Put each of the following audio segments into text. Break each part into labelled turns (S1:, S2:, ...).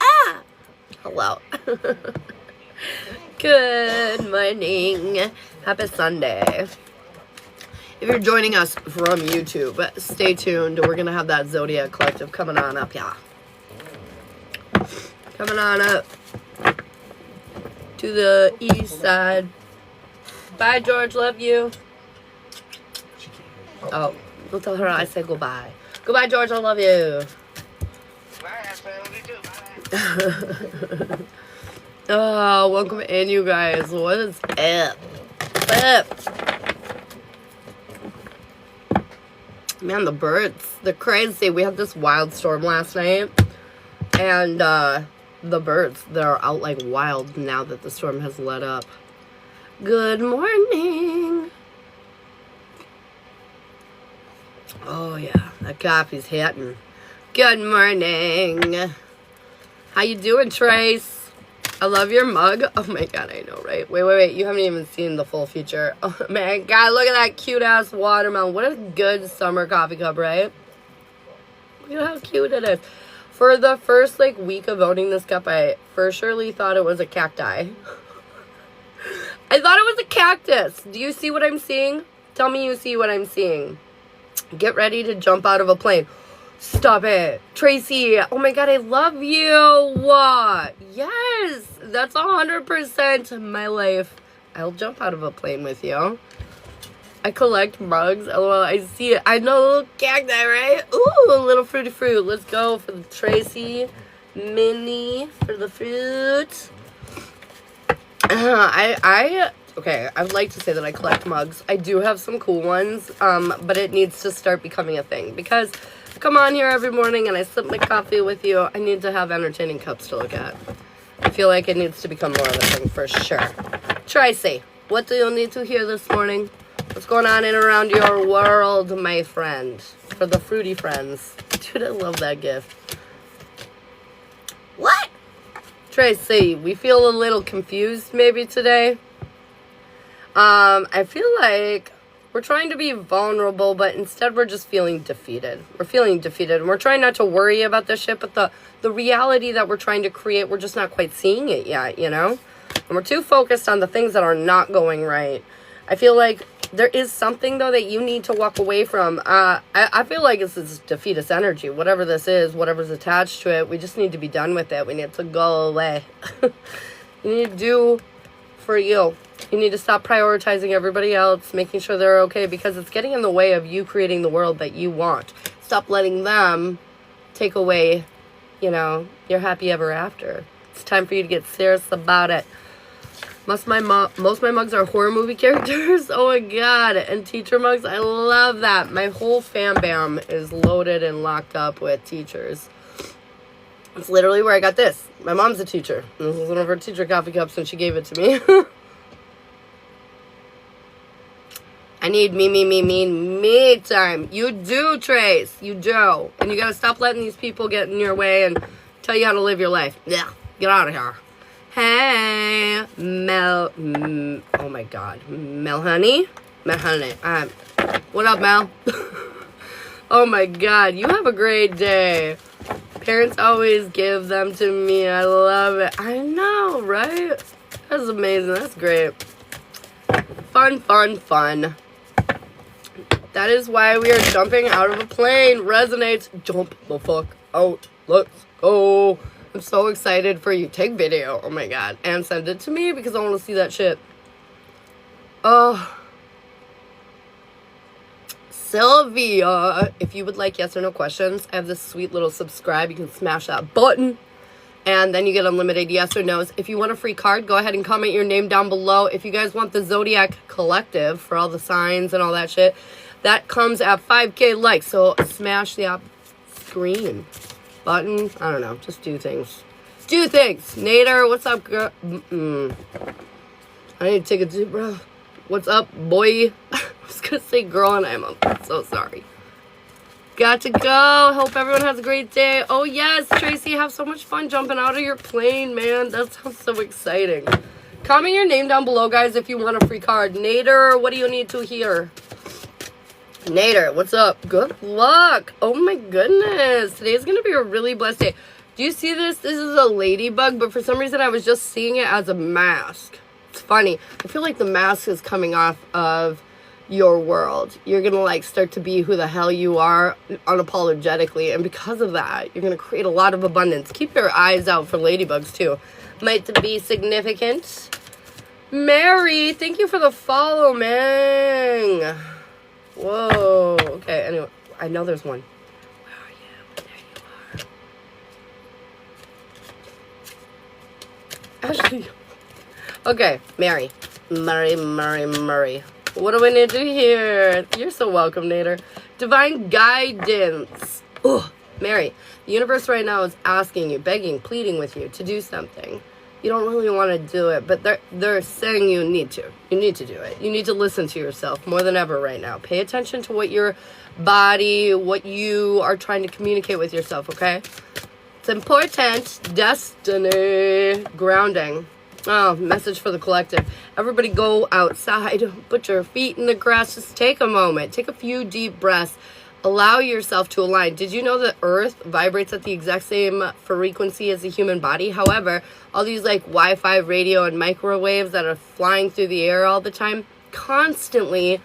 S1: Ah! Hello. Good morning. Happy Sunday. If you're joining us from YouTube, stay tuned. We're going to have that Zodiac collective coming on up, yeah. Coming on up to the east side. Bye, George. Love you. Oh, we'll tell her I say goodbye. Goodbye, George. I love you.
S2: Bye, I love you too.
S1: Oh, welcome in, you guys. What is up? Man, the birds, they're crazy. We had this wild storm last night, and the birds, they're out like wild now that the storm has let up. Good morning. Oh yeah, that coffee's hitting. Good morning. How you doing, Trace? I love your mug. Oh my god, I know, right? Wait. You haven't even seen the full feature. Oh man, god, look at that cute ass watermelon. What a good summer coffee cup, right? Look at how cute it is. For the first like week of owning this cup, I for surely thought it was a cacti. I thought it was a cactus. Do you see what I'm seeing? Tell me you see what I'm seeing. Get ready to jump out of a plane. Stop it. Tracy, oh my god, I love you. What? Yes, that's 100% my life. I'll jump out of a plane with you. I collect mugs. LOL, I see it. I know, a little cacti, right? Ooh, a little fruity fruit. Let's go for the Tracy mini for the fruit. Okay, I would like to say that I collect mugs. I do have some cool ones, but it needs to start becoming a thing because I come on here every morning and I sip my coffee with you. I need to have entertaining cups to look at. I feel like it needs to become more of a thing for sure. Tracy, what do you need to hear this morning? What's going on in and around your world, my friend? For the fruity friends. Dude, I love that gift. What? Tracy, we feel a little confused maybe today. I feel like we're trying to be vulnerable, but instead we're just feeling defeated. We're feeling defeated, and we're trying not to worry about this shit, but the reality that we're trying to create, we're just not quite seeing it yet, you know? And we're too focused on the things that are not going right. I feel like there is something, though, that you need to walk away from. I feel like it's this defeatist energy. Whatever this is, whatever's attached to it, we just need to be done with it. We need to go away. You need to do for you. You need to stop prioritizing everybody else, making sure they're okay, because it's getting in the way of you creating the world that you want. Stop letting them take away, you know, your happy ever after. It's time for you to get serious about it. Most of my mugs are horror movie characters. Oh my god. And teacher mugs, I love that. My whole fam bam is loaded and locked up with teachers. It's literally where I got this. My mom's a teacher. This was one of her teacher coffee cups and she gave it to me. I need me time. You do, Trace. You do. And you gotta stop letting these people get in your way and tell you how to live your life. Yeah. Get out of here. Hey, Mel. Oh my god. Mel Honey? Mel Honey. What up, Mel? Oh my god. You have a great day. Parents always give them to me. I love it. I know, right? That's amazing. That's great. Fun. That is why we are jumping out of a plane. Resonates. Jump the fuck out. Let's go. I'm so excited for you. Take video. Oh my god. And send it to me because I want to see that shit. Oh. Sylvia. If you would like yes or no questions, I have this sweet little subscribe. You can smash that button. And then you get unlimited yes or no's. If you want a free card, go ahead and comment your name down below. If you guys want the Zodiac collective for all the signs and all that shit, that comes at 5K likes. So smash the screen button. I don't know. Just do things. Do things. Nader, what's up, girl? I need to take a deep breath. What's up, boy? I was going to say girl and I'm so sorry. Got to go. Hope everyone has a great day. Oh, yes, Tracy, have so much fun jumping out of your plane, man. That sounds so exciting. Comment your name down below, guys, if you want a free card. Nader, what do you need to hear? Nader, what's up? Good luck. Oh my goodness. Today's going to be a really blessed day. Do you see this? This is a ladybug, but for some reason I was just seeing it as a mask. It's funny. I feel like the mask is coming off of your world. You're going to like start to be who the hell you are unapologetically. And because of that, you're going to create a lot of abundance. Keep your eyes out for ladybugs too. Might be significant. Mary, thank you for the follow, man. Whoa. Okay, anyway, I know there's one. Where are you? There you are. Ashley. Okay, Mary. Murray. What do I need to hear? You're so welcome, Nader. Divine guidance. Oh, Mary, the universe right now is asking you, begging, pleading with you to do something. You don't really want to do it, but they're saying you need to. You need to do it. You need to listen to yourself more than ever right now. Pay attention to what your body, what you are trying to communicate with yourself, okay? It's important. Destiny. Grounding. Oh, message for the collective. Everybody go outside. Put your feet in the grass. Just take a moment. Take a few deep breaths. Allow yourself to align. Did you know that Earth vibrates at the exact same frequency as the human body? However, all these like Wi-Fi, radio, and microwaves that are flying through the air all the time constantly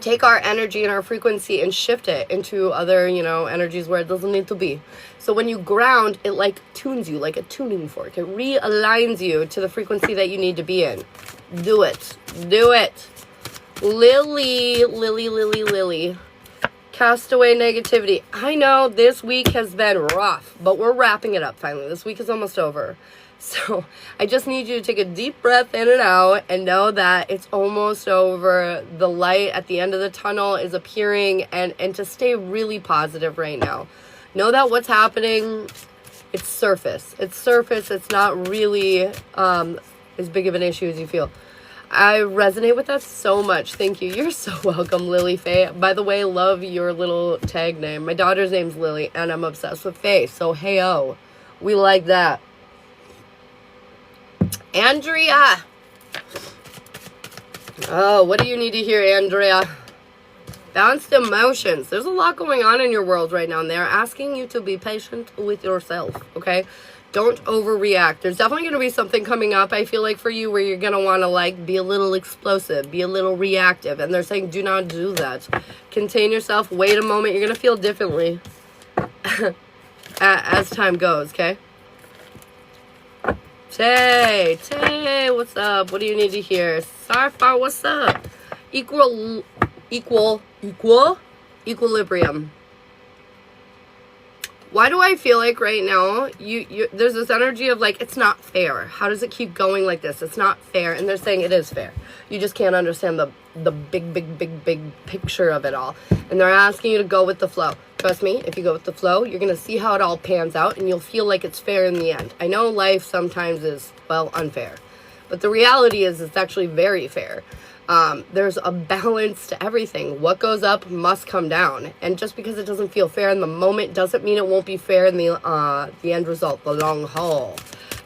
S1: take our energy and our frequency and shift it into other, energies where it doesn't need to be. So when you ground, it like tunes you like a tuning fork. It realigns you to the frequency that you need to be in. Do it. Do it. Lily. Cast away negativity. I know this week has been rough, but we're wrapping it up finally. This week is almost over. So I just need you to take a deep breath in and out and know that it's almost over. The light at the end of the tunnel is appearing, and to stay really positive right now. Know that what's happening, it's surface. It's surface. It's not really as big of an issue as you feel. I resonate with that so much. Thank you. You're so welcome, Lily Faye. By the way, love your little tag name. My daughter's name's Lily, and I'm obsessed with Faye. So, hey-oh. We like that. Andrea. Oh, what do you need to hear, Andrea? Balanced emotions. There's a lot going on in your world right now, and they're asking you to be patient with yourself, okay? Don't overreact. There's definitely going to be something coming up, I feel like, for you where you're going to want to, like, be a little explosive, be a little reactive. And they're saying, do not do that. Contain yourself. Wait a moment. You're going to feel differently as time goes, okay? Tay, what's up? What do you need to hear? Sarfar, what's up? Equilibrium. Why do I feel like right now there's this energy of like, it's not fair. How does it keep going like this? It's not fair. And they're saying it is fair. You just can't understand the big picture of it all. And they're asking you to go with the flow. Trust me, if you go with the flow, you're going to see how it all pans out and you'll feel like it's fair in the end. I know life sometimes is, well, unfair. But the reality is it's actually very fair. There's a balance to everything. What goes up must come down. And just because it doesn't feel fair in the moment doesn't mean it won't be fair in the end result, the long haul.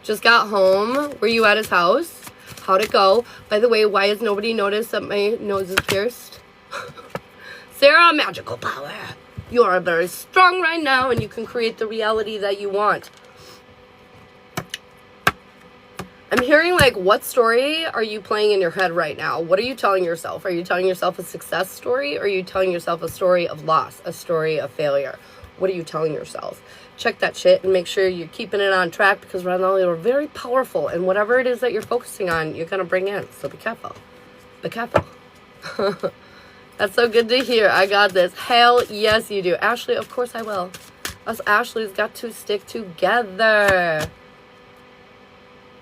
S1: Just got home. Were you at his house? How'd it go? By the way, why has nobody noticed that my nose is pierced? Sarah, magical power. You are very strong right now and you can create the reality that you want. I'm hearing, like, what story are you playing in your head right now? What are you telling yourself? Are you telling yourself a success story? Or are you telling yourself a story of loss, a story of failure? What are you telling yourself? Check that shit and make sure you're keeping it on track because right now you're very powerful. And whatever it is that you're focusing on, you're going to bring in. So be careful. Be careful. That's so good to hear. I got this. Hell yes, you do. Ashley, of course I will. Us Ashleys got to stick together.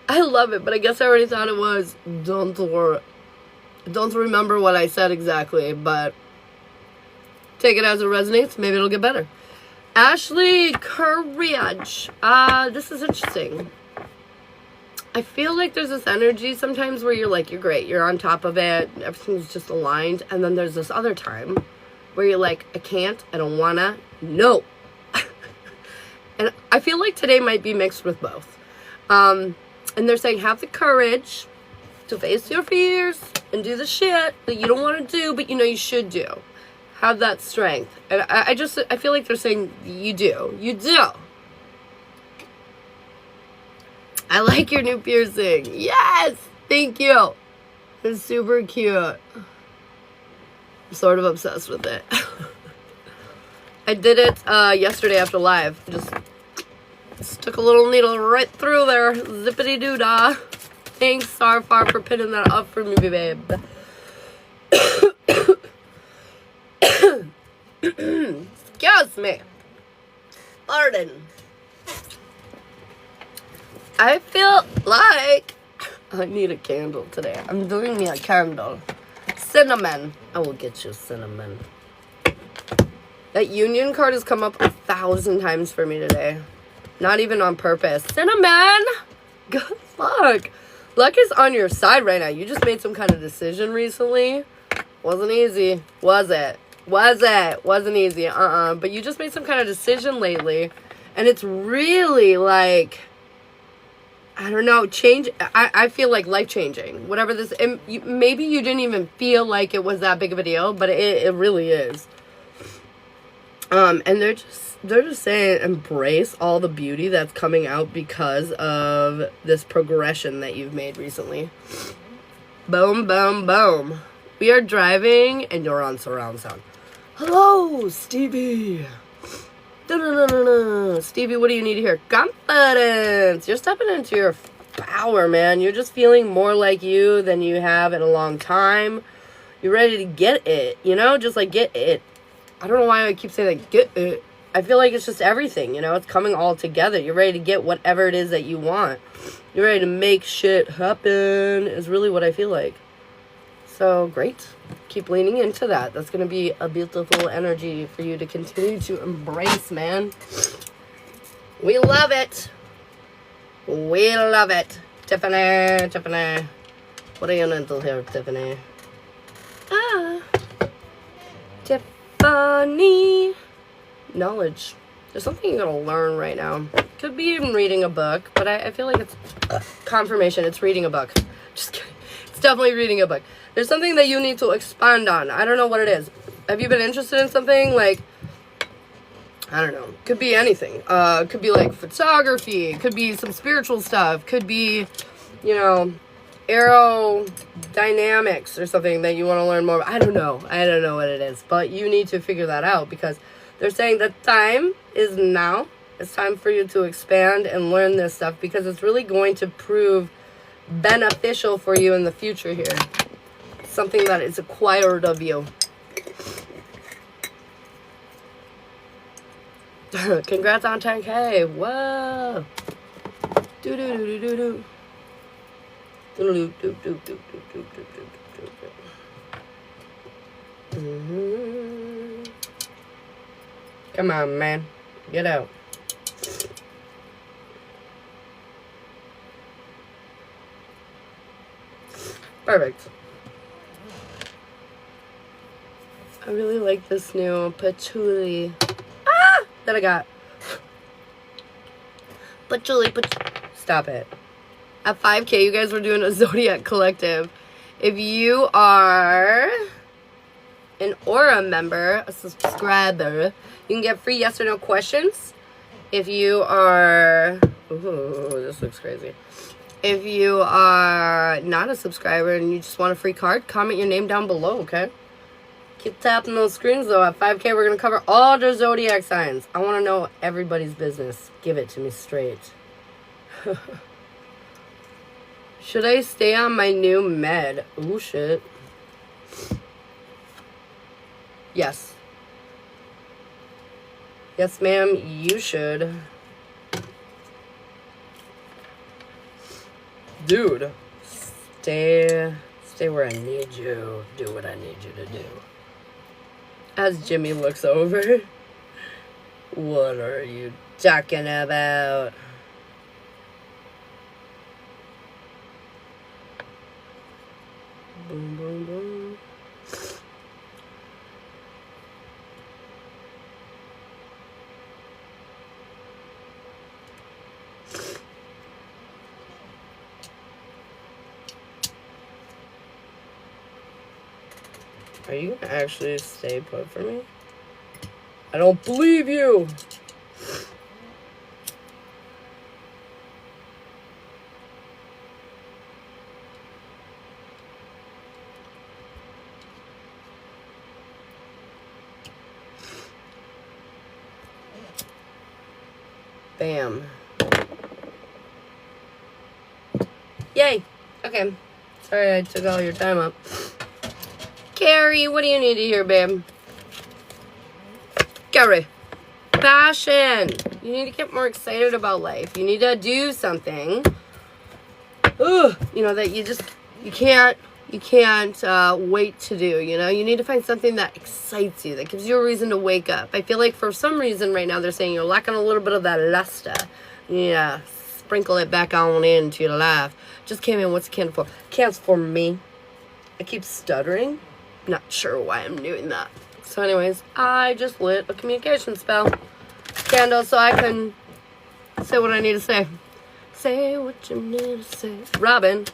S1: I love it, but I guess I already thought it was. Don't worry. Don't remember what I said exactly, but take it as it resonates. Maybe it'll get better. Ashley Courage. This is interesting. I feel like there's this energy sometimes where you're like, you're great, you're on top of it, everything's just aligned, and then there's this other time where you're like, I can't, I don't wanna, no. And I feel like today might be mixed with both. And they're saying have the courage to face your fears and do the shit that you don't want to do, but you know you should do. have that strength. And I feel like they're saying you do. You do. I like your new piercing. Yes! Thank you. It's super cute. I'm sort of obsessed with it. I did it yesterday after live. Just took a little needle right through there. Zippity doo dah. Thanks, Starfar, for pinning that up for me, babe. Excuse me. Pardon. I feel like I need a candle today. I'm doing me a candle. Cinnamon. I will get you cinnamon. That union card has come up 1,000 times for me today. Not even on purpose. Cinnamon! Good luck. Luck is on your side right now. You just made some kind of decision recently. Wasn't easy. Was it? Wasn't easy. But you just made some kind of decision lately. And it's really like, I don't know, I feel like life-changing. Whatever this, maybe you didn't even feel like it was that big of a deal, but it really is. And they're just saying embrace all the beauty that's coming out because of this progression that you've made recently. Boom, boom, boom. We are driving and you're on surround sound. Hello, Stevie. Stevie, what do you need to hear? Confidence. You're stepping into your power, man. You're just feeling more like you than you have in a long time. You're ready to get it, you know? Just like get it. I don't know why I keep saying that, get it. I feel like it's just everything, you know? It's coming all together. You're ready to get whatever it is that you want. You're ready to make shit happen is really what I feel like. So, great. Keep leaning into that. That's going to be a beautiful energy for you to continue to embrace, man. We love it. We love it. Tiffany. What are you going to do here, Tiffany? Tiffany. Knowledge. There's something you're going to learn right now. Could be even reading a book, but I feel like it's confirmation. It's reading a book. Just kidding. It's definitely reading a book. There's something that you need to expand on. I don't know what it is. Have you been interested in something? Like, I don't know. Could be anything. Could be like photography. Could be some spiritual stuff. Could be, you know, aerodynamics or something that you want to learn more about. I don't know. I don't know what it is. But you need to figure that out because they're saying the time is now. It's time for you to expand and learn this stuff because it's really going to prove beneficial for you in the future here. Something that is acquired of you. Congrats on 10K. Whoa. Do. Come on, man. Get out. Perfect. I really like this new patchouli that I got. Patchouli. Stop it. At 5K, you guys were doing a Zodiac collective. If you are an Aura member, a subscriber, you can get free yes or no questions. If you are... Ooh, this looks crazy. If you are not a subscriber and you just want a free card, comment your name down below, okay? Keep tapping those screens, though. At 5K, we're going to cover all the Zodiac signs. I want to know everybody's business. Give it to me straight. Should I stay on my new med? Ooh, shit. Yes. Yes, ma'am, you should. Dude. Stay where I need you. Do what I need you to do. As Jimmy looks over. What are you talking about? Boom, boom, boom. Are you gonna actually stay put for me? I don't believe you! Bam. Yay! Okay. Sorry I took all your time up. Carrie, what do you need to hear, babe? Carrie. Passion. You need to get more excited about life. You need to do something. Ugh, you know, that you can't wait to do, you know? You need to find something that excites you, that gives you a reason to wake up. I feel like for some reason right now they're saying you're lacking a little bit of that luster. Yeah, sprinkle it back on into your life. Just came in, what's the candle for? Candle's for me. I keep stuttering. Not sure why I'm doing that. So anyways, I just lit a communication spell. Candle so I can say what I need to say. Say what you need to say. Robin.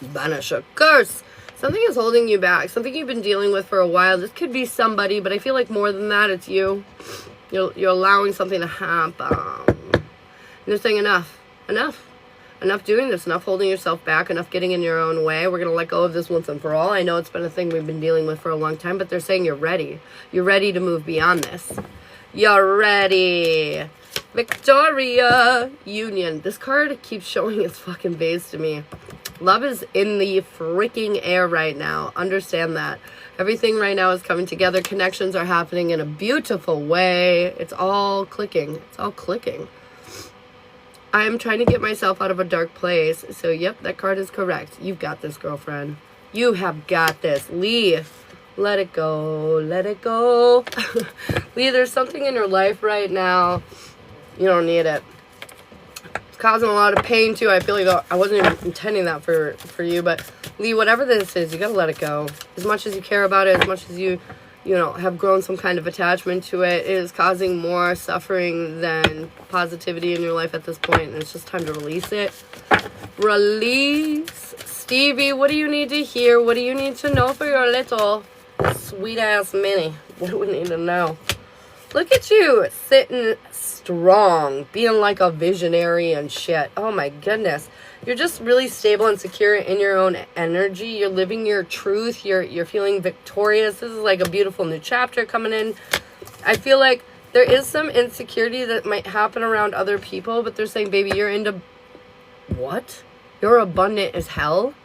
S1: Banish a curse. Something is holding you back. Something you've been dealing with for a while. This could be somebody, but I feel like more than that, it's you. You're allowing something to happen. And you're saying enough. Enough. Enough doing this. Enough holding yourself back. Enough getting in your own way. We're going to let go of this once and for all. I know it's been a thing we've been dealing with for a long time, but they're saying you're ready. You're ready to move beyond this. You're ready. Victoria. Union. This card keeps showing its fucking face to me. Love is in the freaking air right now. Understand that. Everything right now is coming together. Connections are happening in a beautiful way. It's all clicking. It's all clicking. I am trying to get myself out of a dark place. So, yep, that card is correct. You've got this, girlfriend. You have got this. Lee, let it go. Let it go. Lee, there's something in your life right now. You don't need it. Causing a lot of pain too. I feel like I wasn't even intending that for you, but Lee, whatever this is, you gotta let it go. As much as you care about it, as much as you know, have grown some kind of attachment to it, it is causing more suffering than positivity in your life at this point, and it's just time to release it. Release. Stevie, what do you need to hear? What do you need to know for your little sweet ass mini? What do we need to know? Look at you, sitting strong, being like a visionary and shit. Oh my goodness. You're just really stable and secure in your own energy. You're living your truth. You're feeling victorious. This is like a beautiful new chapter coming in. I feel like there is some insecurity that might happen around other people, but they're saying, baby, you're into... What? You're abundant as hell?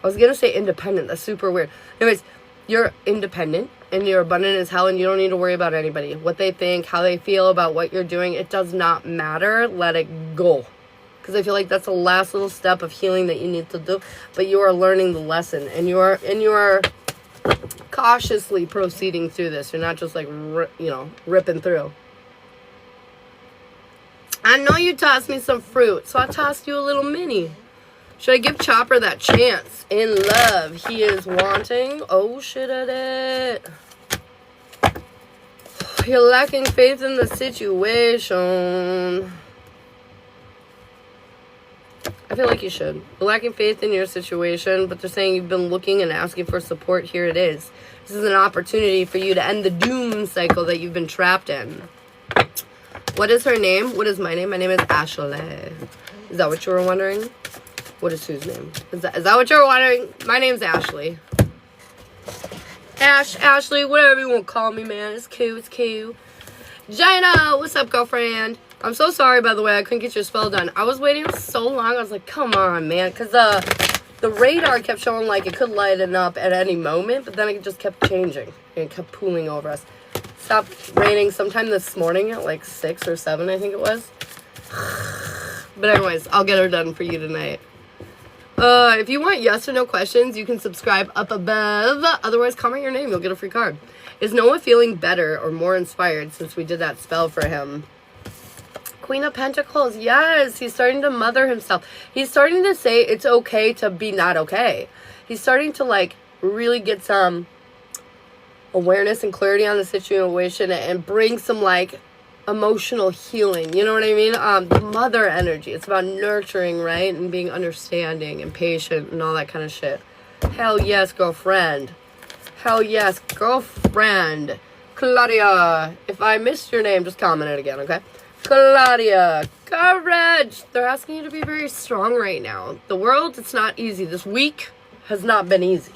S1: I was going to say independent. That's super weird. Anyways, you're independent. And you're abundant as hell, and you don't need to worry about anybody. What they think, how they feel about what you're doing, it does not matter. Let it go. Because I feel like that's the last little step of healing that you need to do. But you are learning the lesson, and you are cautiously proceeding through this. You're not just like, ripping through. I know you tossed me some fruit, so I tossed you a little mini. Should I give Chopper that chance? In love, he is wanting. Oh, shit at it. You're lacking faith in the situation. I feel like you should. You're lacking faith in your situation, but they're saying you've been looking and asking for support. Here it is. This is an opportunity for you to end the doom cycle that you've been trapped in. What is her name? What is my name? My name is Ashley. Is that what you were wondering? What is whose name? Is that what you're wondering? My name's Ashley. Ashley, whatever you want to call me, man. It's cool, it's cool. Jaina, what's up, girlfriend? I'm so sorry, by the way, I couldn't get your spell done. I was waiting so long, I was like, come on, man. Because the radar kept showing like it could lighten up at any moment, but then it just kept changing. And it kept pooling over us. Stopped raining sometime this morning at like 6 or 7, I think it was. But anyways, I'll get her done for you tonight. If you want yes or no questions, you can subscribe up above. Otherwise, comment your name. You'll get a free card. Is Noah feeling better or more inspired since we did that spell for him? Queen of Pentacles. Yes, he's starting to mother himself. He's starting to say it's okay to be not okay. He's starting to, like, really get some awareness and clarity on the situation and bring some, like, emotional healing, you know what I mean? The mother energy. It's about nurturing, right? And being understanding and patient and all that kind of shit. Hell yes, girlfriend. Hell yes, girlfriend. Claudia. If I missed your name, just comment it again, okay? Claudia. Courage. They're asking you to be very strong right now. The world, it's not easy. This week has not been easy.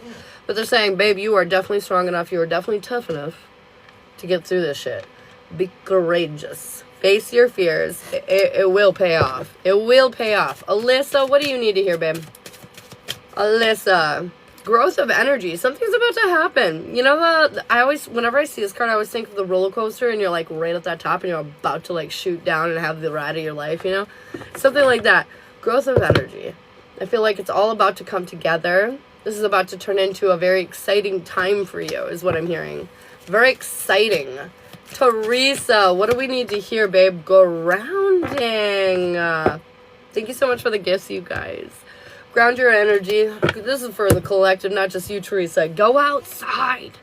S1: But they're saying, babe, you are definitely strong enough. You are definitely tough enough to get through this shit. Be courageous. Face your fears. It will pay off. It will pay off. Alyssa, what do you need to hear, babe? Alyssa. Growth of energy. Something's about to happen. You know, whenever I see this card, I always think of the roller coaster and you're like right at that top and you're about to like shoot down and have the ride of your life, you know? Something like that. Growth of energy. I feel like it's all about to come together. This is about to turn into a very exciting time for you, is what I'm hearing. Very exciting. Teresa, what do we need to hear, babe? Grounding. Thank you so much for the gifts, you guys. Ground your energy. This is for the collective, not just you, Teresa. Go outside.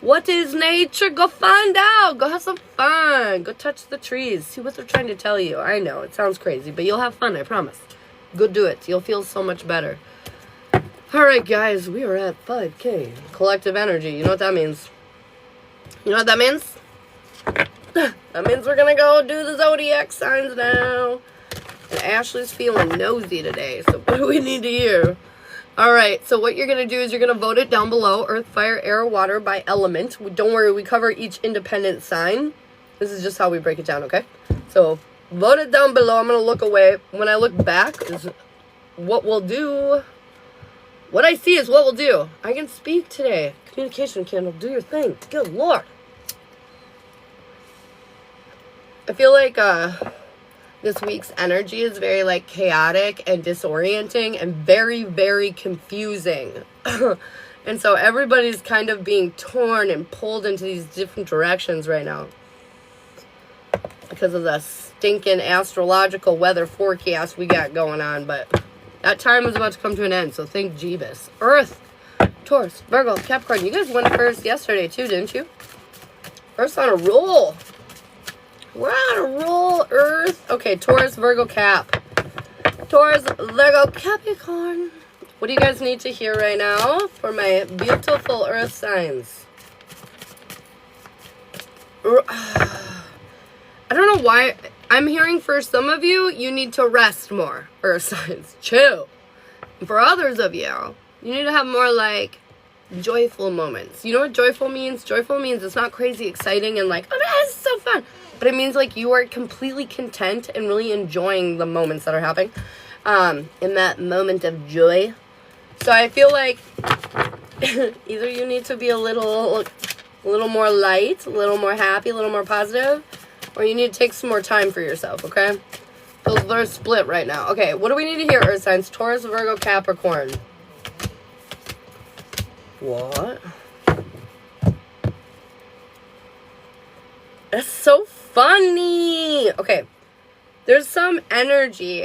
S1: What is nature? Go find out. Go have some fun. Go touch the trees. See what they're trying to tell you. I know, it sounds crazy, but you'll have fun, I promise. Go do it. You'll feel so much better. Alright, guys, we are at 5K. Collective energy. You know what that means? You know what that means? That means we're gonna go do the Zodiac signs now. And Ashley's feeling nosy today, so what do we need to hear? Alright, so what you're going to do is you're going to vote it down below. Earth, fire, air, water by element. Don't worry, we cover each independent sign. This is just how we break it down, okay? So, vote it down below. I'm going to look away. When I look back, is what we'll do. What I see is what we'll do. I can speak today. Communication candle, do your thing. Good Lord. I feel like, this week's energy is very, like, chaotic and disorienting and very, very confusing. And so everybody's kind of being torn and pulled into these different directions right now because of the stinking astrological weather forecast we got going on. But that time is about to come to an end, so thank Jeebus. Earth, Taurus, Virgo, Capricorn. You guys went first yesterday, too, didn't you? Earth's on a roll. We're on a roll, Earth. Okay, Taurus, Virgo, Cap. Taurus, Virgo, Capricorn. What do you guys need to hear right now for my beautiful Earth signs? I don't know why. I'm hearing for some of you, you need to rest more, Earth signs. Chill. And for others of you, you need to have more, like, joyful moments. You know what joyful means? Joyful means it's not crazy exciting and like, oh, this is so fun. But it means like you are completely content and really enjoying the moments that are happening in that moment of joy. So I feel like either you need to be a little more light, a little more happy, a little more positive, or you need to take some more time for yourself, okay? They're split right now. Okay, what do we need to hear, Earth signs? Taurus, Virgo, Capricorn. What? That's so funny. Okay. There's some energy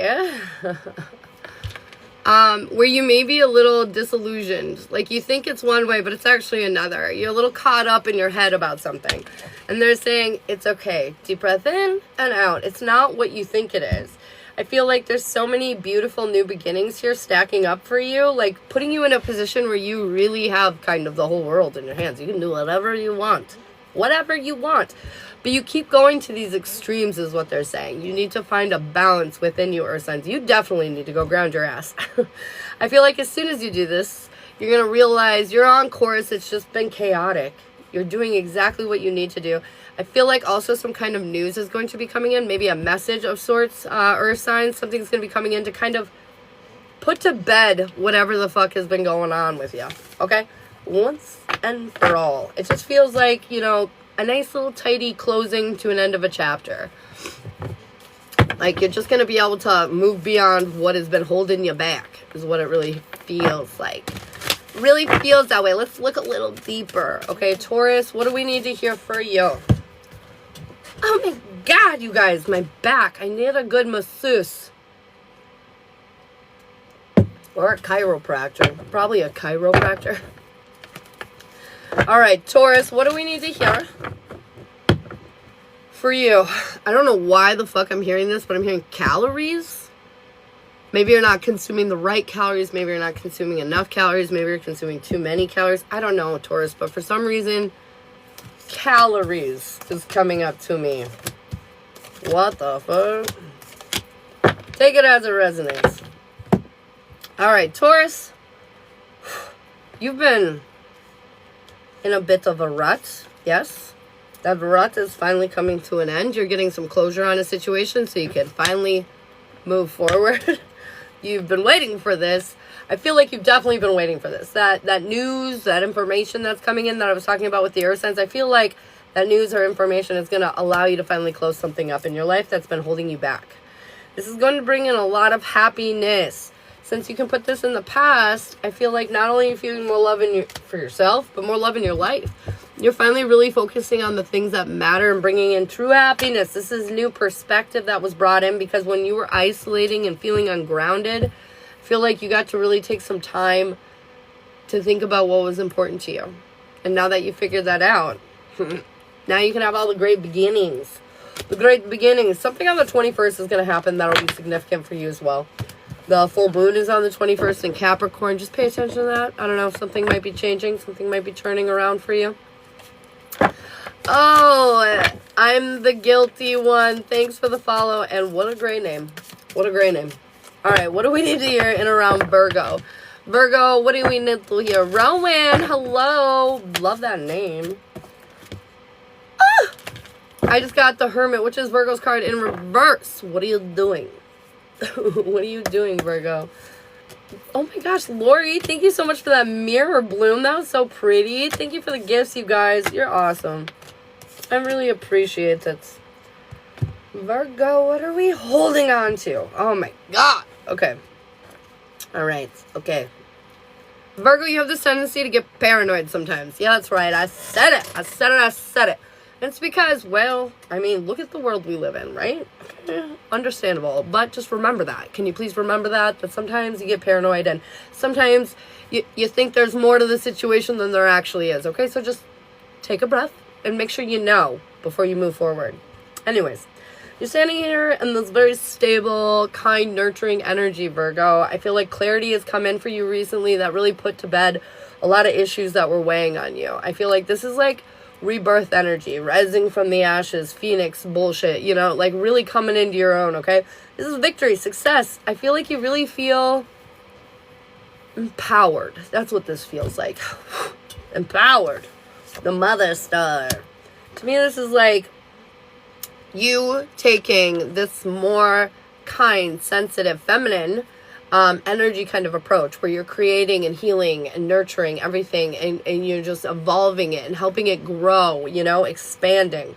S1: where you may be a little disillusioned. Like you think it's one way, but it's actually another. You're a little caught up in your head about something. And they're saying, it's okay. Deep breath in and out. It's not what you think it is. I feel like there's so many beautiful new beginnings here stacking up for you, like putting you in a position where you really have kind of the whole world in your hands. You can do whatever you want. Whatever you want. But you keep going to these extremes is what they're saying. You need to find a balance within you, Earth signs. You definitely need to go ground your ass. I feel like as soon as you do this, you're going to realize you're on course. It's just been chaotic. You're doing exactly what you need to do. I feel like also some kind of news is going to be coming in. Maybe a message of sorts, Earth signs. Something's going to be coming in to kind of put to bed whatever the fuck has been going on with you. Okay? Once and for all. It just feels like, you know, a nice little tidy closing to an end of a chapter. Like you're just going to be able to move beyond what has been holding you back is what it really feels like. Really feels that way. Let's look a little deeper. Okay, Taurus, what do we need to hear for you? Oh my God, you guys, my back. I need a good masseuse. Or a chiropractor. Probably a chiropractor. All right, Taurus, what do we need to hear for you? I don't know why the fuck I'm hearing this, but I'm hearing calories. Maybe you're not consuming the right calories. Maybe you're not consuming enough calories. Maybe you're consuming too many calories. I don't know, Taurus, but for some reason, calories is coming up to me. What the fuck? Take it as it resonates. All right, Taurus, you've been in a bit of a rut, yes? That rut is finally coming to an end. You're getting some closure on a situation so you can finally move forward. You've been waiting for this. I feel like you've definitely been waiting for this. That news, that information that's coming in that I was talking about with the earth signs, I feel like that news or information is going to allow you to finally close something up in your life that's been holding you back. This is going to bring in a lot of happiness. Since you can put this in the past, I feel like not only are you feeling more love for yourself, but more love in your life. You're finally really focusing on the things that matter and bringing in true happiness. This is new perspective that was brought in because when you were isolating and feeling ungrounded, I feel like you got to really take some time to think about what was important to you. And now that you figured that out, now you can have all the great beginnings. The great beginnings. Something on the 21st is going to happen that'll be significant for you as well. The full moon is on the 21st in Capricorn. Just pay attention to that. I don't know. Something might be changing. Something might be turning around for you. Oh, I'm the guilty one. Thanks for the follow. And what a great name. What a great name. All right. What do we need to hear in around Virgo? Virgo, what do we need to hear? Rowan, hello. Love that name. Ah! I just got the Hermit, which is Virgo's card in reverse. What are you doing? What are you doing, Virgo? Oh my gosh, Lori, thank you so much for that mirror bloom. That was so pretty. Thank you for the gifts, you guys. You're awesome. I really appreciate it. Virgo, what are we holding on to? Oh my god. Okay. All right. Okay. Virgo, you have this tendency to get paranoid sometimes. Yeah, that's right. I said it. I said it. And it's because, well, I mean, look at the world we live in, right? Understandable. But just remember that. Can you please remember that? That sometimes you get paranoid and sometimes you think there's more to the situation than there actually is. Okay, so just take a breath and make sure you know before you move forward. Anyways, you're standing here in this very stable, kind, nurturing energy, Virgo. I feel like clarity has come in for you recently that really put to bed a lot of issues that were weighing on you. I feel like this is like rebirth energy, rising from the ashes, phoenix bullshit, you know, like really coming into your own, okay? This is victory, success. I feel like you really feel empowered. That's what this feels like. Empowered. The mother star. To me, this is like you taking this more kind, sensitive, feminine energy kind of approach where you're creating and healing and nurturing everything and you're just evolving it and helping it grow, you know, expanding.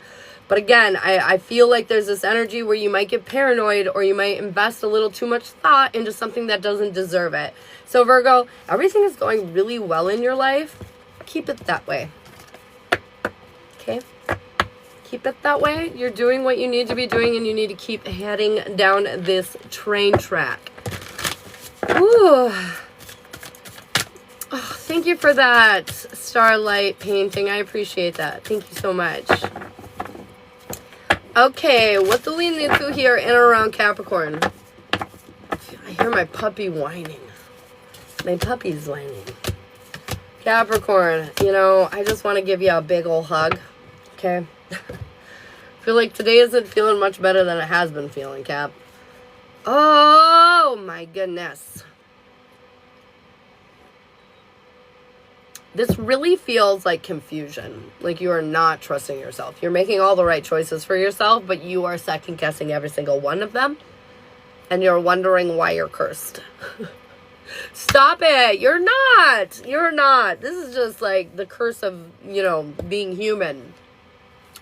S1: But again, I feel like there's this energy where you might get paranoid or you might invest a little too much thought into something that doesn't deserve it. So Virgo, everything is going really well in your life. Keep it that way. Okay? Keep it that way. You're doing what you need to be doing and you need to keep heading down this train track. Ooh. Oh, thank you for that starlight painting. I appreciate that. Thank you so much. Okay, what do we need to hear in and around Capricorn? I hear my puppy whining. My puppy's whining. Capricorn, you know, I just want to give you a big ol' hug. Okay? I feel like today isn't feeling much better than it has been feeling, Cap. Oh my goodness. This really feels like confusion. Like you are not trusting yourself. You're making all the right choices for yourself, but you are second guessing every single one of them. And you're wondering why you're cursed. Stop it. You're not. You're not. This is just like the curse of, you know, being human.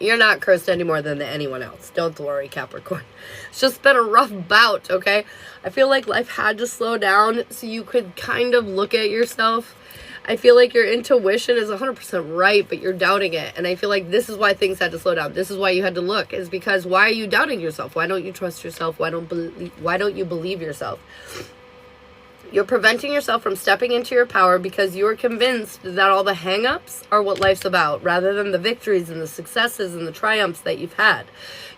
S1: You're not cursed any more than anyone else. Don't worry, Capricorn. It's just been a rough bout, okay? I feel like life had to slow down so you could kind of look at yourself. I feel like your intuition is 100% right, but you're doubting it. And I feel like this is why things had to slow down. This is why you had to look. Is because why are you doubting yourself? Why don't you trust yourself? Why don't you believe yourself? You're preventing yourself from stepping into your power because you're convinced that all the hang-ups are what life's about, rather than the victories and the successes and the triumphs that you've had.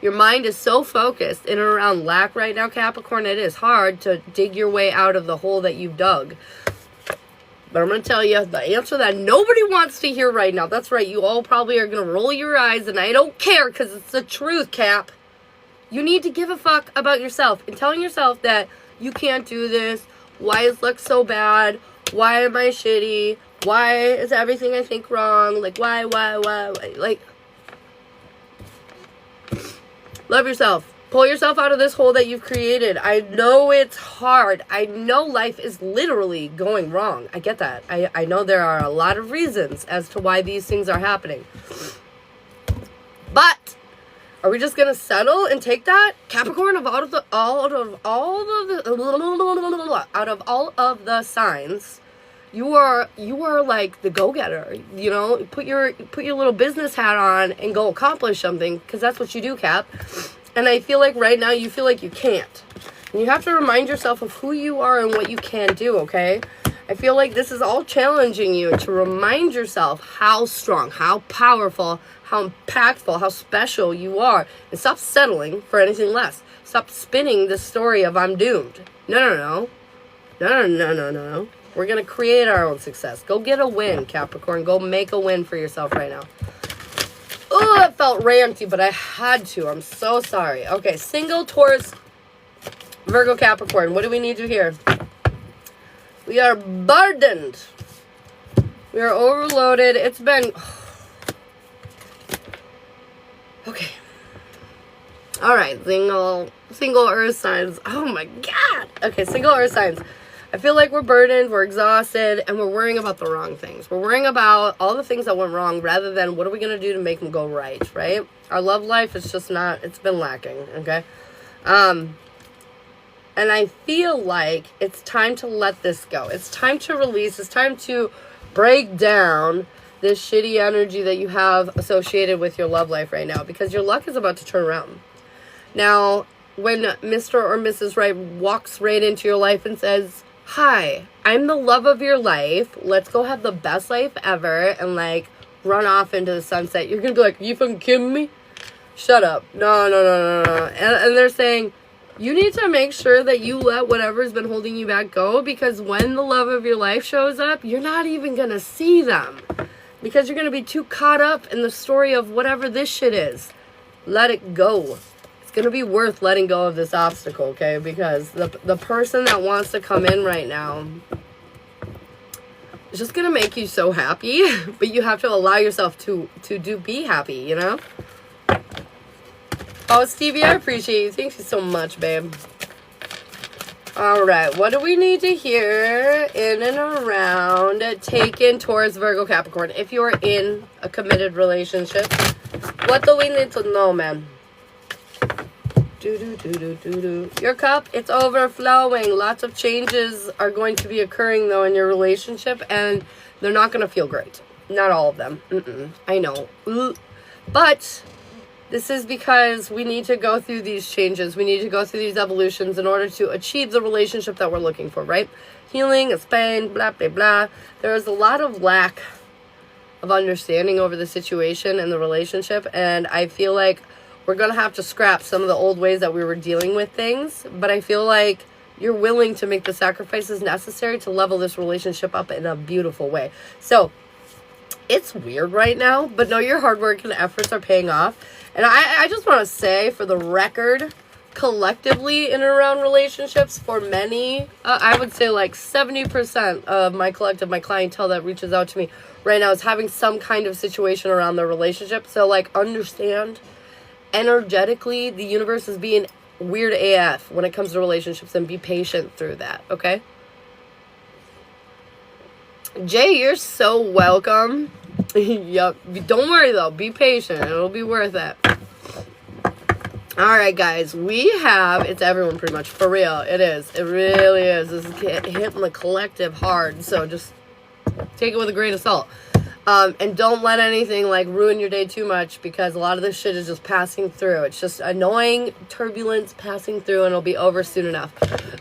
S1: Your mind is so focused in and around lack right now, Capricorn, it is hard to dig your way out of the hole that you've dug. But I'm going to tell you the answer that nobody wants to hear right now. That's right, you all probably are going to roll your eyes, and I don't care because it's the truth, Cap. You need to give a fuck about yourself and telling yourself that you can't do this. Why is luck so bad? Why am I shitty? Why is everything I think wrong? Like, why? Like, love yourself. Pull yourself out of this hole that you've created. I know it's hard. I know life is literally going wrong. I get that. I know there are a lot of reasons as to why these things are happening. But are we just gonna settle and take that? Capricorn, out of all of the signs, you are like the go-getter. You know, put your little business hat on and go accomplish something, because that's what you do, Cap. And I feel like right now you feel like you can't. And you have to remind yourself of who you are and what you can do, okay? I feel like this is all challenging you to remind yourself how strong, how powerful, how impactful, how special you are. And stop settling for anything less. Stop spinning the story of I'm doomed. No. We're going to create our own success. Go get a win, Capricorn. Go make a win for yourself right now. Oh, it felt ranty, but I had to. I'm so sorry. Okay, single Taurus, Virgo, Capricorn. What do we need to hear? We are burdened. We are overloaded. It's been... Okay. Alright, single earth signs. Oh my god. Okay, single earth signs. I feel like we're burdened, we're exhausted, and we're worrying about the wrong things. We're worrying about all the things that went wrong rather than what are we going to do to make them go right, right? Our love life is just not, it's been lacking, okay? And I feel like it's time to let this go. It's time to release. It's time to break down this shitty energy that you have associated with your love life right now, because your luck is about to turn around. Now, when Mr. or Mrs. Right walks right into your life and says, hi, I'm the love of your life. Let's go have the best life ever and like run off into the sunset. You're going to be like, you fucking kidding me? Shut up. No. And they're saying, you need to make sure that you let whatever's been holding you back go, because when the love of your life shows up, you're not even going to see them, because you're going to be too caught up in the story of whatever this shit is. Let it go. It's going to be worth letting go of this obstacle, okay? Because the person that wants to come in right now is just going to make you so happy, but you have to allow yourself to be happy, you know? Oh, Stevie, I appreciate you. Thank you so much, babe. All right, what do we need to hear in and around Taken, Taurus, Virgo, Capricorn? If you're in a committed relationship, what do we need to know, man? Your cup, it's overflowing. Lots of changes are going to be occurring, though, in your relationship, and they're not going to feel great. Not all of them. I know. But this is because we need to go through these changes. We need to go through these evolutions in order to achieve the relationship that we're looking for, right? Healing, it's pain, blah, blah, blah. There is a lot of lack of understanding over the situation and the relationship, and I feel like we're going to have to scrap some of the old ways that we were dealing with things, but I feel like you're willing to make the sacrifices necessary to level this relationship up in a beautiful way. So, it's weird right now, but know your hard work and efforts are paying off. And I just want to say, for the record, collectively in and around relationships, for many, I would say like 70% of my clientele that reaches out to me right now is having some kind of situation around their relationship. So, like, understand, energetically, the universe is being weird AF when it comes to relationships, and be patient through that, okay? Jay, you're so welcome. Yup. Don't worry, though. Be patient. It'll be worth it. Alright, guys. We have... It's everyone, pretty much. For real. It is. It really is. This is hitting the collective hard. So, just take it with a grain of salt. And don't let anything like ruin your day too much, because a lot of this shit is just passing through. It's just annoying turbulence passing through, and it'll be over soon enough.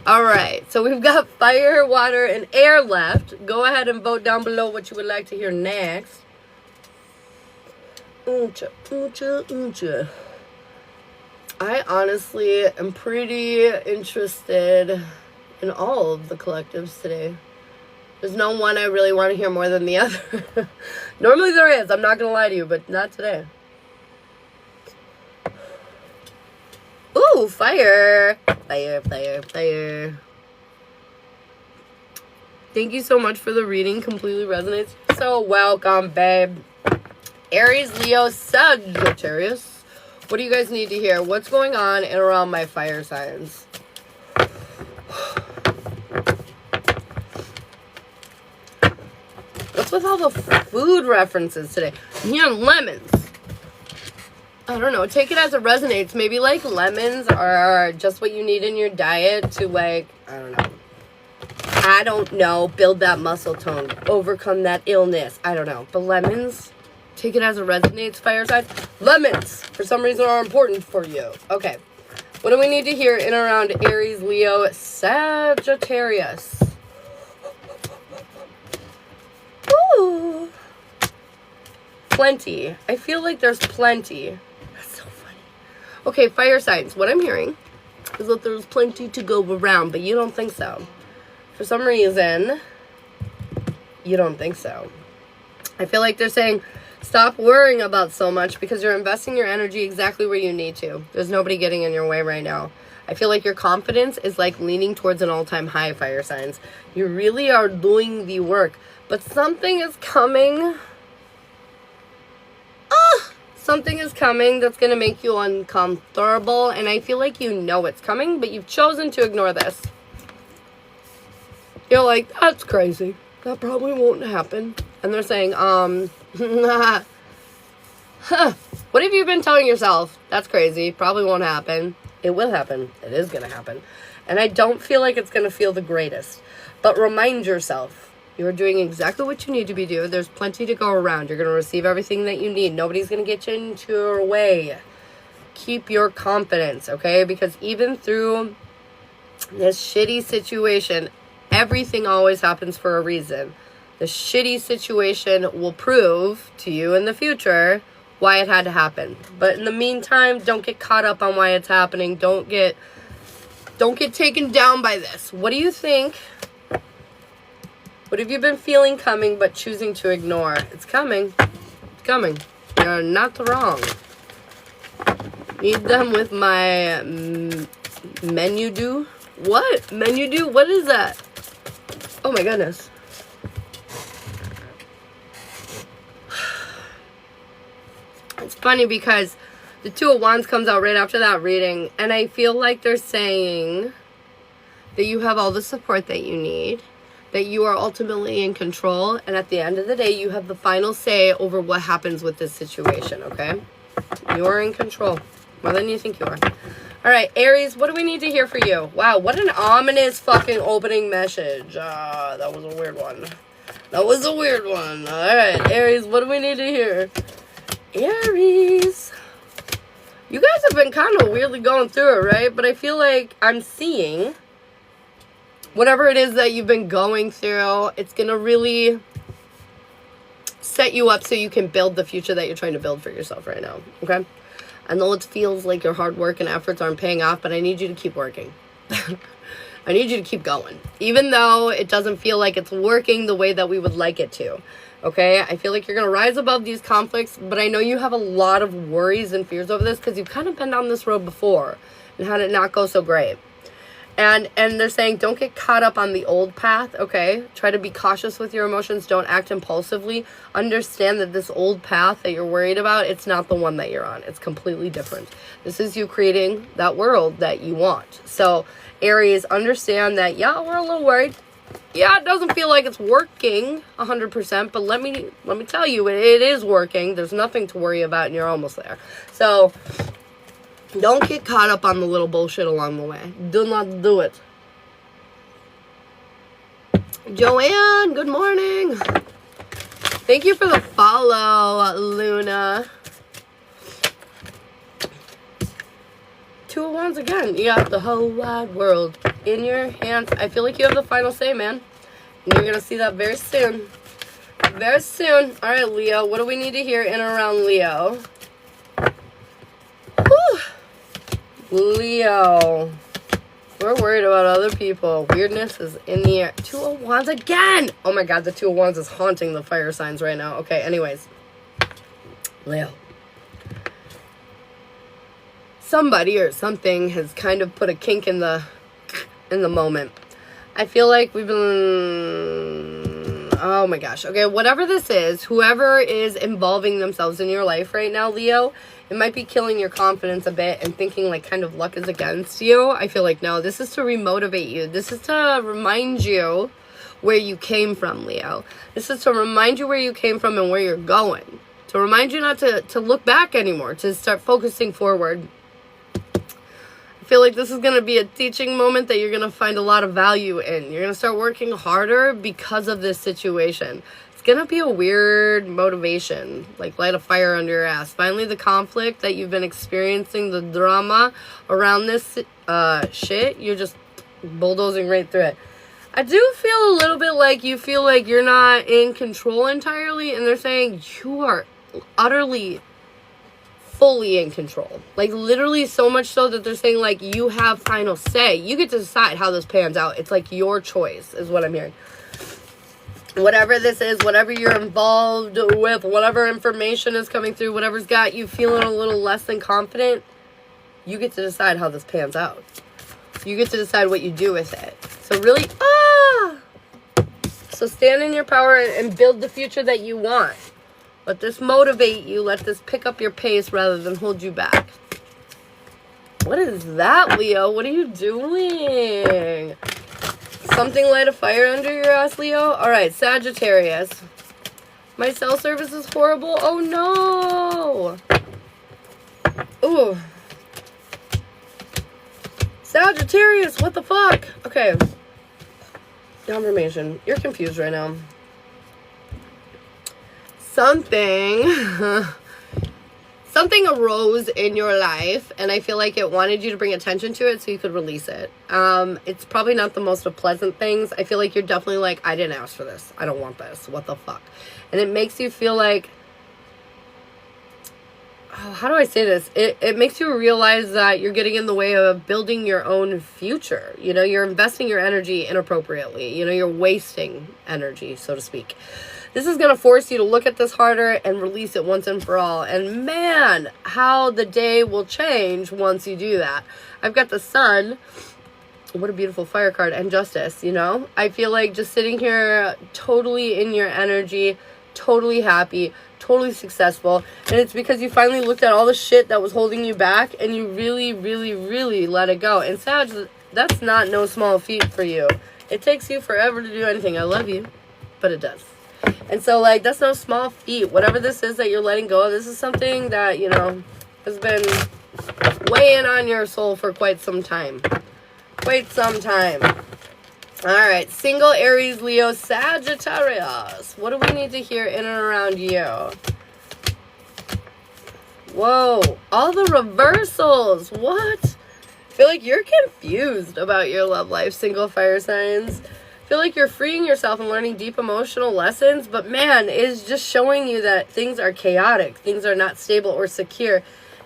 S1: All right, so we've got fire, water, and air left. Go ahead and vote down below what you would like to hear next. Oocha, oocha, oocha. I honestly am pretty interested in all of the collectives today. There's no one I really want to hear more than the other. Normally there is, I'm not going to lie to you, but not today. Ooh, fire. Fire, fire, fire. Thank you so much for the reading. Completely resonates. So welcome, babe. Aries, Leo, Sagittarius. What do you guys need to hear? What's going on and around my fire signs? What's with all the food references today? Yeah, lemons. I don't know. Take it as it resonates. Maybe like lemons are just what you need in your diet to like, I don't know, build that muscle tone, overcome that illness. I don't know. But lemons, take it as it resonates, fire signs. Lemons, for some reason, are important for you. Okay. What do we need to hear in and around Aries, Leo, Sagittarius? Ooh. Plenty. I feel like there's plenty. That's so funny. Okay, fire signs. What I'm hearing is that there's plenty to go around, but you don't think so. For some reason, you don't think so. I feel like they're saying, stop worrying about so much because you're investing your energy exactly where you need to. There's nobody getting in your way right now. I feel like your confidence is like leaning towards an all-time high, fire signs. You really are doing the work. But something is coming. Something is coming that's going to make you uncomfortable. And I feel like you know it's coming, but you've chosen to ignore this. You're like, that's crazy. That probably won't happen. And they're saying, what have you been telling yourself? That's crazy. Probably won't happen. It will happen. It is going to happen. And I don't feel like it's going to feel the greatest. But remind yourself. You're doing exactly what you need to be doing. There's plenty to go around. You're going to receive everything that you need. Nobody's going to get you into your way. Keep your confidence, okay? Because even through this shitty situation, everything always happens for a reason. The shitty situation will prove to you in the future why it had to happen. But in the meantime, don't get caught up on why it's happening. Don't get taken down by this. What do you think? What have you been feeling coming but choosing to ignore? It's coming. It's coming. You're not wrong. Need them with my menu do? What? Menu do? What is that? Oh my goodness. It's funny because the Two of Wands comes out right after that reading, and I feel like they're saying that you have all the support that you need, that you are ultimately in control, and at the end of the day, you have the final say over what happens with this situation, okay? You are in control, more than you think you are. All right, Aries, what do we need to hear for you? Wow, what an ominous fucking opening message. That was a weird one. That was a weird one. All right, Aries, what do we need to hear? Aries. You guys have been kind of weirdly going through it, right? But I feel like I'm seeing whatever it is that you've been going through, it's going to really set you up so you can build the future that you're trying to build for yourself right now, okay? I know it feels like your hard work and efforts aren't paying off, but I need you to keep working. I need you to keep going, even though it doesn't feel like it's working the way that we would like it to, okay? I feel like you're going to rise above these conflicts, but I know you have a lot of worries and fears over this because you've kind of been down this road before and had it not go so great. And they're saying, don't get caught up on the old path, okay? Try to be cautious with your emotions. Don't act impulsively. Understand that this old path that you're worried about, it's not the one that you're on. It's completely different. This is you creating that world that you want. So, Aries, understand that, yeah, we're a little worried. Yeah, it doesn't feel like it's working 100%, but let me tell you, it is working. There's nothing to worry about, and you're almost there. So, don't get caught up on the little bullshit along the way. Do not do it. Joanne, good morning. Thank you for the follow, Luna. 2 of Wands again. You got the whole wide world in your hands. I feel like you have the final say, man. And you're going to see that very soon. Very soon. All right, Leo. What do we need to hear in and around Leo? Whew. Leo. We're worried about other people. Weirdness is in the air. 2 of Wands again. Oh my God, the 2 of Wands is haunting the fire signs right now. Okay, anyways. Leo. Somebody or something has kind of put a kink in the moment. I feel like we've been... Oh my gosh. Okay, whatever this is, whoever is involving themselves in your life right now, Leo, it might be killing your confidence a bit and thinking like kind of luck is against you. I feel like, no, this is to remotivate you. This is to remind you where you came from, Leo. This is to remind you where you came from and where you're going. To remind you not to look back anymore, to start focusing forward. I feel like this is going to be a teaching moment that you're going to find a lot of value in. You're going to start working harder because of this situation. It's going to be a weird motivation, like light a fire under your ass. Finally, the conflict that you've been experiencing, the drama around this shit, you're just bulldozing right through it. I do feel a little bit like you feel like you're not in control entirely, and they're saying you are utterly fully in control. Like literally so much so that they're saying like you have final say. You get to decide how this pans out. It's like your choice is what I'm hearing. Whatever this is, whatever you're involved with, whatever information is coming through, whatever's got you feeling a little less than confident, you get to decide how this pans out. You get to decide what you do with it. So really, so stand in your power and build the future that you want. Let this motivate you. Let this pick up your pace rather than hold you back. What is that, Leo? What are you doing? Something light a fire under your ass, Leo? All right, Sagittarius. My cell service is horrible. Oh, no. Ooh. Sagittarius, what the fuck? Okay. Confirmation. You're confused right now. Something arose in your life, and I feel like it wanted you to bring attention to it so you could release it. It's probably not the most pleasant things. I feel like you're definitely like, I didn't ask for this. I don't want this. What the fuck? And it makes you feel like, oh, how do I say this? It makes you realize that you're getting in the way of building your own future. You know, you're investing your energy inappropriately. You know, you're wasting energy, so to speak. This is going to force you to look at this harder and release it once and for all. And man, how the day will change once you do that. I've got the Sun. What a beautiful fire card. And Justice, you know. I feel like just sitting here totally in your energy, totally happy, totally successful. And it's because you finally looked at all the shit that was holding you back and you really, really, really let it go. And Sag, that's not no small feat for you. It takes you forever to do anything. I love you, but it does. And so, like, that's no small feat. Whatever this is that you're letting go of, this is something that, you know, has been weighing on your soul for quite some time. Quite some time. All right. Single, Aries, Leo, Sagittarius. What do we need to hear in and around you? Whoa. All the reversals. What? I feel like you're confused about your love life, single fire signs. Feel like you're freeing yourself and learning deep emotional lessons, but man, it is just showing you that things are chaotic, things are not stable or secure,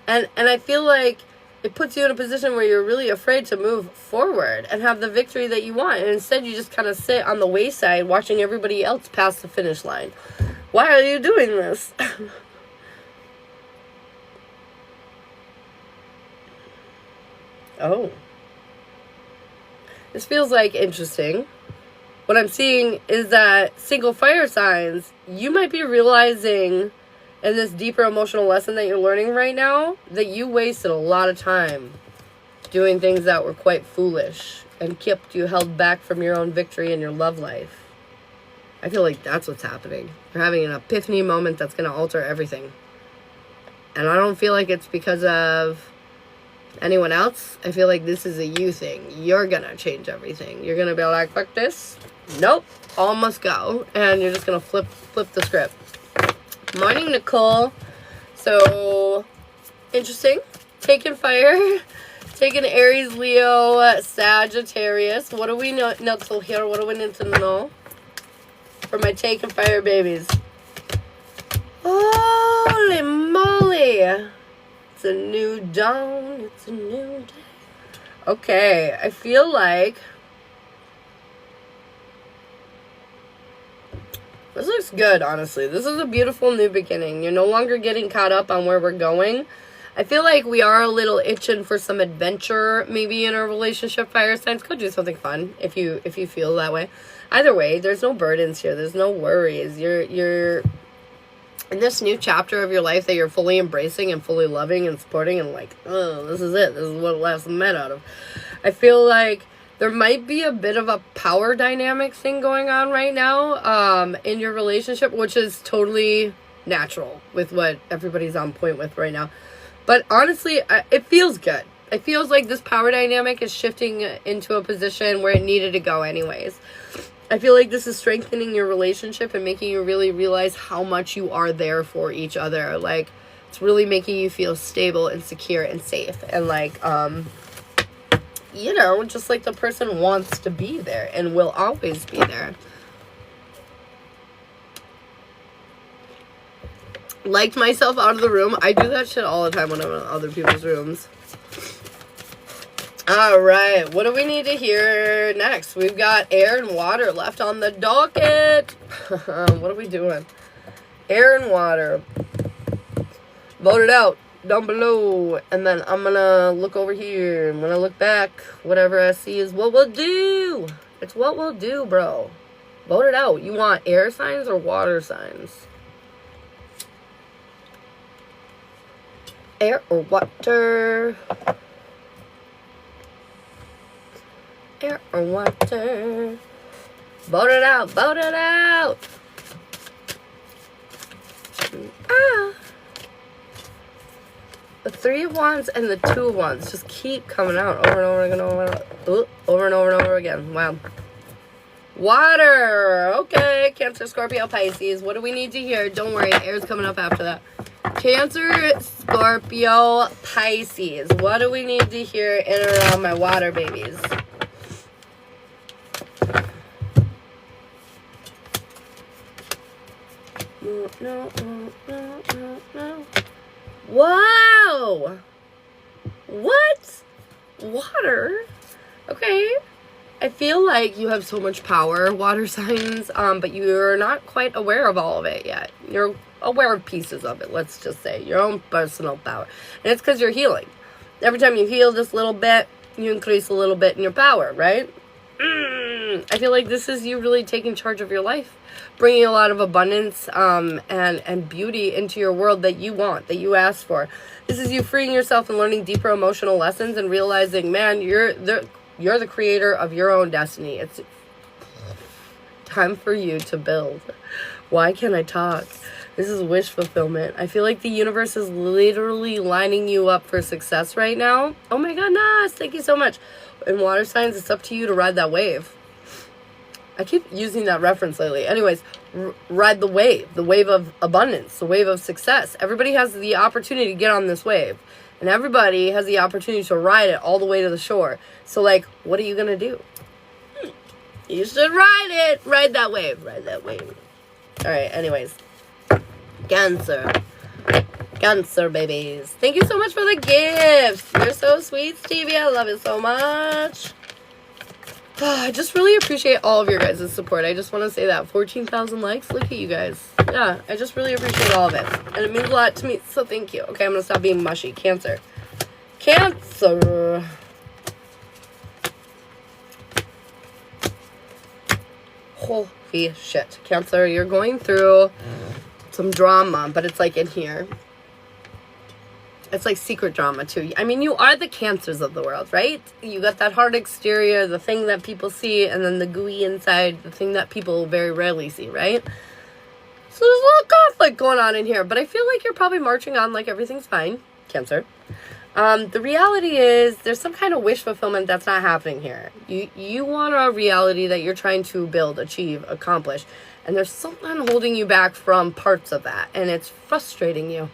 S1: and I feel like it puts you in a position where you're really afraid to move forward and have the victory that you want, and instead you just kind of sit on the wayside watching everybody else pass the finish line. Why are you doing this? Oh, this feels like interesting. What I'm seeing is that single fire signs, you might be realizing in this deeper emotional lesson that you're learning right now that you wasted a lot of time doing things that were quite foolish and kept you held back from your own victory in your love life. I feel like that's what's happening. You're having an epiphany moment that's going to alter everything. And I don't feel like it's because of anyone else. I feel like this is a you thing. You're going to change everything. You're going to be like, fuck this. Nope. All must go. And you're just going to flip the script. Morning, Nicole. So, interesting. Taking fire. Taking Aries, Leo, Sagittarius. What do we know, Nicole, here? What do we need to know for my taking fire babies? Holy moly. It's a new dawn. It's a new day. Okay, I feel like this looks good, honestly. This is a beautiful new beginning. You're no longer getting caught up on where we're going. I feel like we are a little itching for some adventure, maybe in our relationship, fire signs. Could do something fun if you feel that way. Either way, there's no burdens here. There's no worries. You're in this new chapter of your life that you're fully embracing and fully loving and supporting and like, oh, this is it. This is what last I'm met out of. I feel like there might be a bit of a power dynamic thing going on right now in your relationship, which is totally natural with what everybody's on point with right now. But honestly, it feels good. It feels like this power dynamic is shifting into a position where it needed to go anyways. I feel like this is strengthening your relationship and making you really realize how much you are there for each other. Like, it's really making you feel stable and secure and safe. And like, you know, just like the person wants to be there and will always be there. Liked myself out of the room. I do that shit all the time when I'm in other people's rooms. Alright, what do we need to hear next? We've got air and water left on the docket. What are we doing? Air and water. Vote it out down below. And then I'm gonna look over here. I'm gonna look back. Whatever I see is what we'll do. It's what we'll do, bro. Vote it out. You want air signs or water signs? Air or water? Air or water? Vote it out, vote it out! Ah! The 3 of Wands and the 2 of Wands just keep coming out over and over again, over and over again. Wow. Water! Okay, Cancer, Scorpio, Pisces. What do we need to hear? Don't worry, air's coming up after that. Cancer, Scorpio, Pisces. What do we need to hear in and around my water babies? No. Wow! What? Water? Okay. I feel like you have so much power, water signs, but you're not quite aware of all of it yet. You're aware of pieces of it, let's just say. Your own personal power. And it's because you're healing. Every time you heal just a little bit, you increase a little bit in your power, right? I feel like this is you really taking charge of your life. Bringing a lot of abundance and beauty into your world that you want, that you asked for. This is you freeing yourself and learning deeper emotional lessons and realizing, man, you're the creator of your own destiny. It's time for you to build. Why can't I talk? This is wish fulfillment. I feel like the universe is literally lining you up for success right now. Oh my goodness, thank you so much. In water signs, it's up to you to ride that wave. I keep using that reference lately. Anyways, ride the wave of abundance, the wave of success. Everybody has the opportunity to get on this wave. And everybody has the opportunity to ride it all the way to the shore. So, like, what are you going to do? You should ride it. Ride that wave. Ride that wave. All right, anyways. Cancer. Cancer babies. Thank you so much for the gifts. You're so sweet, Stevie. I love it so much. I just really appreciate all of your guys' support. I just want to say that. 14,000 likes. Look at you guys. Yeah, I just really appreciate all of it. And it means a lot to me, so thank you. Okay, I'm going to stop being mushy. Cancer. Cancer. Holy shit. Cancer, you're going through some drama, but it's like in here. It's like secret drama too. I mean, you are the Cancers of the world, right? You got that hard exterior, the thing that people see, and then the gooey inside, the thing that people very rarely see, right? So there's a little conflict going on in here, but I feel like you're probably marching on like everything's fine, Cancer. The reality is there's some kind of wish fulfillment that's not happening here. You want a reality that you're trying to build, achieve, accomplish, And there's something holding you back from parts of that. And it's frustrating you.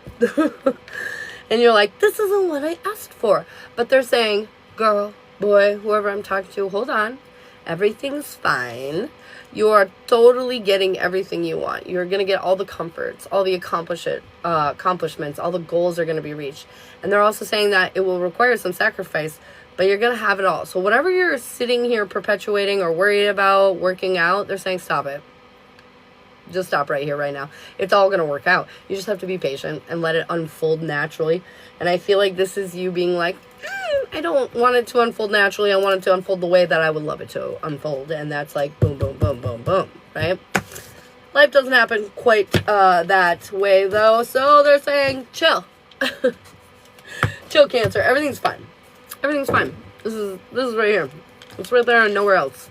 S1: And you're like, this isn't what I asked for. But they're saying, girl, boy, whoever I'm talking to, hold on. Everything's fine. You are totally getting everything you want. You're going to get all the comforts, all the accomplishments, all the goals are going to be reached. And they're also saying that it will require some sacrifice, but you're going to have it all. So whatever you're sitting here perpetuating or worried about working out, they're saying stop it. Just stop right here, right now. It's all going to work out. You just have to be patient and let it unfold naturally. And I feel like this is you being like, I don't want it to unfold naturally. I want it to unfold the way that I would love it to unfold. And that's like boom, boom, boom, boom, boom, right? Life doesn't happen quite that way, though. So they're saying, chill. Chill, Cancer. Everything's fine. Everything's fine. This is right here. It's right there and nowhere else.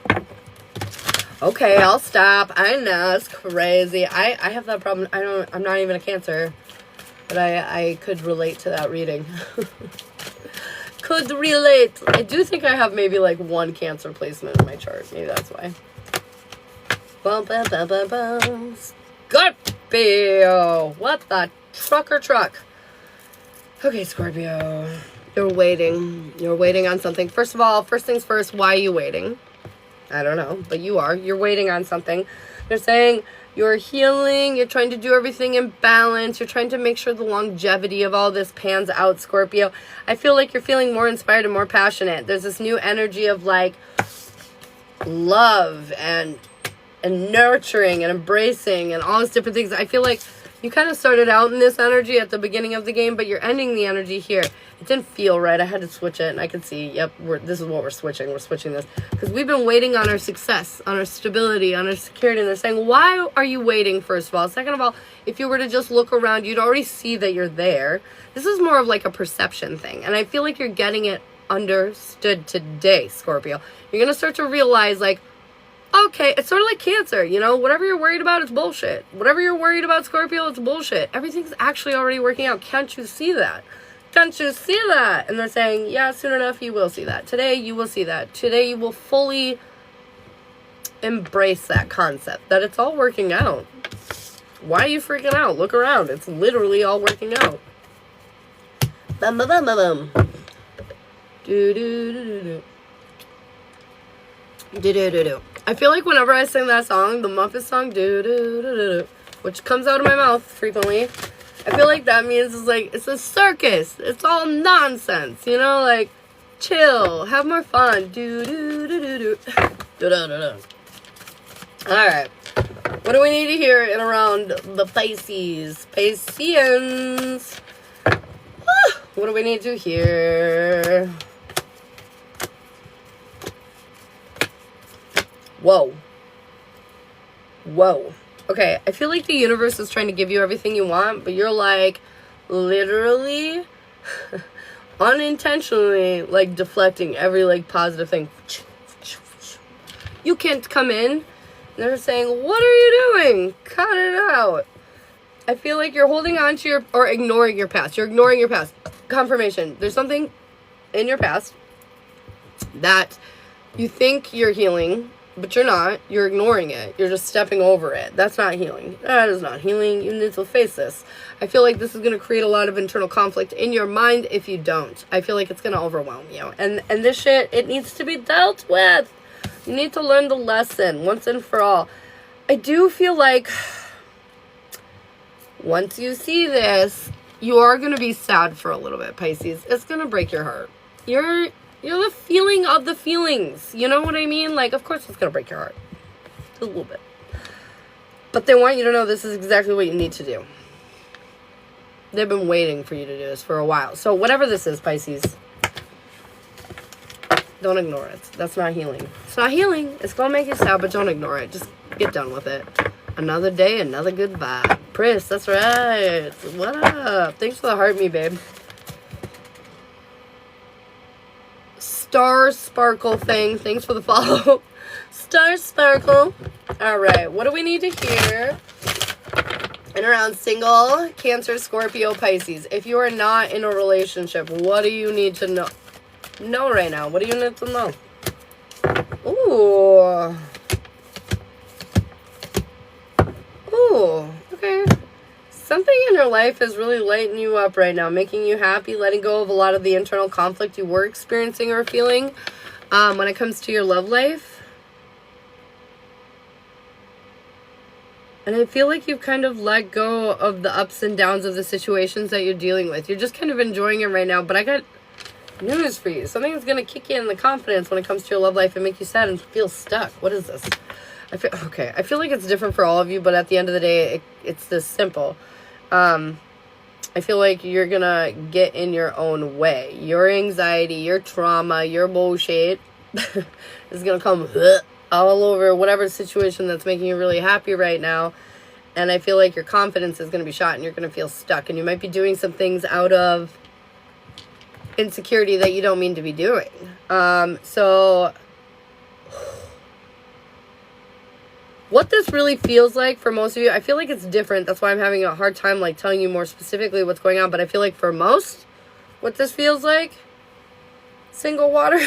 S1: Okay, I'll stop. I know, it's crazy. I have that problem. I'm not even a Cancer. But I could relate to that reading. Could relate. I do think I have maybe like one Cancer placement in my chart. Maybe that's why. Bum, bum, bum, bum, bum. Scorpio. What the truck? Okay, Scorpio. You're waiting. You're waiting on something. First of all, first things first, why are you waiting? I don't know, but you are. You're waiting on something. They're saying you're healing. You're trying to do everything in balance. You're trying to make sure the longevity of all this pans out, Scorpio. I feel like you're feeling more inspired and more passionate. There's this new energy of like love and nurturing and embracing and all these different things. I feel like you kind of started out in this energy at the beginning of the game, but you're ending the energy here. It didn't feel right. I had to switch it, and I could see, yep, this is what we're switching. We're switching this. Because we've been waiting on our success, on our stability, on our security, and they're saying, why are you waiting, first of all? Second of all, if you were to just look around, you'd already see that you're there. This is more of like a perception thing, and I feel like you're getting it understood today, Scorpio. You're going to start to realize, like, okay, it's sort of like Cancer, you know? Whatever you're worried about, it's bullshit. Whatever you're worried about, Scorpio, it's bullshit. Everything's actually already working out. Can't you see that? Can't you see that? And they're saying, yeah, soon enough, you will see that. Today, you will see that. Today, you will fully embrace that concept, that it's all working out. Why are you freaking out? Look around. It's literally all working out. Bum, bum, bum, bum, bum. Do-do-do-do-do. Do-do-do-do. I feel like whenever I sing that song, the Muppet song, do-do-do-do-do, which comes out of my mouth frequently, I feel like that means it's like, it's a circus. It's all nonsense, you know? Like, chill, have more fun. Do-do-do-do-do. Do-do-do-do. Alright. What do we need to hear in around the Pisces? Pisceans. What do we need to hear? Whoa. Okay, I feel like the universe is trying to give you everything you want, but you're like literally unintentionally like deflecting every like positive thing. You can't come in. They're saying, what are you doing? Cut it out. I feel like you're holding on to your, or ignoring your past. You're ignoring your past. Confirmation. There's something in your past that you think you're healing, but you're not. You're ignoring it. You're just stepping over it. That's not healing. That is not healing. You need to face this. I feel like this is going to create a lot of internal conflict in your mind if you don't. I feel like it's going to overwhelm you. And this shit, it needs to be dealt with. You need to learn the lesson once and for all. I do feel like once you see this, you are going to be sad for a little bit, Pisces. It's going to break your heart. You're the feeling of the feelings. You know what I mean? Like, of course it's going to break your heart. A little bit. But they want you to know this is exactly what you need to do. They've been waiting for you to do this for a while. So whatever this is, Pisces, don't ignore it. That's not healing. It's not healing. It's going to make you sad, but don't ignore it. Just get done with it. Another day, another good vibe. Pris, that's right. What up? Thanks for the heart me, babe. Star Sparkle thing. Thanks for the follow. Star Sparkle. Alright, what do we need to hear? And around single, Cancer, Scorpio, Pisces. If you are not in a relationship, what do you need to know right now? What do you need to know? Ooh. Ooh, okay. Something in your life is really lighting you up right now, making you happy, letting go of a lot of the internal conflict you were experiencing or feeling when it comes to your love life. And I feel like you've kind of let go of the ups and downs of the situations that you're dealing with. You're just kind of enjoying it right now. But I got news for you. Something's going to kick you in the confidence when it comes to your love life and make you sad and feel stuck. What is this? I feel like it's different for all of you, but at the end of the day, it's this simple. I feel like you're going to get in your own way. Your anxiety, your trauma, your bullshit is going to come all over whatever situation that's making you really happy right now. And I feel like your confidence is going to be shot and you're going to feel stuck. And you might be doing some things out of insecurity that you don't mean to be doing. So what this really feels like for most of you, I feel like it's different. That's why I'm having a hard time like telling you more specifically what's going on. But I feel like for most, what this feels like, single water,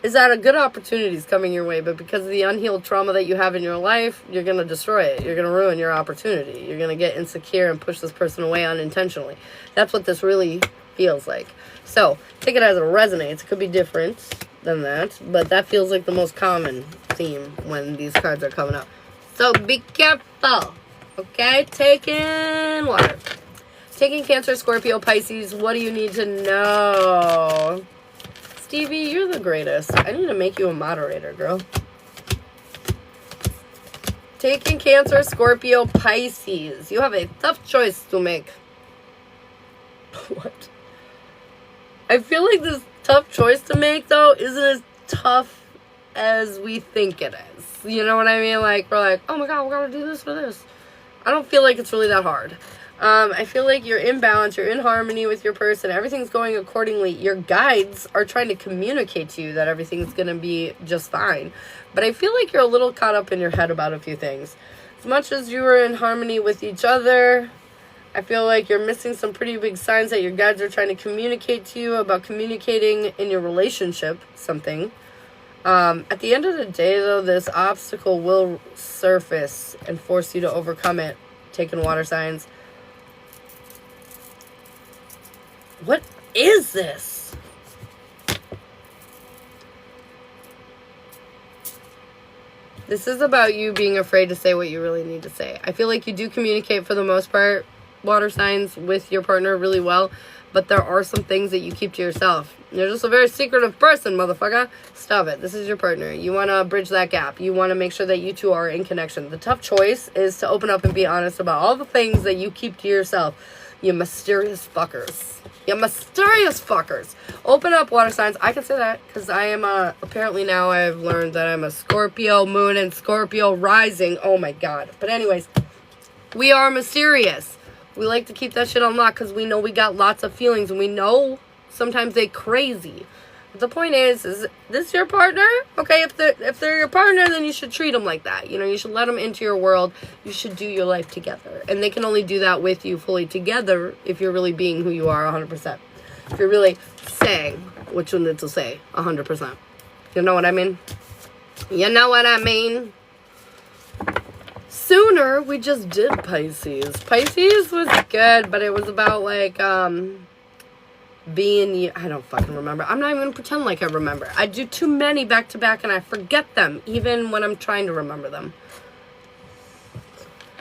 S1: is that a good opportunity is coming your way. But because of the unhealed trauma that you have in your life, you're going to destroy it. You're going to ruin your opportunity. You're going to get insecure and push this person away unintentionally. That's what this really feels like. So take it as it resonates. It could be different than that, but that feels like the most common theme when these cards are coming up. So be careful, okay? Taking water. Taking Cancer, Scorpio, Pisces. What do you need to know? Stevie, you're the greatest. I need to make you a moderator, girl. Taking Cancer, Scorpio, Pisces. You have a tough choice to make. What? I feel like this tough choice to make, though, isn't as tough as we think it is. You know what I mean? Like, we're like, oh my god, we gotta do this for this. I don't feel like it's really that hard. I feel like you're in balance, you're in harmony with your person, everything's going accordingly. Your guides are trying to communicate to you that everything's gonna be just fine. But I feel like you're a little caught up in your head about a few things. As much as you were in harmony with each other, I feel like you're missing some pretty big signs that your guides are trying to communicate to you about communicating in your relationship, something. At the end of the day, though, this obstacle will surface and force you to overcome it. Taking water signs. What is this? This is about you being afraid to say what you really need to say. I feel like you do communicate for the most part, water signs, with your partner really well, but there are some things that you keep to yourself. You're just a very secretive person, motherfucker. Stop it. This is your partner. You want to bridge that gap. You want to make sure that you two are in connection. The tough choice is to open up and be honest about all the things that you keep to yourself. You mysterious fuckers. You mysterious fuckers. Open up, water signs. I can say that because I am apparently now I've learned that I'm a Scorpio moon and Scorpio rising. Oh my god. But anyways, we are mysterious. We like to keep that shit unlocked because we know we got lots of feelings and we know sometimes they crazy. But the point is this your partner? Okay, if they're your partner, then you should treat them like that. You know, you should let them into your world. You should do your life together. And they can only do that with you fully together if you're really being who you are 100%. If you're really saying what you need to say 100%. You know what I mean? You know what I mean? Sooner, we just did Pisces. Pisces was good, but it was about, like, being, I don't fucking remember. I'm not even going to pretend like I remember. I do too many back-to-back, and I forget them, even when I'm trying to remember them.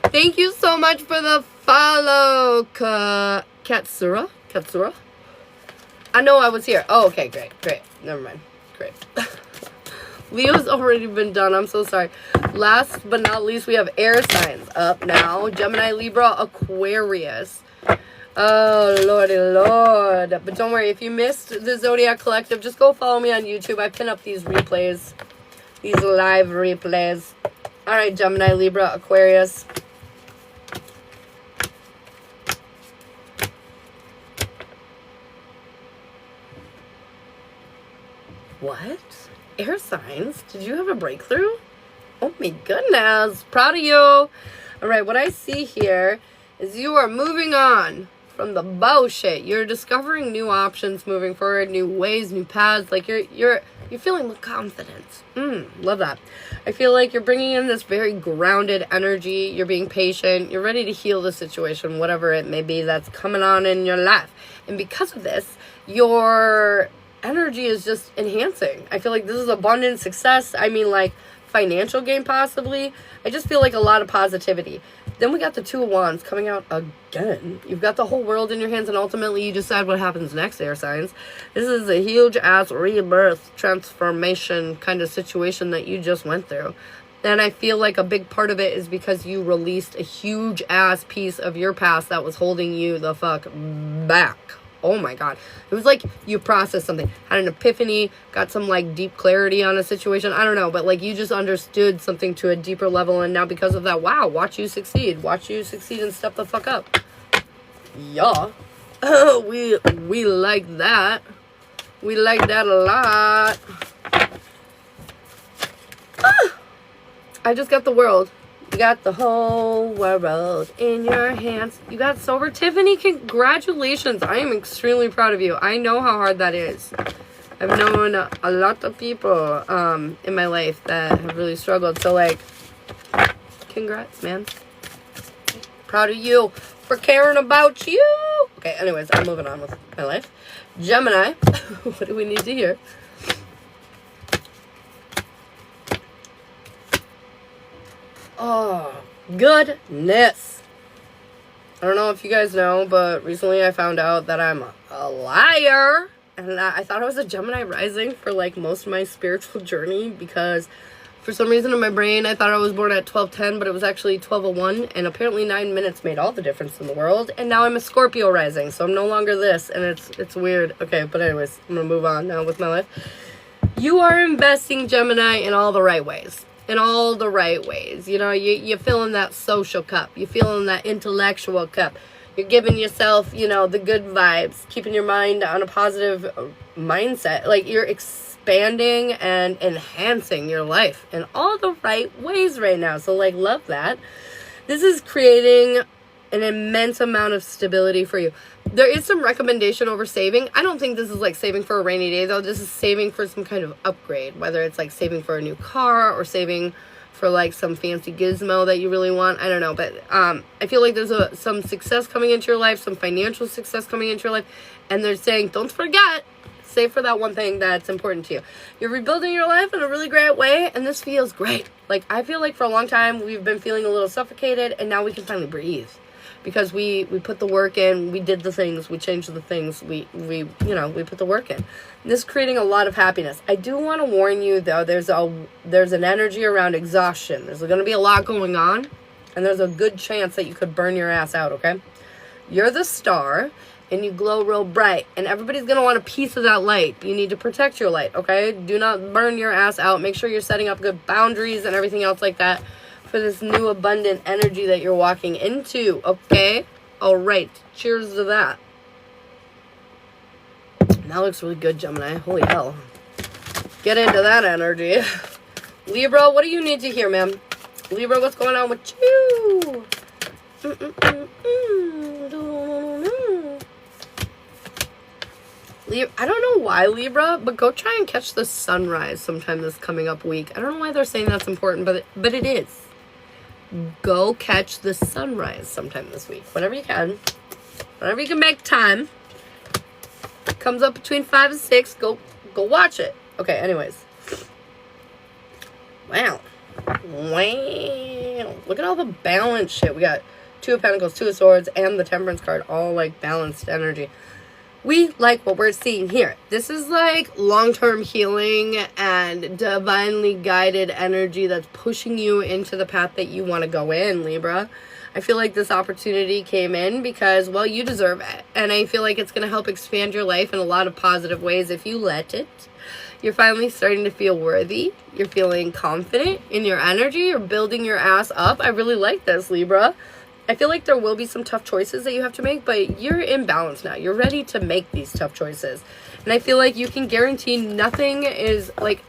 S1: Thank you so much for the follow, Katsura. Katsura? I know I was here. Oh, okay, great. Never mind. Great. Leo's already been done. I'm so sorry. Last but not least, we have air signs up now. Gemini, Libra, Aquarius. Oh, lordy lord. But don't worry, if you missed the Zodiac Collective, just go follow me on YouTube. I pin up these replays. These live replays. Alright, Gemini, Libra, Aquarius. What? Air signs? Did you have a breakthrough? Oh my goodness. Proud of you. Alright, what I see here is you are moving on from the bullshit. You're discovering new options moving forward, new ways, new paths. Like you're You're feeling with confidence. Love that. I feel like you're bringing in this very grounded energy. You're being patient. You're ready to heal the situation, whatever it may be that's coming on in your life. And because of this, your energy is just enhancing. I feel like this is abundant success. I mean, like, financial gain possibly. I just feel like a lot of positivity. Then we got the Two of Wands coming out again. You've got the whole world in your hands, and ultimately you decide what happens next, air signs. This is a huge ass rebirth, transformation kind of situation that you just went through. And I feel like a big part of it is because you released a huge ass piece of your past that was holding you the fuck back. Oh my God. It was like you processed something, had an epiphany, got some like deep clarity on a situation. I don't know, but like you just understood something to a deeper level. And now because of that, wow, watch you succeed. Watch you succeed and step the fuck up. Yeah. We like that. We like that a lot. I just got the world. You got the whole world in your hands. You got sober. Tiffany, congratulations. I am extremely proud of you. I know how hard that is. I've known a lot of people in my life that have really struggled. So, like, congrats, man. Proud of you for caring about you. Okay, anyways, I'm moving on with my life. Gemini, what do we need to hear? Oh, goodness. I don't know if you guys know, but recently I found out that I'm a liar. And I thought I was a Gemini rising for like most of my spiritual journey, because for some reason in my brain I thought I was born at 12:10, but it was actually 12:01, and apparently 9 minutes made all the difference in the world. And now I'm a Scorpio rising, so I'm no longer this, and it's weird. Okay, but anyways, I'm gonna move on now with my life. You are investing, Gemini, in all the right ways. In all the right ways. You know, you're filling that social cup. You're filling that intellectual cup. You're giving yourself, you know, the good vibes. Keeping your mind on a positive mindset. Like, you're expanding and enhancing your life in all the right ways right now. So, like, love that. This is creating an immense amount of stability for you. There is some recommendation over saving. I don't think this is like saving for a rainy day, though. This is saving for some kind of upgrade, whether it's like saving for a new car or saving for like some fancy gizmo that you really want. I don't know, but I feel like there's some success coming into your life, some financial success coming into your life, and they're saying, don't forget, save for that one thing that's important to you. You're rebuilding your life in a really great way, and this feels great. Like, I feel like for a long time we've been feeling a little suffocated, and now we can finally breathe. Because we put the work in, we did the things, we changed the things, we put the work in. And this is creating a lot of happiness. I do want to warn you, though, there's an energy around exhaustion. There's going to be a lot going on, and there's a good chance that you could burn your ass out, okay? You're the star, and you glow real bright, and everybody's going to want a piece of that light. You need to protect your light, okay? Do not burn your ass out. Make sure you're setting up good boundaries and everything else like that for this new abundant energy that you're walking into, okay? All right, cheers to that. That looks really good, Gemini. Holy hell. Get into that energy. Libra, what do you need to hear, ma'am? Libra, what's going on with you? I don't know why, Libra, but go try and catch the sunrise sometime this coming up week. I don't know why they're saying that's important, but it is. Go catch the sunrise sometime this week. Whenever you can. Whenever you can make time. It comes up between 5 and 6. Go watch it. Okay, anyways. Wow. Look at all the balance shit. We got 2 of Pentacles, 2 of Swords, and the Temperance card. All, like, balanced energy. We like what we're seeing here. This is like long-term healing and divinely guided energy that's pushing you into the path that you want to go in, Libra. I feel like this opportunity came in because, well, you deserve it. And I feel like it's going to help expand your life in a lot of positive ways if you let it. You're finally starting to feel worthy. You're feeling confident in your energy. You're building your ass up. I really like this, Libra. I feel like there will be some tough choices that you have to make, but you're in balance now. You're ready to make these tough choices. And I feel like you can guarantee nothing is, like,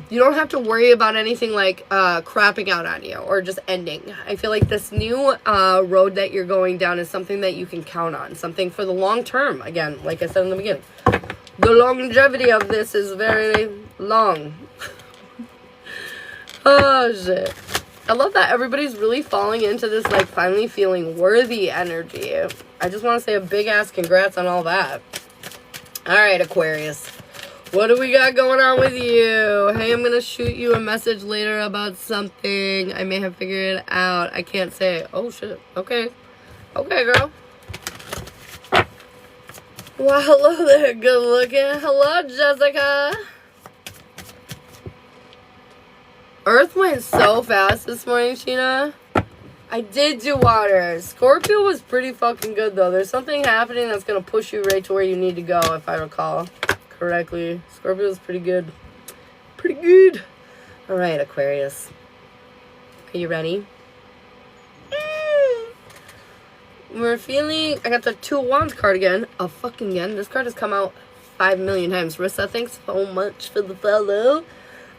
S1: you don't have to worry about anything, like, crapping out on you or just ending. I feel like this new road that you're going down is something that you can count on. Something for the long term. Again, like I said in the beginning. The longevity of this is very long. Oh, shit. I love that everybody's really falling into this, like, finally feeling worthy energy. I just want to say a big-ass congrats on all that. All right, Aquarius. What do we got going on with you? Hey, I'm going to shoot you a message later about something. I may have figured it out. I can't say. Oh, shit. Okay. Okay, girl. Well, hello there, good looking. Hello, Jessica. Earth went so fast this morning, Sheena. I did do water. Scorpio was pretty fucking good, though. There's something happening that's going to push you right to where you need to go, if I recall correctly. Scorpio was pretty good. Pretty good. All right, Aquarius. Are you ready? We're feeling, I got the Two of Wands card again. Again. This card has come out 5 million times. Rissa, thanks so much for the follow.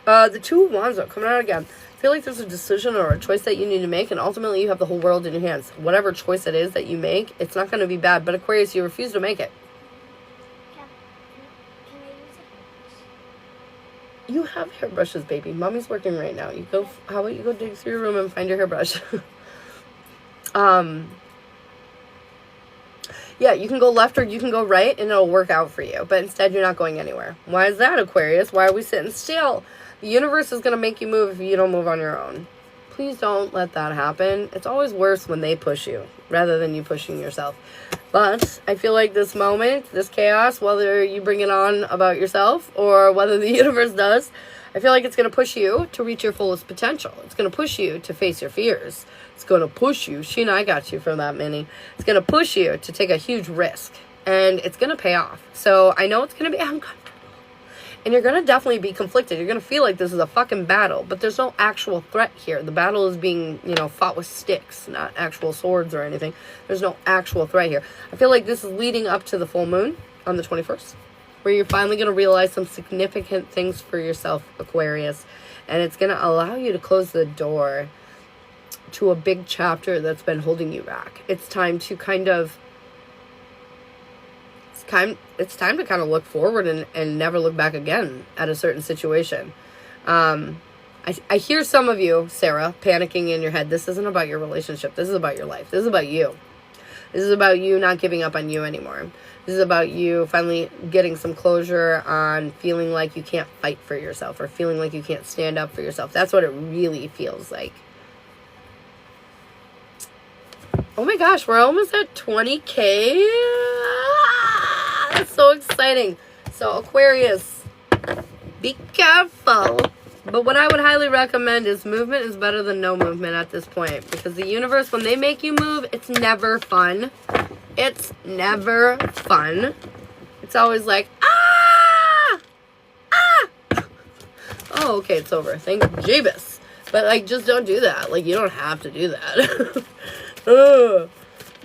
S1: The Two of Wands are coming out again. I feel like there's a decision or a choice that you need to make, and ultimately you have the whole world in your hands. Whatever choice it is that you make, it's not going to be bad. But Aquarius, you refuse to make it.
S3: Can I use it?
S1: You have hairbrushes, baby. Mommy's working right now. You go. How about you go dig through your room and find your hairbrush? Yeah, you can go left or you can go right and it'll work out for you. But instead, you're not going anywhere. Why is that, Aquarius? Why are we sitting still? The universe is going to make you move if you don't move on your own. Please don't let that happen. It's always worse when they push you rather than you pushing yourself. But I feel like this moment, this chaos, whether you bring it on about yourself or whether the universe does, I feel like it's going to push you to reach your fullest potential. It's going to push you to face your fears. It's going to push you. Sheena, I got you from that, Minnie. It's going to push you to take a huge risk. And it's going to pay off. So I know it's going to be uncomfortable. And you're going to definitely be conflicted. You're going to feel like this is a fucking battle. But there's no actual threat here. The battle is being, fought with sticks, not actual swords or anything. There's no actual threat here. I feel like this is leading up to the full moon on the 21st. Where you're finally going to realize some significant things for yourself, Aquarius. And it's going to allow you to close the door to a big chapter that's been holding you back. It's time to kind of look forward and never look back again at a certain situation. I hear some of you, Sarah, panicking in your head. This isn't about your relationship. This is about your life. This is about you. This is about you not giving up on you anymore. This is about you finally getting some closure on feeling like you can't fight for yourself or feeling like you can't stand up for yourself. That's what it really feels like. Oh my gosh, we're almost at 20K. That's so exciting. So Aquarius, be careful. But what I would highly recommend is movement is better than no movement at this point. Because the universe, when they make you move, it's never fun. It's never fun. It's always like, ah! Oh, okay, it's over. Thank Jabus. But, just don't do that. You don't have to do that.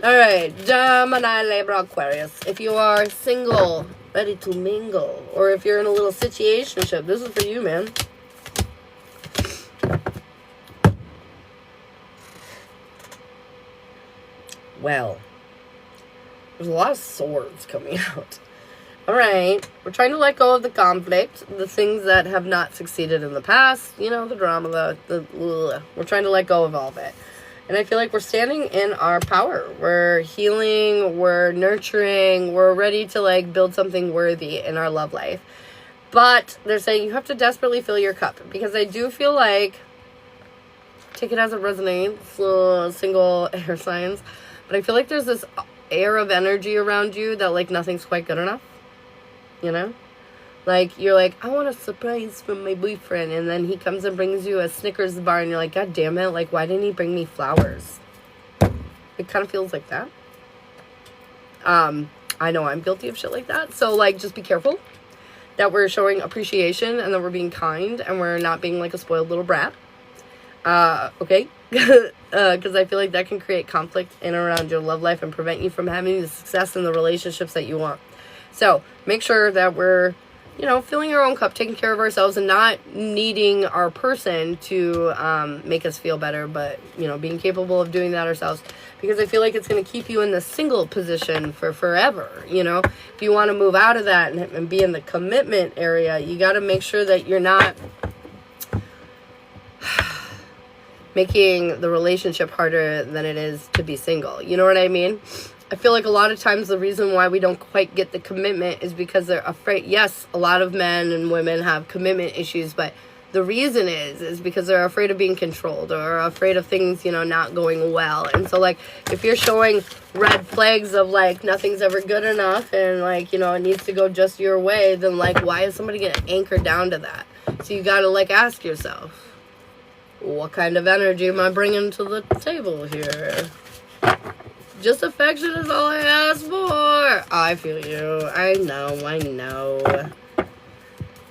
S1: Alright, Gemini, Libra, Aquarius. If you are single, ready to mingle, or if you're in a little situationship, this is for you, man. Well, there's a lot of swords coming out. Alright, we're trying to let go of the conflict, the things that have not succeeded in the past, the drama, we're trying to let go of all of it. And I feel like we're standing in our power. We're healing, we're nurturing, we're ready to build something worthy in our love life. But they're saying you have to desperately fill your cup. Because I do feel like, take it as it resonates, single air signs. But I feel like there's this air of energy around you that nothing's quite good enough. You're like, I want a surprise from my boyfriend. And then he comes and brings you a Snickers bar. And you're like, God damn it. Why didn't he bring me flowers? It kind of feels like that. I know I'm guilty of shit like that. So, just be careful that we're showing appreciation and that we're being kind and we're not being a spoiled little brat. Okay? Because I feel like that can create conflict in and around your love life and prevent you from having the success in the relationships that you want. So, make sure that we're you know, filling our own cup, taking care of ourselves, and not needing our person to make us feel better, but, you know, being capable of doing that ourselves. Because I feel like it's going to keep you in the single position for forever, you know. If you want to move out of that and be in the commitment area, you got to make sure that you're not making the relationship harder than it is to be single. You know what I mean? I feel like a lot of times the reason why we don't quite get the commitment is because they're afraid. Yes, a lot of men and women have commitment issues, but the reason is because they're afraid of being controlled or afraid of things, you know, not going well. And so, like, if you're showing red flags of, like, nothing's ever good enough and, like, you know, it needs to go just your way, then, like, why is somebody going to anchor down to that? So you got to, like, ask yourself, what kind of energy am I bringing to the table here? Just affection is all I ask for. I feel you. I know.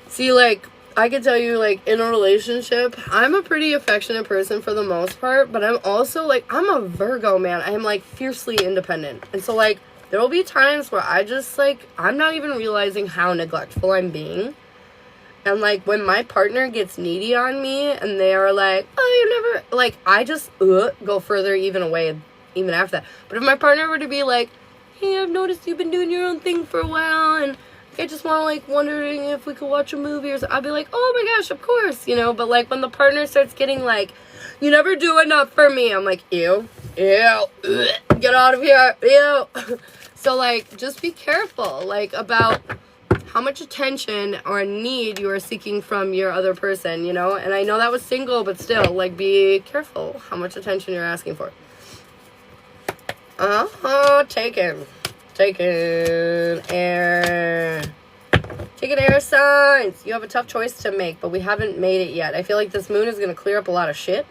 S1: See, like, I can tell you, like, in a relationship, I'm a pretty affectionate person for the most part, but I'm also, like, I'm a Virgo, man. I'm, like, fiercely independent. And so, like, there will be times where I just, like, I'm not even realizing how neglectful I'm being. And, like, when my partner gets needy on me and they are like, oh, you never, like, I just go further even away, even after that. But if my partner were to be like, hey, I've noticed you've been doing your own thing for a while, and I just want to, like, wondering if we could watch a movie or something, I'd be like, oh my gosh, of course, you know. But, like, when the partner starts getting like, you never do enough for me, I'm like, ew, get out of here, ew. So, like, just be careful, like, about how much attention or need you are seeking from your other person, you know. And I know that was single, but still, like, be careful how much attention you're asking for. Taken air. Taken air signs. You have a tough choice to make, but we haven't made it yet. I feel like this moon is going to clear up a lot of shit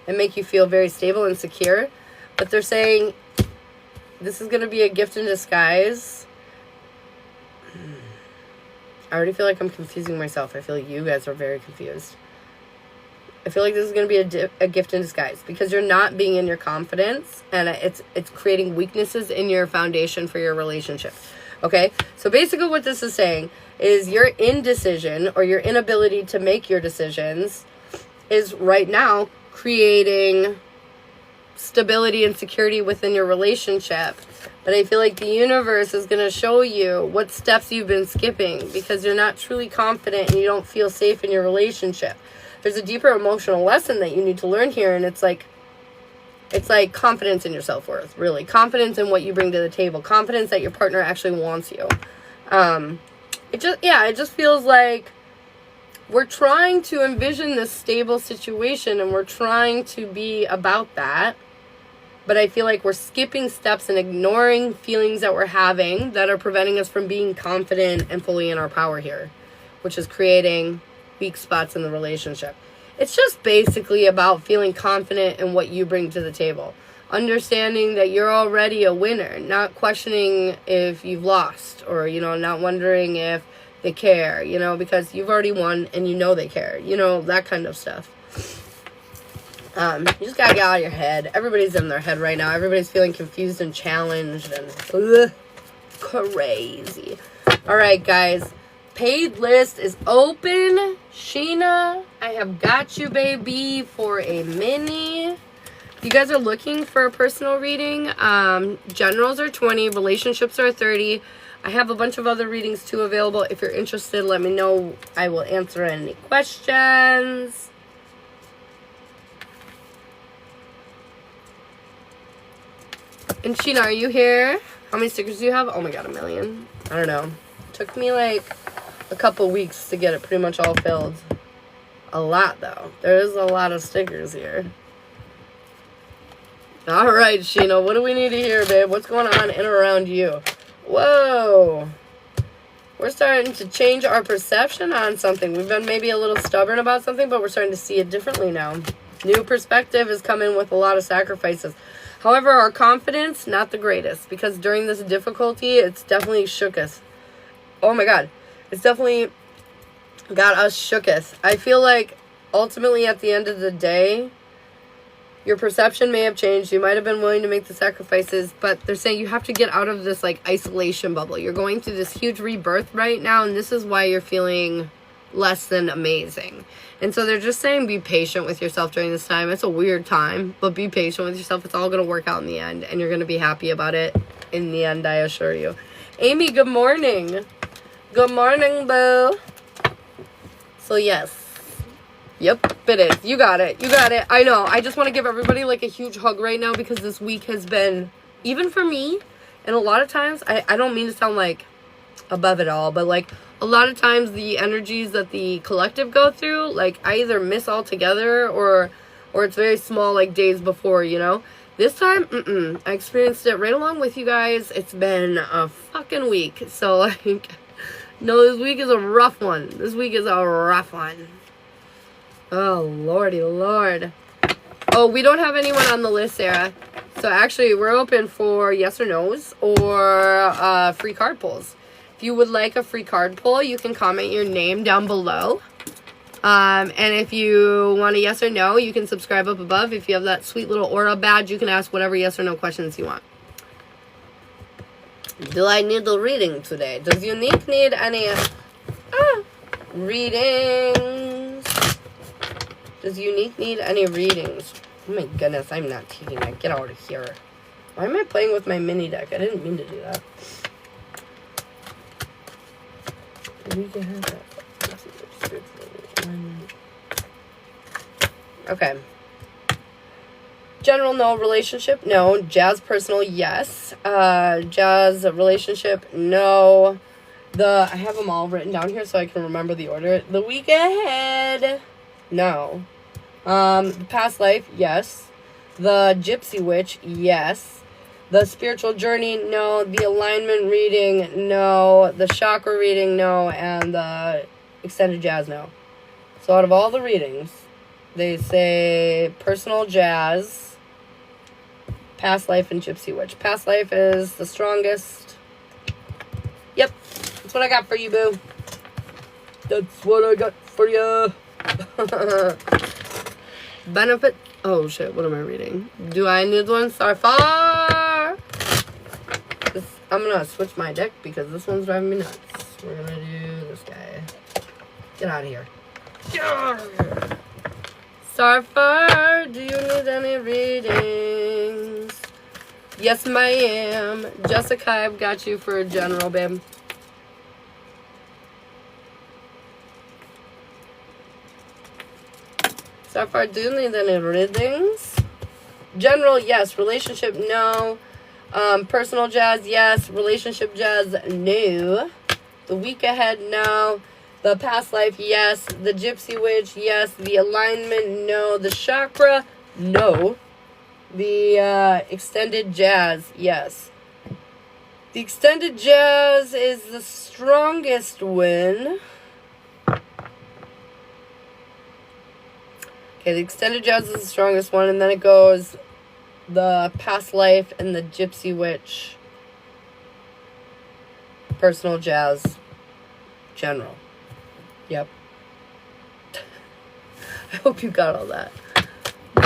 S1: and make you feel very stable and secure. But they're saying this is going to be a gift in disguise. I already feel like I'm confusing myself. I feel like you guys are very confused. I feel like this is going to be a gift in disguise because you're not being in your confidence, and it's creating weaknesses in your foundation for your relationship. Okay? So basically what this is saying is your indecision or your inability to make your decisions is right now creating stability and security within your relationship. But I feel like the universe is going to show you what steps you've been skipping because you're not truly confident and you don't feel safe in your relationship. There's a deeper emotional lesson that you need to learn here, and it's like confidence in your self-worth, really. Confidence in what you bring to the table. Confidence that your partner actually wants you. It just feels like we're trying to envision this stable situation, and we're trying to be about that. But I feel like we're skipping steps and ignoring feelings that we're having that are preventing us from being confident and fully in our power here, which is creating weak spots in the relationship. It's just basically about feeling confident in what you bring to the table. Understanding that you're already a winner, not questioning if you've lost or, you know, not wondering if they care, you know, because you've already won and you know they care, you know, that kind of stuff. You just gotta get out of your head. Everybody's in their head right now. Everybody's feeling confused and challenged and crazy. Alright, guys. Paid list is open. Sheena, I have got you, baby, for a mini. If you guys are looking for a personal reading, generals are 20, relationships are 30. I have a bunch of other readings too available. If you're interested, let me know. I will answer any questions. And Sheena, are you here? How many stickers do you have? Oh my god, 1 million. I don't know. It took me like a couple weeks to get it pretty much all filled. A lot, though. There's a lot of stickers here. Alright, Sheena, what do we need to hear, babe? What's going on in or around you? Whoa. We're starting to change our perception on something. We've been maybe a little stubborn about something, but we're starting to see it differently now. New perspective is coming with a lot of sacrifices. However, our confidence, not the greatest. Because during this difficulty, it's definitely shook us. Oh my god. It's definitely got us shooketh. I feel like ultimately at the end of the day, Your perception may have changed. You might have been willing to make the sacrifices, but they're saying you have to get out of this like isolation bubble. You're going through this huge rebirth right now, and this is why you're feeling less than amazing. And so they're just saying be patient with yourself during this time. It's a weird time, but be patient with yourself. It's all going to work out in the end, and you're going to be happy about it in the end, I assure you. Amy, good morning. Good morning, boo. So yes. Yep, it is. You got it. You got it. I know. I just want to give everybody like a huge hug right now because this week has been, even for me, and a lot of times, I don't mean to sound like above it all, but like a lot of times the energies that the collective go through, like I either miss altogether or it's very small like days before, you know? This time, I experienced it right along with you guys. It's been a fucking week. So like, no, this week is a rough one. This week is a rough one. Oh, lordy lord. Oh, we don't have anyone on the list, Sarah. So actually, we're open for yes or no's or free card pulls. If you would like a free card pull, you can comment your name down below. And if you want a yes or no, you can subscribe up above. If you have that sweet little aura badge, you can ask whatever yes or no questions you want. Do I need the reading today? Does Unique need any readings? Does Unique need any readings? Oh my goodness, I'm not taking that. Get out of here. Why am I playing with my mini deck? I didn't mean to do that. Okay. General, no. Relationship, no. Jazz, personal, yes. Jazz, relationship, no. I have them all written down here so I can remember the order. The week ahead, no. The past life, yes. The gypsy witch, yes. The spiritual journey, no. The alignment reading, no. The chakra reading, no. And the extended jazz, no. So out of all the readings, they say personal jazz, past life, and gypsy witch. Past life is the strongest. Yep. That's what I got for you, boo. That's what I got for you. Benefit. Oh, shit. What am I reading? Do I need one? So far. I'm going to switch my deck because this one's driving me nuts. We're going to do this guy. Get out of here. Get out of here. Starfire, do you need any readings? Yes, ma'am. Jessica, I've got you for a general, babe. Starfire, do you need any readings? General, yes. Relationship, no. Personal jazz, yes. Relationship jazz, no. The week ahead, no. The past life, yes. The gypsy witch, yes. The alignment, no. The chakra, no. The extended jazz, yes. The extended jazz is the strongest one. Okay, the extended jazz is the strongest one, and then it goes the past life and the gypsy witch, personal jazz, general. Yep. I hope you got all that.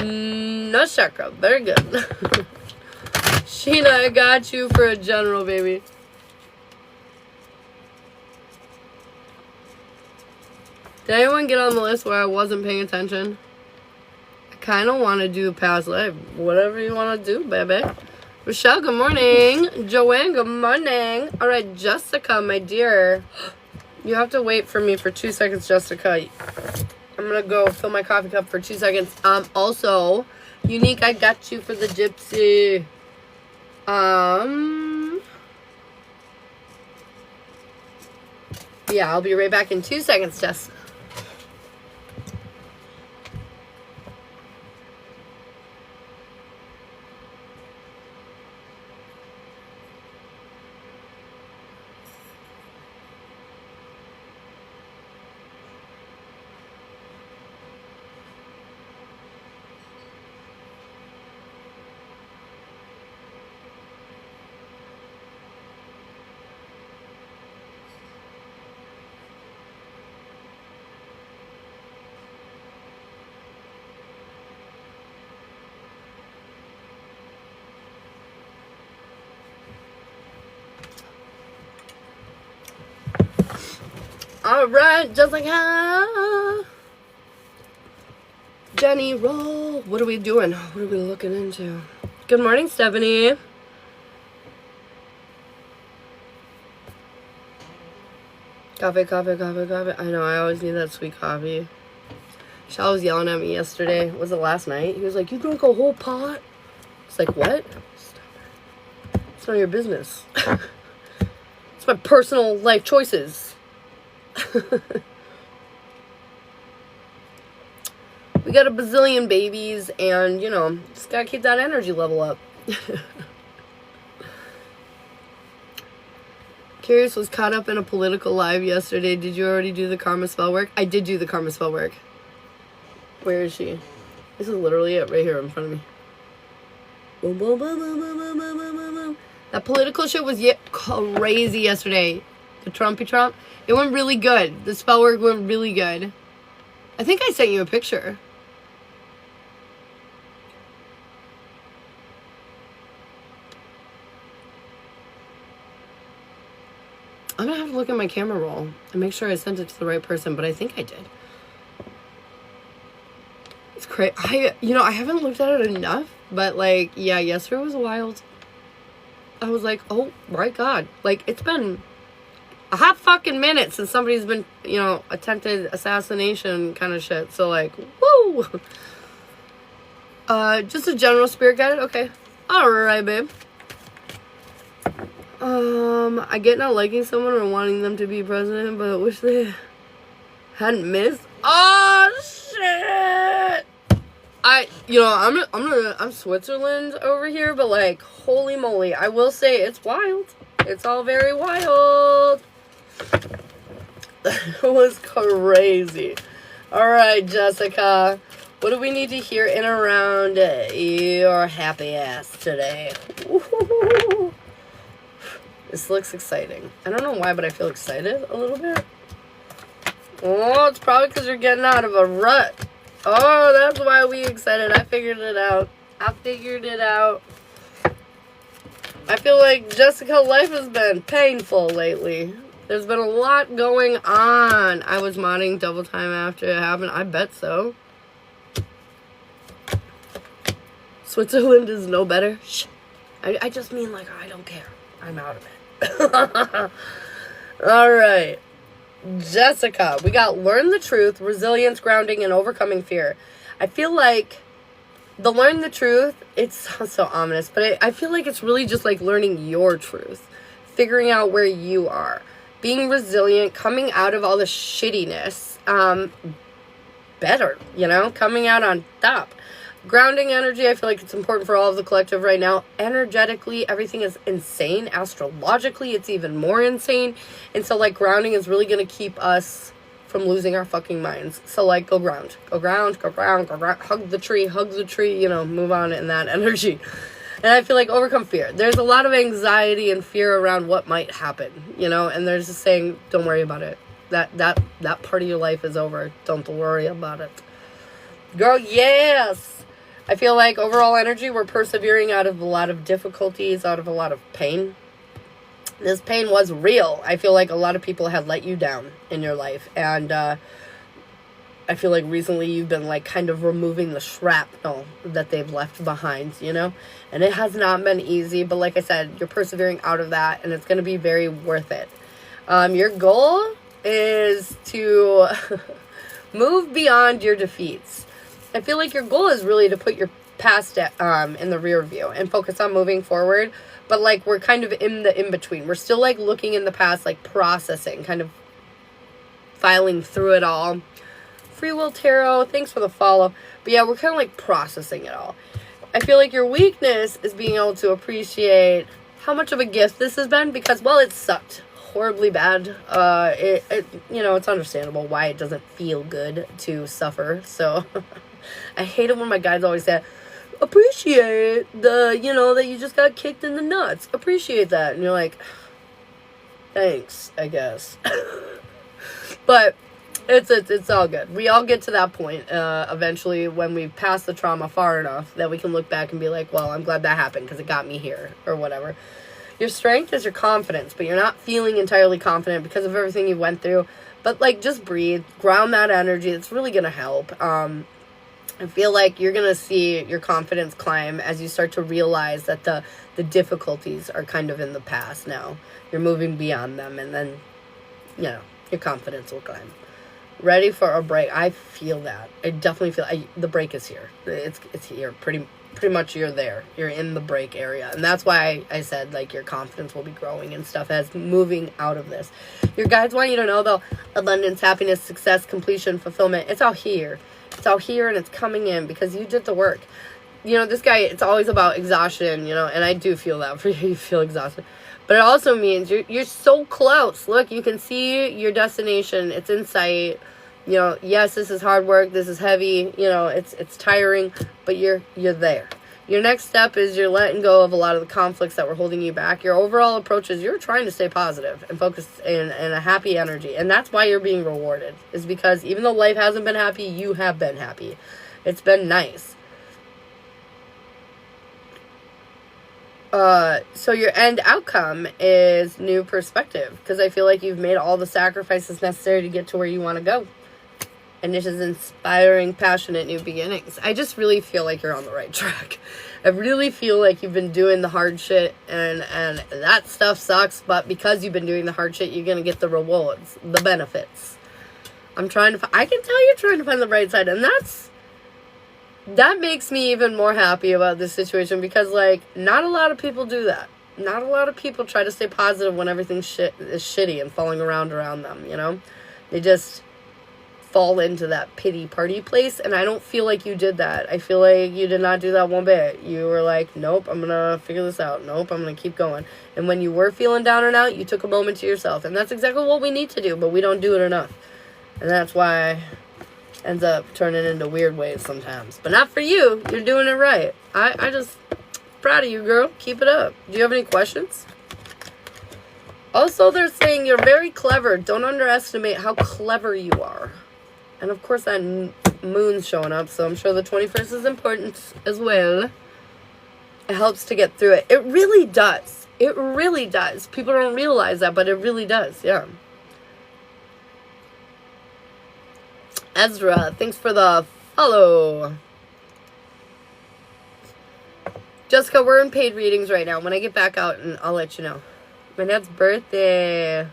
S1: No chakra. Very good. Sheena, I got you for a general, baby. Did anyone get on the list where I wasn't paying attention? I kind of want to do past life. Whatever you want to do, baby. Rochelle, good morning. Joanne, good morning. All right, Jessica, my dear. You have to wait for me for 2 seconds, Jessica. I'm going to go fill my coffee cup for 2 seconds. Also, Unique, I got you for the gypsy. Yeah, I'll be right back in 2 seconds, Jess. All right, Jessica. Jenny, roll. What are we doing? What are we looking into? Good morning, Stephanie. Coffee, coffee, coffee, coffee. I know, I always need that sweet coffee. Shal was yelling at me yesterday. Was it last night? He was like, you drank a whole pot? It's like, what? It's none of your business. It's my personal life choices. We got a bazillion babies, and, you know, just gotta keep that energy level up. Curious was caught up in a political live yesterday. Did you already do the karma spell work? I did do the karma spell work. Where is she? This is literally it right here in front of me. Boom, boom, boom, boom, boom, boom, boom, boom, boom, boom. That political shit was crazy yesterday. The Trumpy Trump. It went really good. The spell work went really good. I think I sent you a picture. I'm gonna have to look at my camera roll and make sure I sent it to the right person, but I think I did. It's crazy. I haven't looked at it enough, but like, yeah, yesterday was wild. I was like, oh my God. Like, it's been a hot fucking minute since somebody's been, attempted assassination kind of shit. So like, woo! Just a general spirit guide. Okay. Alright, babe. I get not liking someone or wanting them to be president, but I wish they hadn't missed. Oh shit! I'm Switzerland over here, but like, holy moly, I will say it's wild. It's all very wild. It was crazy. Alright, Jessica. What do we need to hear in around your happy ass today? Ooh. This looks exciting. I don't know why, but I feel excited a little bit. Oh, it's probably because you're getting out of a rut. Oh, that's why we excited. I figured it out. I feel like, Jessica, life has been painful lately. There's been a lot going on. I was modding double time after it happened. I bet so. Switzerland is no better. Shh. I just mean, like, I don't care. I'm out of it. Alright. Jessica, we got learn the truth, resilience, grounding, and overcoming fear. I feel like the learn the truth, it sounds so ominous, but I feel like it's really just like learning your truth. Figuring out where you are. Being resilient, coming out of all the shittiness. Better, coming out on top. Grounding energy, I feel like it's important for all of the collective right now. Energetically, everything is insane. Astrologically, it's even more insane. And so, like, grounding is really going to keep us from losing our fucking minds. So, like, go ground. Go ground, go ground, go ground. Hug the tree, move on in that energy. And I feel like overcome fear. There's a lot of anxiety and fear around what might happen, and there's just saying, don't worry about it. That part of your life is over. Don't worry about it. Girl, yes! I feel like overall energy, we're persevering out of a lot of difficulties, out of a lot of pain. This pain was real. I feel like a lot of people had let you down in your life. And I feel like recently you've been like kind of removing the shrapnel that they've left behind, And it has not been easy. But like I said, you're persevering out of that. And it's going to be very worth it. Your goal is to move beyond your defeats. I feel like your goal is really to put your past in the rear view and focus on moving forward. But, like, we're kind of in the in-between. We're still, like, looking in the past, like, processing, kind of filing through it all. Free Will Tarot, thanks for the follow. But, yeah, we're kind of, like, processing it all. I feel like your weakness is being able to appreciate how much of a gift this has been because, well, it sucked horribly bad. It's understandable why it doesn't feel good to suffer. So... I hate it when my guys always say, appreciate that you just got kicked in the nuts. Appreciate that. And you're like, thanks, I guess. But it's all good. We all get to that point eventually when we pass the trauma far enough that we can look back and be like, well, I'm glad that happened because it got me here or whatever. Your strength is your confidence, but you're not feeling entirely confident because of everything you went through. But, like, just breathe. Ground that energy. It's really going to help. I feel like you're going to see your confidence climb as you start to realize that the difficulties are kind of in the past now. You're moving beyond them, and then, you know, your confidence will climb. Ready for a break. I feel that. I definitely feel the break is here. It's here. Pretty much you're there. You're in the break area. And that's why I said, like, your confidence will be growing and stuff as moving out of this. Your guides want you to know, though, abundance, happiness, success, completion, fulfillment. It's all here. It's all here, and it's coming in because you did the work. You know, this guy, it's always about exhaustion, you know, and I do feel that for you. You feel exhausted. But it also means you're so close. Look, you can see your destination. It's in sight. You know, yes, this is hard work. This is heavy. You know, it's tiring, but you're there. Your next step is you're letting go of a lot of the conflicts that were holding you back. Your overall approach is you're trying to stay positive and focused in a happy energy. And that's why you're being rewarded, is because even though life hasn't been happy, you have been happy. It's been nice. So your end outcome is new perspective, because I feel like you've made all the sacrifices necessary to get to where you want to go. And this is inspiring, passionate new beginnings. I just really feel like you're on the right track. I really feel like you've been doing the hard shit, and that stuff sucks, but because you've been doing the hard shit, you're going to get the rewards, the benefits. I can tell you're trying to find the right side, and that makes me even more happy about this situation, because, like, not a lot of people do that. Not a lot of people try to stay positive when everything is shitty and falling around them, you know? They just fall into that pity party place, and I don't feel like you did that. I feel like you did not do that one bit. You were like, nope, I'm gonna figure this out. Nope, I'm gonna keep going. And when you were feeling down and out, you took a moment to yourself, and that's exactly what we need to do, but we don't do it enough. And that's why it ends up turning into weird ways sometimes. But not for you. You're doing it right. I just proud of you, girl. Keep it up. Do you have any questions? Also, they're saying you're very clever. Don't underestimate how clever you are. And of course that moon's showing up, so I'm sure the 21st is important as well. It helps to get through it. It really does. It really does. People don't realize that, but it really does, yeah. Ezra, thanks for the follow. Jessica, we're in paid readings right now. When I get back out, and I'll let you know. My dad's birthday.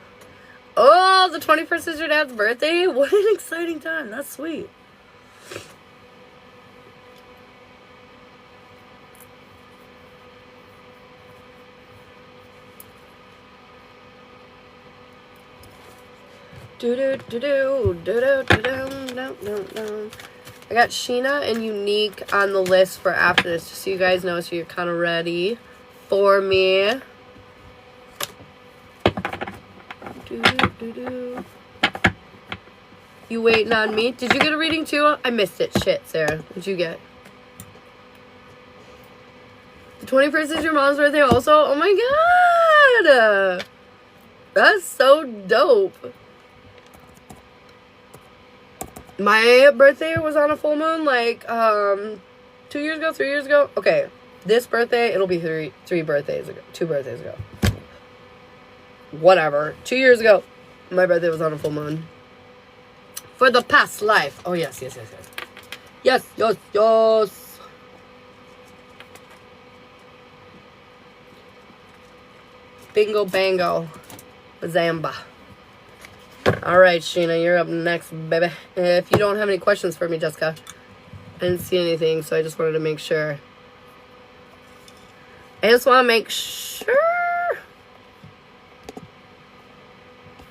S1: Oh, the 21st is your dad's birthday? What an exciting time. That's sweet. I got Sheena and Unique on the list for after this, just so you guys know, so you're kind of ready for me. You waiting on me? Did you get a reading too? I missed it. Shit, Sarah. What'd you get? The 21st is your mom's birthday also? Oh my god! That's so dope. My birthday was on a full moon, like, 2 years ago, 3 years ago. Okay, this birthday, it'll be 2 birthdays ago. Whatever. 2 years ago, my birthday was on a full moon. For the past life. Oh, yes. Yes. Bingo bango. Bazamba. Alright, Sheena, you're up next, baby. If you don't have any questions for me, Jessica. I didn't see anything, so I just wanted to make sure. I just want to make sure.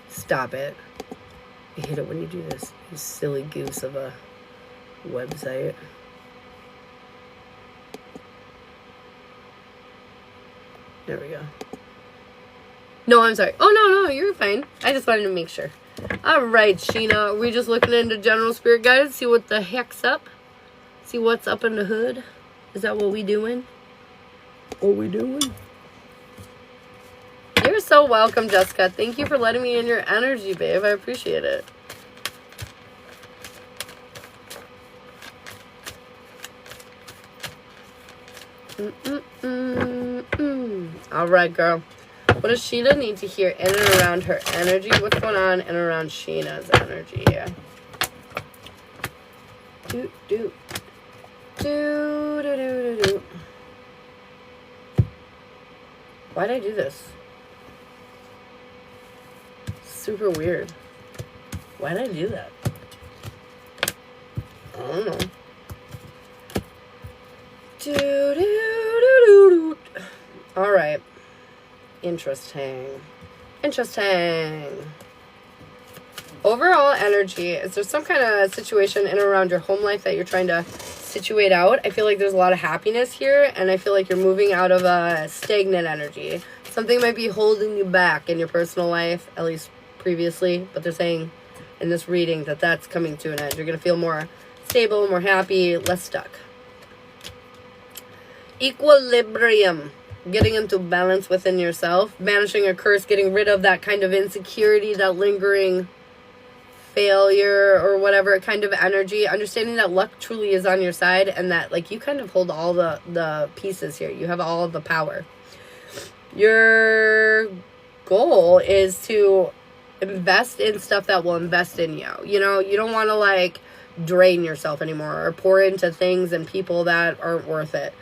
S1: Stop it. I hate it when you do this. You silly goose of a website. There we go. No, I'm sorry. Oh, no, you're fine. I just wanted to make sure. Alright, Sheena. We're just looking into general spirit guidance. See what the heck's up. See what's up in the hood. Is that what we doing? You're so welcome, Jessica. Thank you for letting me in your energy, babe. I appreciate it. Alright, girl. What does Sheena need to hear in and around her energy? What's going on in and around Sheena's energy? Do, do. Do, do, do, do, do. Why'd I do this? Super weird. Why'd I do that? I don't know. Do, do, do, do, do. All right. Interesting. Overall energy. Is there some kind of situation in and around your home life that you're trying to situate out? I feel like there's a lot of happiness here, and I feel like you're moving out of a stagnant energy. Something might be holding you back in your personal life, at least previously, but they're saying in this reading that that's coming to an end. You're going to feel more stable, more happy, less stuck. Equilibrium. Getting into balance within yourself. Banishing a curse. Getting rid of that kind of insecurity, that lingering failure or whatever kind of energy. Understanding that luck truly is on your side and that like you kind of hold all the pieces here. You have all of the power. Your goal is to invest in stuff that will invest in you. You know, you don't want to like drain yourself anymore or pour into things and people that aren't worth it.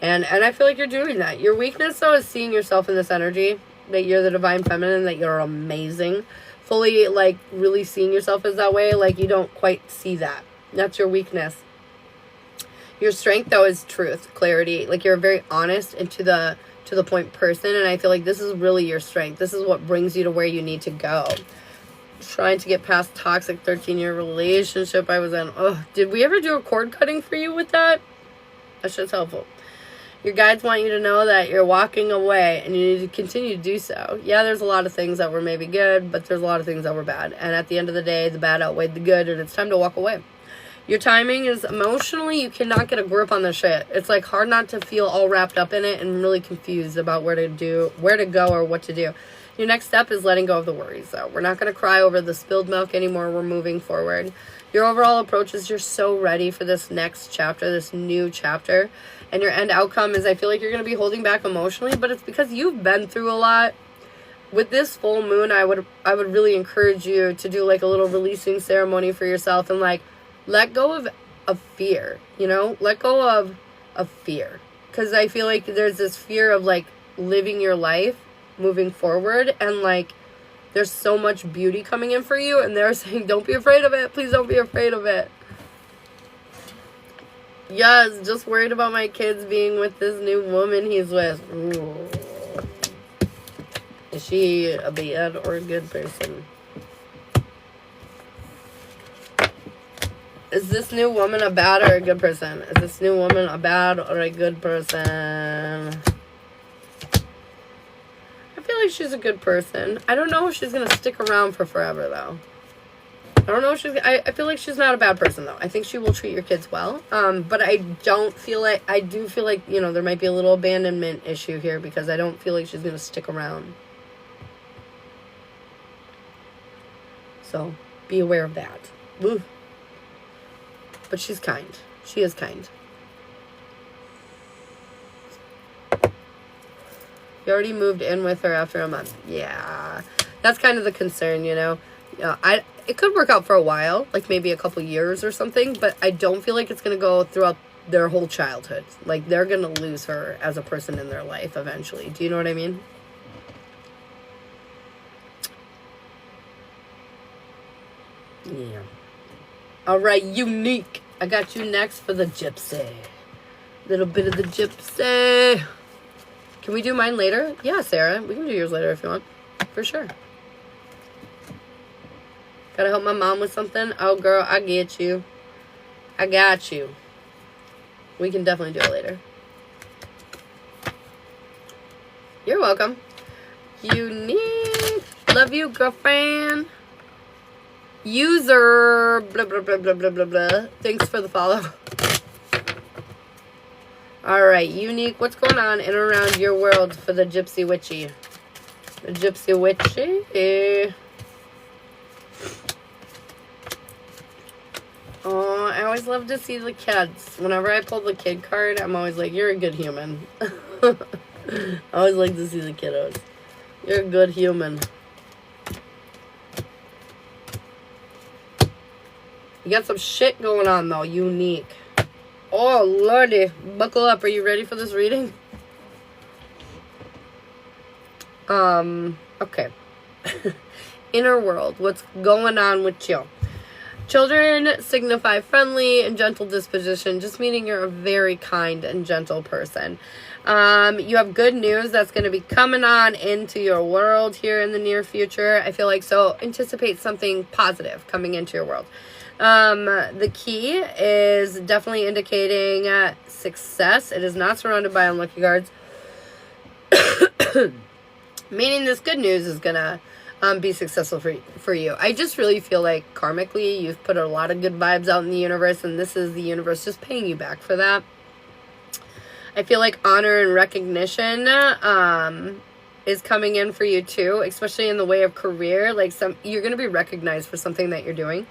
S1: And I feel like you're doing that. Your weakness, though, is seeing yourself in this energy, that you're the divine feminine, that you're amazing. Fully, like, really seeing yourself as that way, like, you don't quite see that. That's your weakness. Your strength, though, is truth, clarity. Like, you're a very honest and to the point person, and I feel like this is really your strength. This is what brings you to where you need to go. Trying to get past toxic 13-year relationship I was in. Ugh, did we ever do a cord cutting for you with that? That shit's helpful. Your guides want you to know that you're walking away and you need to continue to do so. Yeah, there's a lot of things that were maybe good, but there's a lot of things that were bad. And at the end of the day, the bad outweighed the good, and it's time to walk away. Your timing is emotionally, you cannot get a grip on the shit. It's like hard not to feel all wrapped up in it and really confused about where to go or what to do. Your next step is letting go of the worries, though. We're not going to cry over the spilled milk anymore. We're moving forward. Your overall approach is you're so ready for this next chapter, this new chapter. And your end outcome is I feel like you're going to be holding back emotionally, but it's because you've been through a lot. With this full moon, I would really encourage you to do like a little releasing ceremony for yourself and like let go of fear, you know? Let go of fear. Because I feel like there's this fear of like living your life, moving forward, and like there's so much beauty coming in for you, and they're saying don't be afraid of it. Please don't be afraid of it. Yes, just worried about my kids being with this new woman he's with. Ooh. Is she a bad or a good person? Is this new woman a bad or a good person? Is this new woman a bad or a good person? I feel like she's a good person. I don't know if she's going to stick around for forever, though. I don't know if she's... I feel like she's not a bad person, though. I think she will treat your kids well. But I don't feel like... I do feel like, you know, there might be a little abandonment issue here because I don't feel like she's going to stick around. So, be aware of that. Woo. But she's kind. She is kind. You already moved in with her after a month. Yeah. That's kind of the concern, you know. It could work out for a while, like maybe a couple years or something, but I don't feel like it's going to go throughout their whole childhood. Like, they're going to lose her as a person in their life eventually. Do you know what I mean? Yeah. All right, Unique. I got you next for the gypsy. Little bit of the gypsy. Can we do mine later? Yeah, Sarah. We can do yours later if you want. For sure. Gotta help my mom with something? Oh, girl, I get you. I got you. We can definitely do it later. You're welcome. Unique. Love you, girlfriend. User. Blah, blah, blah, blah, blah, blah, blah. Thanks for the follow. Alright, Unique. What's going on in and around your world for the Gypsy Witchy? The Gypsy Witchy. Oh, I always love to see the kids. Whenever I pull the kid card, I'm always like, you're a good human. I always like to see the kiddos. You're a good human. You got some shit going on, though. Unique. Oh, lordy. Buckle up. Are you ready for this reading? Okay. Inner world. What's going on with you? Children signify friendly and gentle disposition, just meaning you're a very kind and gentle person. You have good news that's going to be coming on into your world here in the near future. I feel like, so anticipate something positive coming into your world. The key is definitely indicating success. It is not surrounded by unlucky cards. Meaning this good news is going to be successful for you. I just really feel like karmically you've put a lot of good vibes out in the universe, and this is the universe just paying you back for that. I feel like honor and recognition is coming in for you too, especially in the way of career. Like you're going to be recognized for something that you're doing.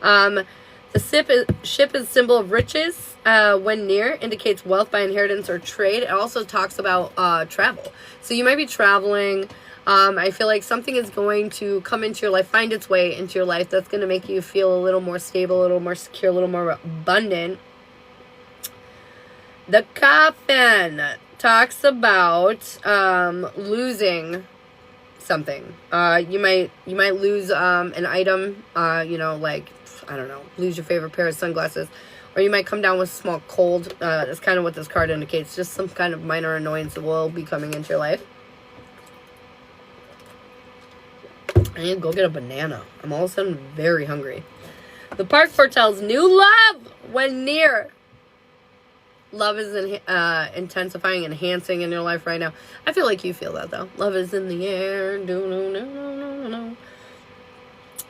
S1: The ship is symbol of riches. When near, indicates wealth by inheritance or trade. It also talks about travel. So you might be traveling. I feel like something is going to come into your life, find its way into your life that's going to make you feel a little more stable, a little more secure, a little more abundant. The coffin talks about losing something. You might lose an item, like, I don't know, lose your favorite pair of sunglasses. Or you might come down with a small cold. That's kind of what this card indicates. Just some kind of minor annoyance that will be coming into your life. I need to go get a banana. I'm all of a sudden very hungry. The park foretells new love when near. Love is intensifying, enhancing in your life right now. I feel like you feel that, though. Love is in the air. No.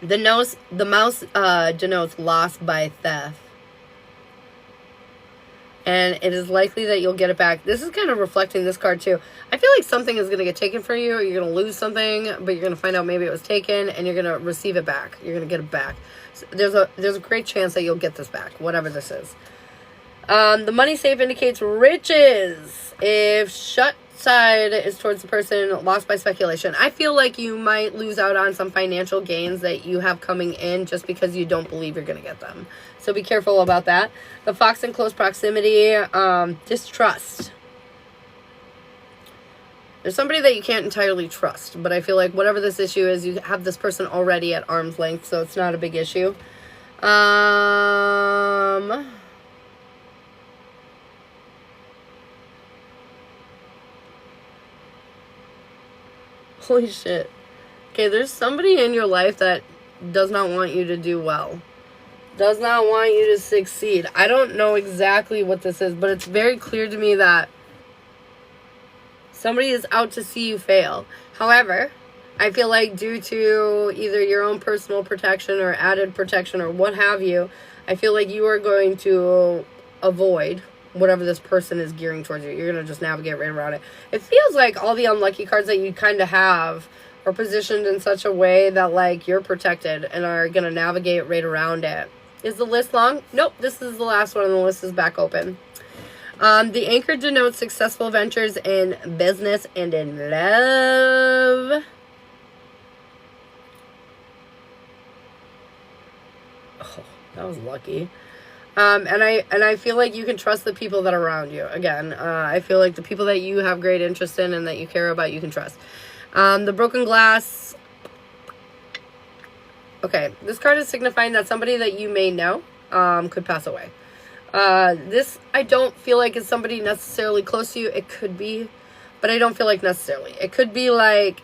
S1: The mouse denotes loss by theft. And it is likely that you'll get it back. This is kind of reflecting this card, too. I feel like something is going to get taken from you, or you're going to lose something, but you're going to find out maybe it was taken, and you're going to receive it back. You're going to get it back. So there's a great chance that you'll get this back, whatever this is. The money safe indicates riches. If shut side is towards the person, lost by speculation. I feel like you might lose out on some financial gains that you have coming in just because you don't believe you're going to get them. So be careful about that. The fox in close proximity, distrust. There's somebody that you can't entirely trust, but I feel like whatever this issue is, you have this person already at arm's length, so it's not a big issue. Holy shit. Okay, there's somebody in your life that does not want you to do well. Does not want you to succeed. I don't know exactly what this is, but it's very clear to me that somebody is out to see you fail. However, I feel like due to either your own personal protection or added protection or what have you, I feel like you are going to avoid whatever this person is gearing towards you. You're going to just navigate right around it. It feels like all the unlucky cards that you kind of have are positioned in such a way that, like, you're protected and are going to navigate right around it. Is the list long? Nope, this is the last one and the list is back open. The anchor denotes successful ventures in business and in love. Oh, that was lucky. And I feel like you can trust the people that are around you. Again, I feel like the people that you have great interest in and that you care about, you can trust. The broken glass. Okay, this card is signifying that somebody that you may know could pass away. This, I don't feel like is somebody necessarily close to you. It could be, but I don't feel like necessarily. It could be like,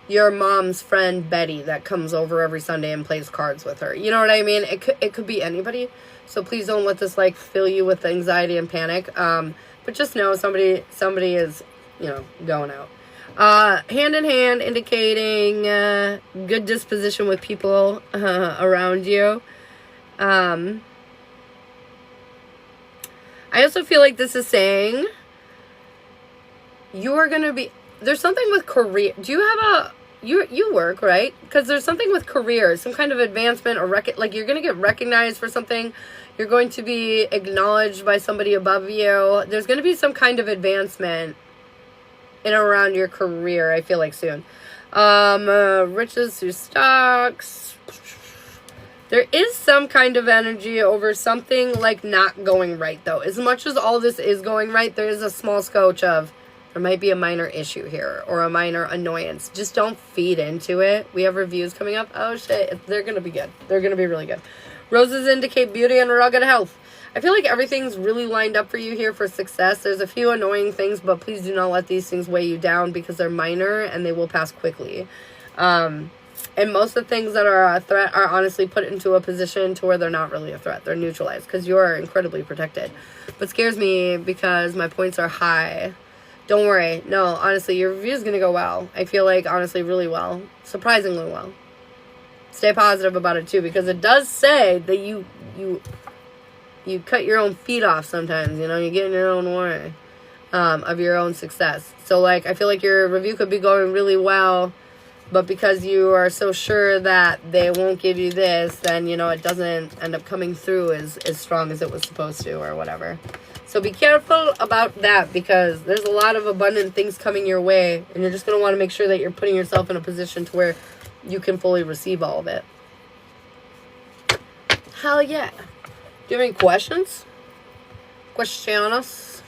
S1: your mom's friend Betty that comes over every Sunday and plays cards with her. You know what I mean? It could be anybody. So please don't let this like fill you with anxiety and panic. But just know somebody is, going out. Hand in hand, indicating good disposition with people around you. I also feel like this is saying you are going to be... There's something with career. Do you have you work, right? Because there's something with career, some kind of advancement or like you're going to get recognized for something. You're going to be acknowledged by somebody above you. There's going to be some kind of advancement in and around your career, I feel like soon. Riches through stocks. There is some kind of energy over something like not going right, though. As much as all this is going right, there is a small scotch of there might be a minor issue here or a minor annoyance. Just don't feed into it. We have reviews coming up. Oh, shit. They're going to be good. They're going to be really good. Roses indicate beauty and rugged health. I feel like everything's really lined up for you here for success. There's a few annoying things, but please do not let these things weigh you down because they're minor and they will pass quickly. And most of the things that are a threat are honestly put into a position to where they're not really a threat. They're neutralized because you are incredibly protected. But scares me because my points are high. Don't worry. No, honestly, your review is going to go well. I feel like, honestly, really well. Surprisingly well. Stay positive about it, too, because it does say that you cut your own feet off sometimes, you know? You get in your own way of your own success. So, like, I feel like your review could be going really well, but because you are so sure that they won't give you this, then, you know, it doesn't end up coming through as strong as it was supposed to or whatever. So be careful about that because there's a lot of abundant things coming your way, and you're just going to want to make sure that you're putting yourself in a position to where you can fully receive all of it. Hell yeah. Do you have any questions? Questiones?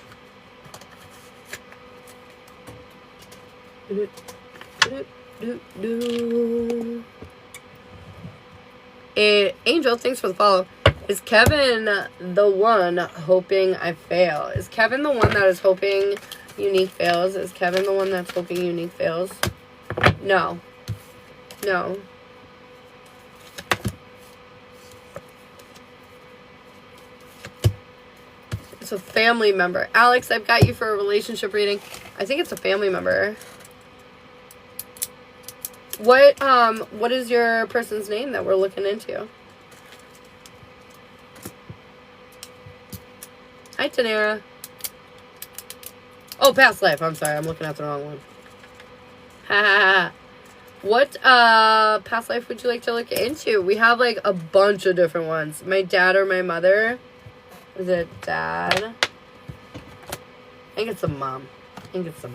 S1: Angel, thanks for the follow. Is Kevin the one hoping I fail? Is Kevin the one that is hoping Unique fails? Is Kevin the one that's hoping Unique fails? No. No. It's a family member. Alex, I've got you for a relationship reading. I think it's a family member. What is your person's name that we're looking into? Hi, Tanera. Oh, past life. I'm sorry. I'm looking at the wrong one. Ha ha ha. What past life would you like to look into? We have like a bunch of different ones. My dad or my mother? Is it dad? I think it's a mom. I think it's a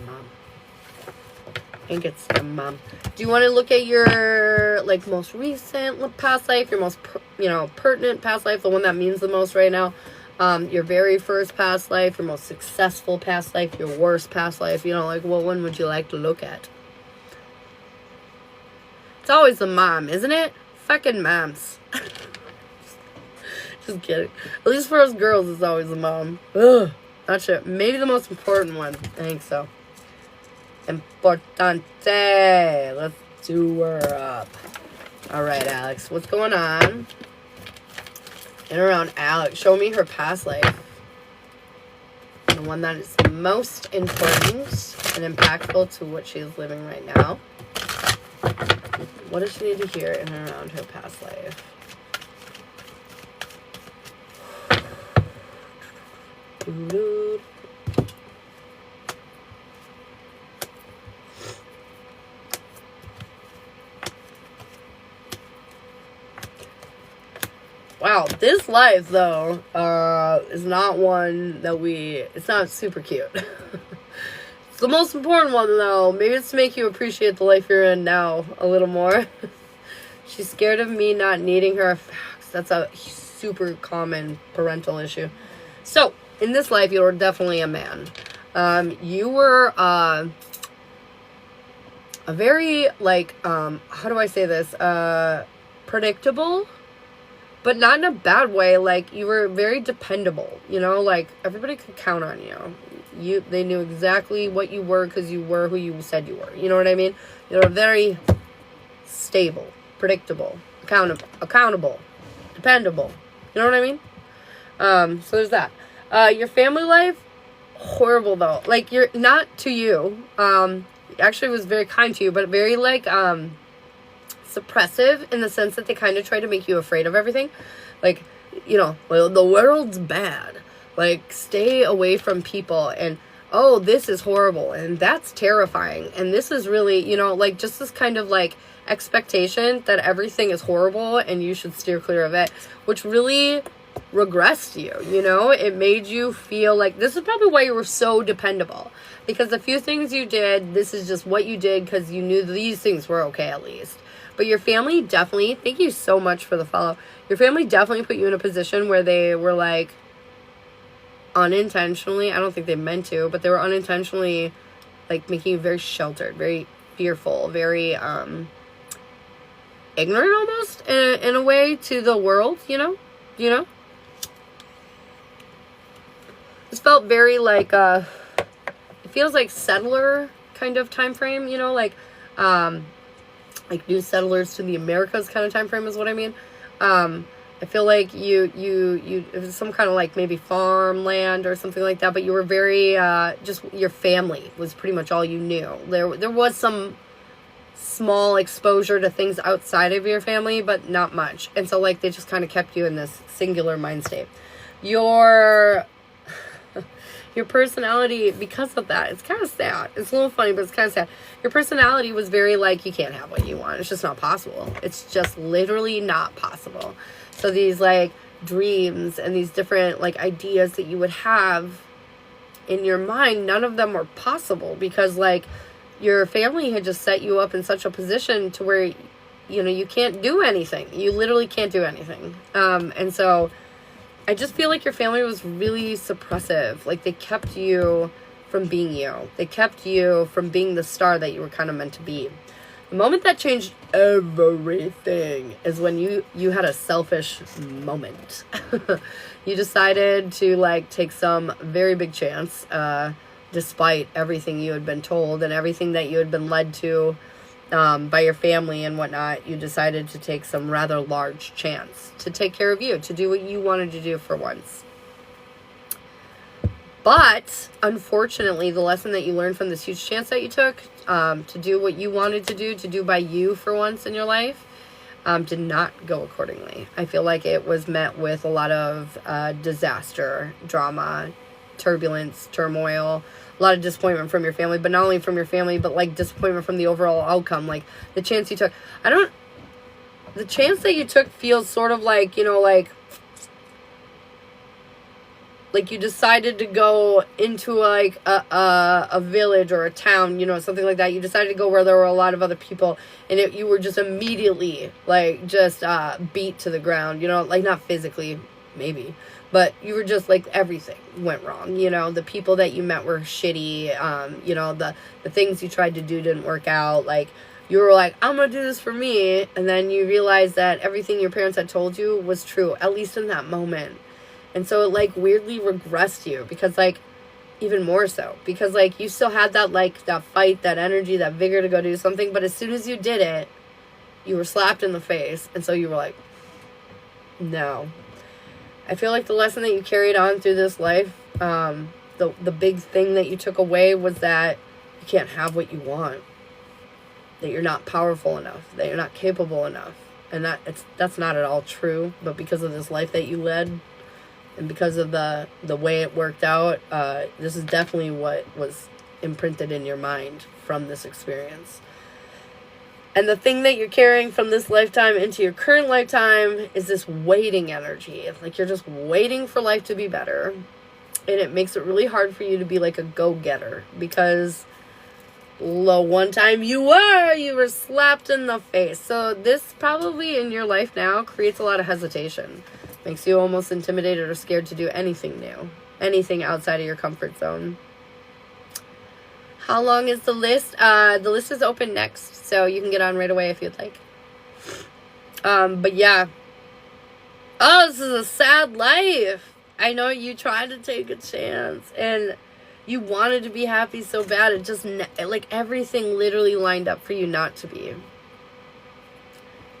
S1: mom. Do you want to look at your like most recent past life, your most pertinent past life, the one that means the most right now? Your very first past life, your most successful past life, your worst past life, like what one would you like to look at? It's always the mom, isn't it? Fucking moms. Just kidding. At least for us girls, it's always the mom. Ugh. Not sure. Maybe the most important one. I think so. Importante. Let's do her up. Alright, Alex. What's going on? And around Alex. Show me her past life. The one that is most important and impactful to what she is living right now. What does she need to hear in and around her past life? Wow, this life, though, is not one that it's not super cute. It's the most important one, though. Maybe it's to make you appreciate the life you're in now a little more. She's scared of me not needing her. That's a super common parental issue. So, in this life, you were definitely a man. You were a very, how do I say this? Predictable, but not in a bad way. Like, you were very dependable, like, everybody could count on you. They knew exactly what you were because you were who you said you were. You know what I mean? You were very stable, predictable, accountable, dependable. You know what I mean? So there's that. Your family life, horrible though. Like, you're not to you. Actually was very kind to you, but very suppressive in the sense that they kind of try to make you afraid of everything. Like, well, the world's bad. Like, stay away from people, and, oh, this is horrible, and that's terrifying, and this is really, just this kind of, expectation that everything is horrible, and you should steer clear of it, which really regressed you, you know? It made you feel like, this is probably why you were so dependable. Because the few things you did, this is just what you did because you knew these things were okay at least. But your family definitely, thank you so much for the follow. Your family definitely put you in a position where they were like, unintentionally, I don't think they meant to, but they were unintentionally like making you very sheltered, very fearful, very ignorant almost in a way to the world, you know? This felt very like it feels like settler kind of time frame, you know, like new settlers to the Americas kind of time frame is what I mean. I feel like you it was some kind of like maybe farmland or something like that, but you were very just your family was pretty much all you knew. There was some small exposure to things outside of your family, but not much. And so like they just kind of kept you in this singular mind state. Your personality, because of that, it's kind of sad. It's a little funny, but it's kind of sad. Your personality was very like, you can't have what you want. It's just not possible. It's just literally not possible. So these like dreams and these different like ideas that you would have in your mind, none of them were possible because like your family had just set you up in such a position to where, you know, you can't do anything. You literally can't do anything. And so I just feel like your family was really suppressive. Like they kept you from being you. They kept you from being the star that you were kind of meant to be. The moment that changed everything is when you had a selfish moment. You decided to like take some very big chance, despite everything you had been told and everything that you had been led to by your family and whatnot. You decided to take some rather large chance to take care of you, to do what you wanted to do for once. But unfortunately, the lesson that you learned from this huge chance that you took to do what you wanted to do by you for once in your life, did not go accordingly. I feel like it was met with a lot of disaster, drama, turbulence, turmoil, a lot of disappointment from your family, but not only from your family, but like disappointment from the overall outcome, like the chance you took. The chance that you took feels sort of like, you know, like you decided to go into like a village or a town, you know, something like that. You decided to go where there were a lot of other people, and you were just immediately like just beat to the ground, you know, like not physically maybe, but you were just like everything went wrong, you know. The people that you met were shitty, you know, the things you tried to do didn't work out. Like you were like, I'm gonna do this for me, and then you realized that everything your parents had told you was true, at least in that moment. And so it like weirdly regressed you because like even more so because like you still had that like that fight, that energy, that vigor to go do something, but as soon as you did it, you were slapped in the face, and so you were like, no. I feel like the lesson that you carried on through this life, the big thing that you took away was that you can't have what you want, that you're not powerful enough, that you're not capable enough, and that's not at all true. But because of this life that you led, and because of the way it worked out, this is definitely what was imprinted in your mind from this experience. And the thing that you're carrying from this lifetime into your current lifetime is this waiting energy. Like you're just waiting for life to be better. And it makes it really hard for you to be like a go-getter. Because one time you were slapped in the face. So this probably in your life now creates a lot of hesitation. Makes you almost intimidated or scared to do anything new. Anything outside of your comfort zone. How long is the list? The list is open next, so you can get on right away if you'd like. But yeah. Oh, this is a sad life. I know you tried to take a chance, and you wanted to be happy so bad. It just, like, everything literally lined up for you not to be.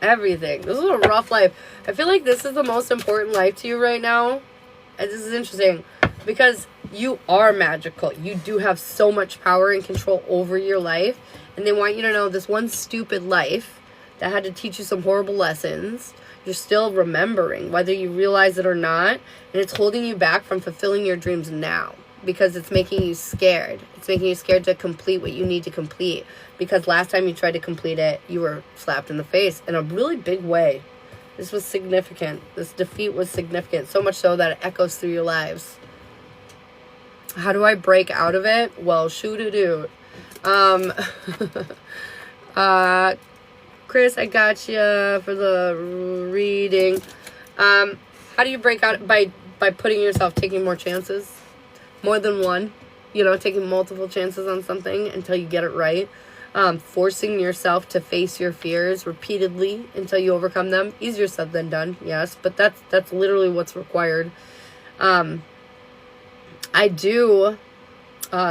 S1: Everything. This is a rough life. I feel like this is the most important life to you right now. And this is interesting because you are magical. You do have so much power and control over your life. And they want you to know this one stupid life that had to teach you some horrible lessons, you're still remembering, whether you realize it or not. And it's holding you back from fulfilling your dreams now because it's making you scared. It's making you scared to complete what you need to complete. Because last time you tried to complete it, you were slapped in the face in a really big way. This was significant. This defeat was significant. So much so that it echoes through your lives. How do I break out of it? Well, shoot-a-doo. Chris, I got you for the reading. How do you break out? By putting yourself, taking more chances. More than one. You know, taking multiple chances on something until you get it right. Forcing yourself to face your fears repeatedly until you overcome them. Easier said than done, yes, but that's literally what's required. I do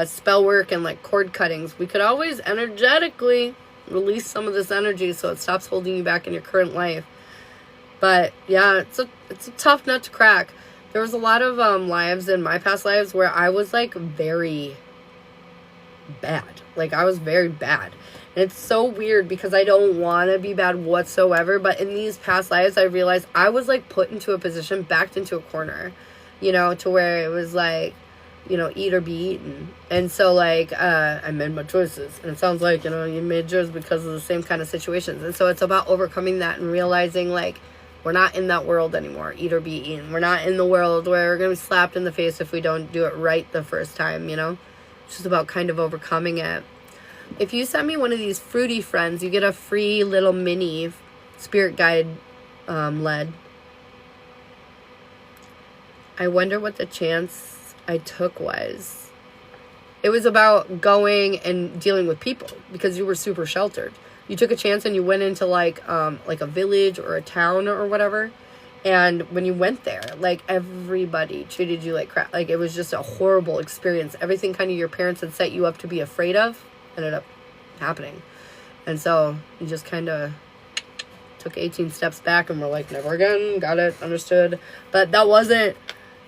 S1: spell work and like cord cuttings. We could always energetically release some of this energy so it stops holding you back in your current life. But yeah, it's a tough nut to crack. There was a lot of lives in my past lives where I was like very bad. Like I was very bad. And it's so weird because I don't want to be bad whatsoever. But in these past lives, I realized I was like put into a position, backed into a corner, you know, to where it was like, you know, eat or be eaten. And so like, I made my choices. And it sounds like, you know, you made yours because of the same kind of situations. And so it's about overcoming that and realizing like, we're not in that world anymore, eat or be eaten. We're not in the world where we're going to be slapped in the face if we don't do it right the first time, you know? It's just about kind of overcoming it. If you send me one of these fruity friends, you get a free little mini spirit guide lead. I wonder what the chance I took was. It was about going and dealing with people because you were super sheltered. You took a chance and you went into like a village or a town or whatever. And when you went there, like everybody treated you like crap. Like it was just a horrible experience. Everything kind of your parents had set you up to be afraid of ended up happening. And so you just kind of took 18 steps back and were like, never again. Got it. Understood. But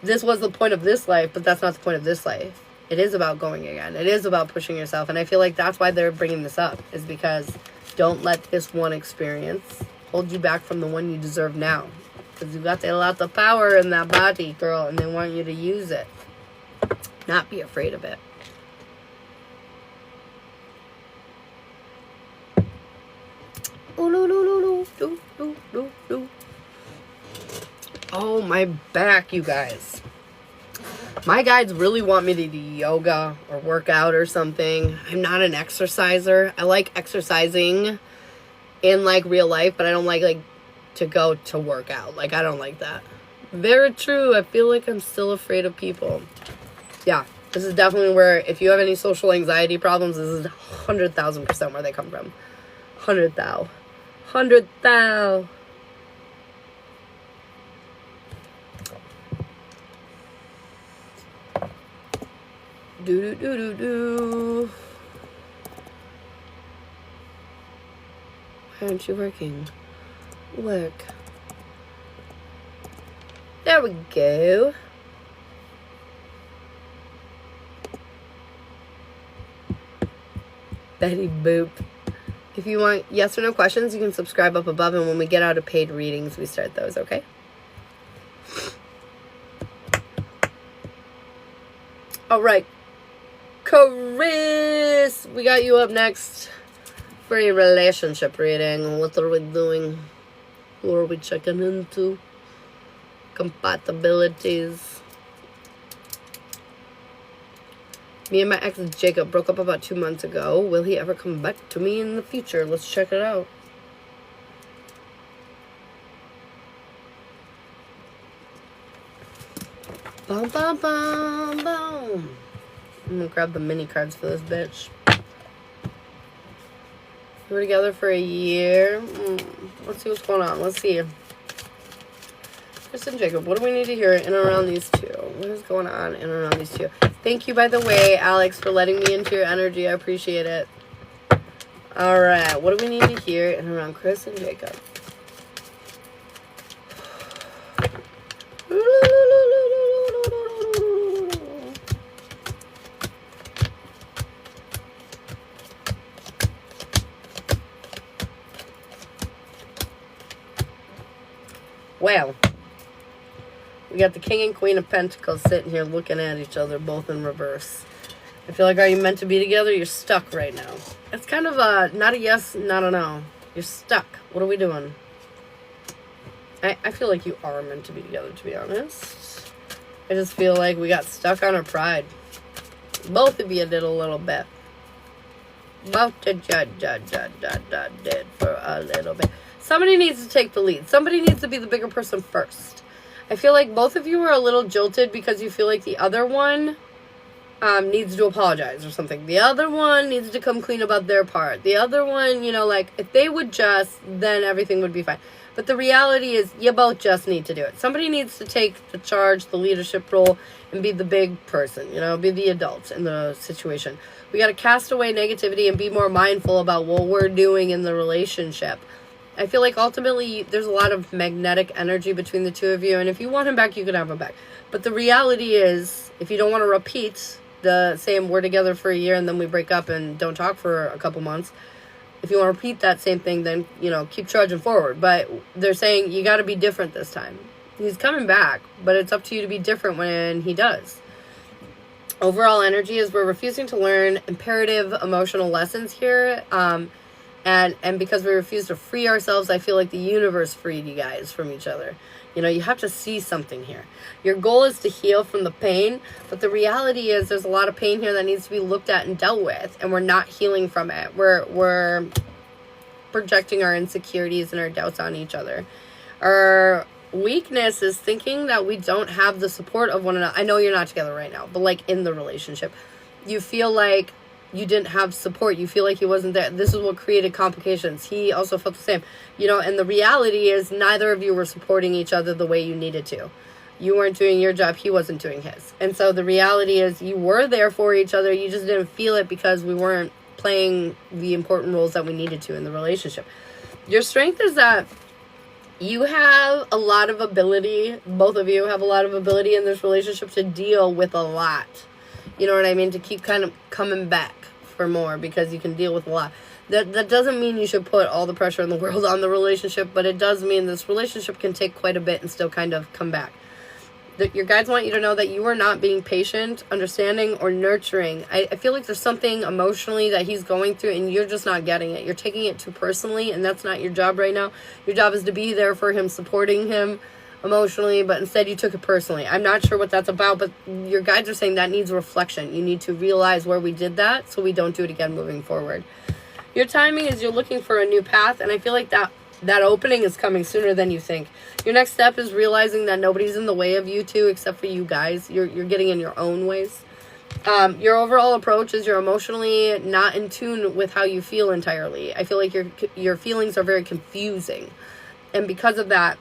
S1: this was the point of this life, but that's not the point of this life. It is about going again. It is about pushing yourself. And I feel like that's why they're bringing this up, is because don't let this one experience hold you back from the one you deserve now. Because you got a lot of power in that body, girl, and they want you to use it. Not be afraid of it. Oh, my back, you guys. My guides really want me to do yoga or work out or something. I'm not an exerciser. I like exercising in like real life, but I don't like to go to work out. Like, I don't like that. Very true. I feel like I'm still afraid of people. Yeah, this is definitely where, if you have any social anxiety problems, this is 100,000% where they come from. 100,000. 100,000. Do do do do do. Why aren't you working? Work. There we go. Betty Boop. If you want yes or no questions, you can subscribe up above, and when we get out of paid readings, we start those, okay? All right. Chris, we got you up next for a relationship reading. What are we doing? Who are we checking into? Compatibilities. Me and my ex Jacob broke up about 2 months ago. Will he ever come back to me in the future? Let's check it out. Bum, bum, bum, bum. I'm gonna grab the mini cards for this bitch. We're together for a year. Let's see what's going on. Let's see. Chris and Jacob, what do we need to hear in and around these two? What is going on in and around these two? Thank you, by the way, Alex, for letting me into your energy. I appreciate it. All right. What do we need to hear in and around Chris and Jacob? Well, we got the King and Queen of Pentacles sitting here looking at each other, both in reverse. I feel like, are you meant to be together? You're stuck right now. It's kind of not a yes, not a no. You're stuck. What are we doing? I feel like you are meant to be together, to be honest. I just feel like we got stuck on our pride. Both of you did a little bit. Both did for a little bit. Somebody needs to take the lead. Somebody needs to be the bigger person first. I feel like both of you are a little jolted because you feel like the other one needs to apologize or something. The other one needs to come clean about their part. The other one, you know, like, if they would just, then everything would be fine. But the reality is, you both just need to do it. Somebody needs to take the charge, the leadership role, and be the big person, you know, be the adult in the situation. We got to cast away negativity and be more mindful about what we're doing in the relationship. I feel like ultimately there's a lot of magnetic energy between the two of you, and if you want him back, you can have him back. But the reality is, if you don't want to repeat the same, we're together for a year and then we break up and don't talk for a couple months, if you want to repeat that same thing, then, you know, keep trudging forward. But they're saying you got to be different this time. He's coming back, but it's up to you to be different when he does. Overall energy is we're refusing to learn imperative emotional lessons here. And because we refuse to free ourselves, I feel like the universe freed you guys from each other. You know, you have to see something here. Your goal is to heal from the pain, but the reality is there's a lot of pain here that needs to be looked at and dealt with, and we're not healing from it. We're projecting our insecurities and our doubts on each other. Our weakness is thinking that we don't have the support of one another. I know you're not together right now, but like in the relationship, you feel like you didn't have support. You feel like he wasn't there. This is what created complications. He also felt the same, you know, and the reality is neither of you were supporting each other the way you needed to. You weren't doing your job. He wasn't doing his. And so the reality is you were there for each other. You just didn't feel it because we weren't playing the important roles that we needed to in the relationship. Your strength is that you have a lot of ability. Both of you have a lot of ability in this relationship to deal with a lot. You know what I mean? To keep kind of coming back for more because you can deal with a lot. That doesn't mean you should put all the pressure in the world on the relationship, but it does mean this relationship can take quite a bit and still kind of come back. Your guides want you to know that you are not being patient, understanding, or nurturing. I feel like there's something emotionally that he's going through and you're just not getting it. You're taking it too personally, and that's not your job right now. Your job is to be there for him, supporting him emotionally, but instead you took it personally. I'm not sure what that's about, but your guides are saying that needs reflection. You need to realize where we did that so we don't do it again moving forward. Your timing is you're looking for a new path, and I feel like that opening is coming sooner than you think. Your next step is realizing that nobody's in the way of you two except for you guys. You're getting in your own ways. Your overall approach is you're emotionally not in tune with how you feel entirely. I feel like your feelings are very confusing, and because of that,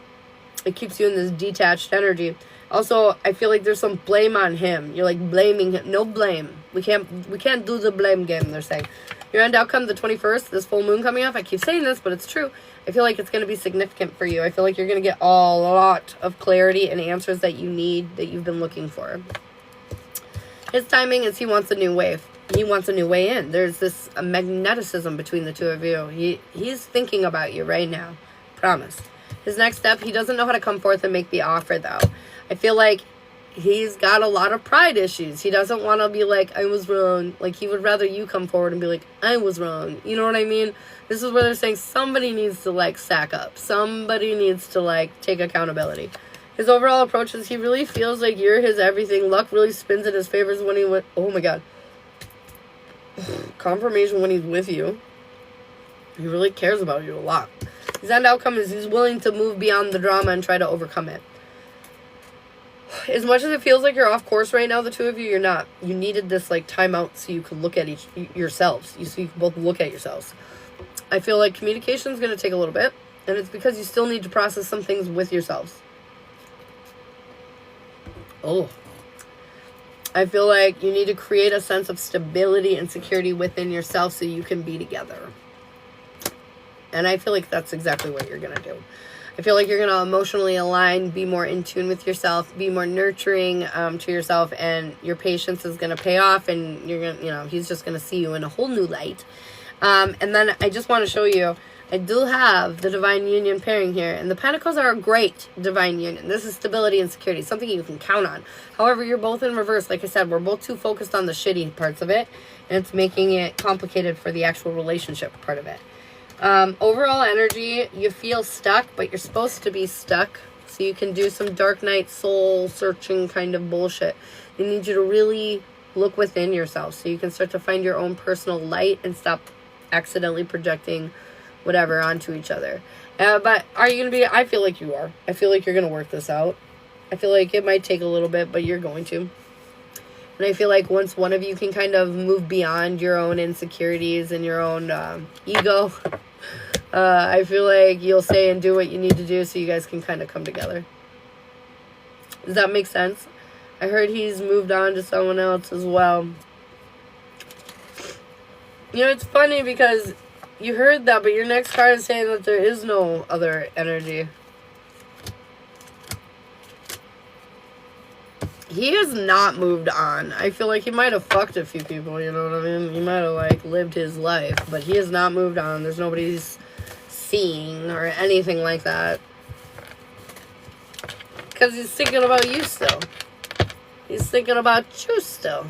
S1: it keeps you in this detached energy. Also, I feel like there's some blame on him. You're like blaming him. No blame. We can't do the blame game, they're saying. Your end outcome, the 21st, this full moon coming off. I keep saying this, but it's true. I feel like it's going to be significant for you. I feel like you're going to get a lot of clarity and answers that you need, that you've been looking for. His timing is he wants a new wave. He wants a new way in. There's this magneticism between the two of you. He's thinking about you right now. Promise. His next step, he doesn't know how to come forth and make the offer, though. I feel like he's got a lot of pride issues. He doesn't want to be like, I was wrong. Like, he would rather you come forward and be like, I was wrong. You know what I mean? This is where they're saying somebody needs to, like, sack up. Somebody needs to, like, take accountability. His overall approach is he really feels like you're his everything. Luck really spins in his favors when he went, oh my God. Confirmation when he's with you. He really cares about you a lot. His end outcome is he's willing to move beyond the drama and try to overcome it. As much as it feels like you're off course right now, the two of you, you're not. You needed this, like, timeout so you could look at yourselves. So you can both look at yourselves. I feel like communication is going to take a little bit, and it's because you still need to process some things with yourselves. Oh. I feel like you need to create a sense of stability and security within yourself so you can be together. And I feel like that's exactly what you're going to do. I feel like you're going to emotionally align, be more in tune with yourself, be more nurturing to yourself, and your patience is going to pay off, and you're going to, you know, he's just going to see you in a whole new light. And then I just want to show you, I do have the Divine Union pairing here, and the Pentacles are a great Divine Union. This is stability and security, something you can count on. However, you're both in reverse. Like I said, we're both too focused on the shitty parts of it, and it's making it complicated for the actual relationship part of it. Overall energy, you feel stuck, but you're supposed to be stuck. So you can do some dark night soul searching kind of bullshit. They need you to really look within yourself so you can start to find your own personal light and stop accidentally projecting whatever onto each other. But are you going to be... I feel like you are. I feel like you're going to work this out. I feel like it might take a little bit, but you're going to. And I feel like once one of you can kind of move beyond your own insecurities and your own ego, I feel like you'll say and do what you need to do so you guys can kind of come together. Does that make sense? I heard he's moved on to someone else as well. You know, it's funny because you heard that, but your next card is saying that there is no other energy. He has not moved on. I feel like he might have fucked a few people, you know what I mean? He might have, like, lived his life, but he has not moved on. There's nobody's seeing or anything like that. Because he's thinking about you still. He's thinking about you still.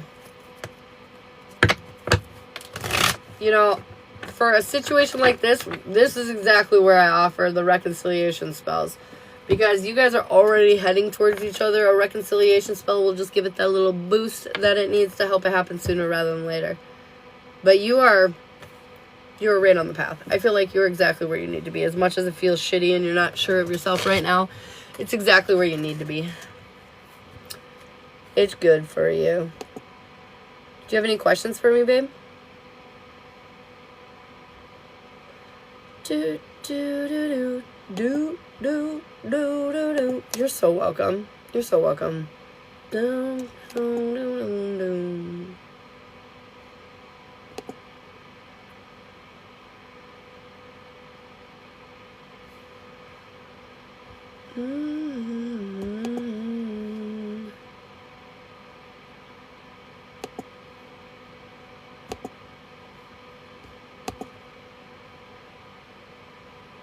S1: You know, for a situation like this, this is exactly where I offer the reconciliation spells. Because you guys are already heading towards each other. A reconciliation spell will just give it that little boost that it needs to help it happen sooner rather than later. But you're right on the path. I feel like you're exactly where you need to be. As much as it feels shitty and you're not sure of yourself right now, it's exactly where you need to be. It's good for you. Do you have any questions for me, babe? Do, do, do, do, do, do, do, do. You're so welcome. You're so welcome. Do, do, do, do.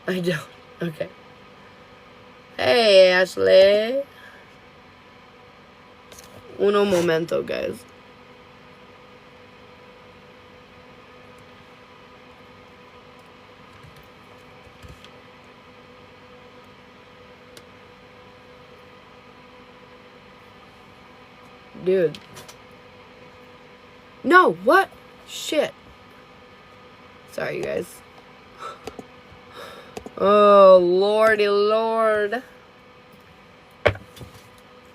S1: I don't. Okay. Hey, Ashley. Uno momento, guys. Dude. No, what? Shit. Sorry, you guys. Oh, lordy lord.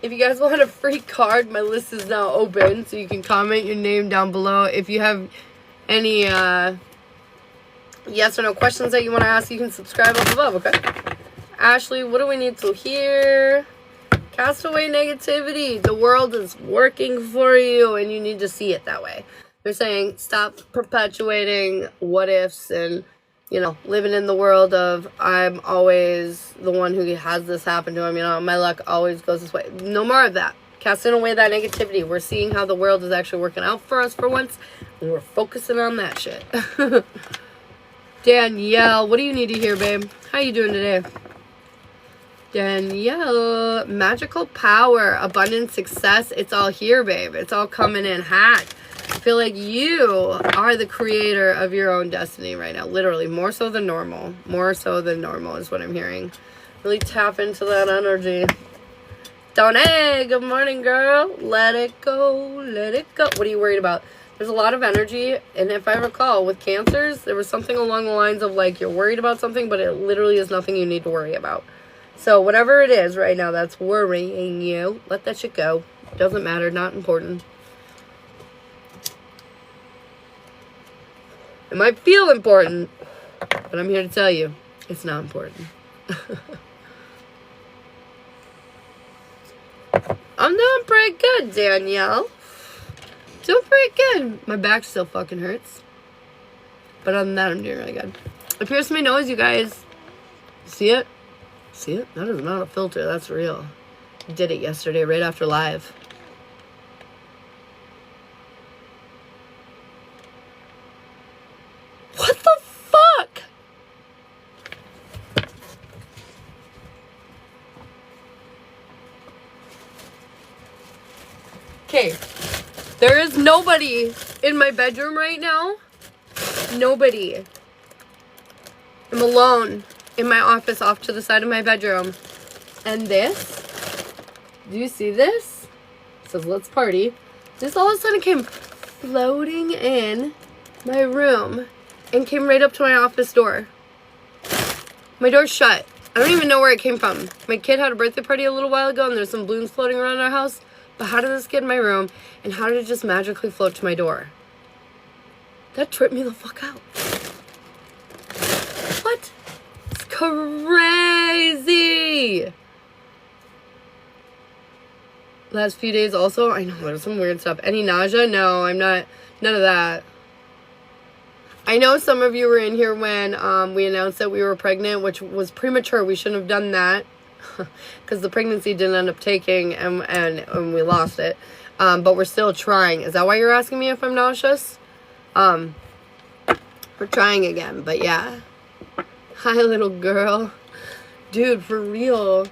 S1: If you guys want a free card, my list is now open, so you can comment your name down below. If you have any yes or no questions that you want to ask, you can subscribe up above, okay? Ashley, what do we need to hear? Cast away negativity. The world is working for you, and you need to see it that way. They're saying stop perpetuating what ifs and, you know, living in the world of I'm always the one who has this happen to him. You know, my luck always goes this way. No more of that. Casting away that negativity. We're seeing how the world is actually working out for us for once, and we're focusing on that shit. Danielle, what do you need to hear, babe? How you doing today? Danielle, magical power, abundant success. It's all here, babe. It's all coming in hot. I feel like you are the creator of your own destiny right now. Literally, more so than normal. More so than normal is what I'm hearing. Really tap into that energy. Donay, good morning, girl. Let it go. Let it go. What are you worried about? There's a lot of energy. And if I recall, with cancers, there was something along the lines of like you're worried about something, but it literally is nothing you need to worry about. So whatever it is right now that's worrying you, let that shit go. Doesn't matter. Not important. It might feel important, but I'm here to tell you, it's not important. I'm doing pretty good, Danielle. Doing pretty good. My back still fucking hurts. But other than that, I'm doing really good. I pierced my nose, you guys. See it? See it? That is not a filter. That's real. I did it yesterday right after live. What the fuck? Okay. There is nobody in my bedroom right now. Nobody. I'm alone in my office off to the side of my bedroom. And this, do you see this? It says, let's party. This all of a sudden came floating in my room and came right up to my office door. My door's shut. I don't even know where it came from. My kid had a birthday party a little while ago and there's some balloons floating around our house. But how did this get in my room? And how did it just magically float to my door? That tripped me the fuck out. What? It's crazy. Last few days also, I know there's some weird stuff. Any nausea? No, I'm not. None of that. I know some of you were in here when we announced that we were pregnant, which was premature. We shouldn't have done that because the pregnancy didn't end up taking and we lost it. But we're still trying. Is that why you're asking me if I'm nauseous? We're trying again, but yeah. Hi, little girl. Dude, for real.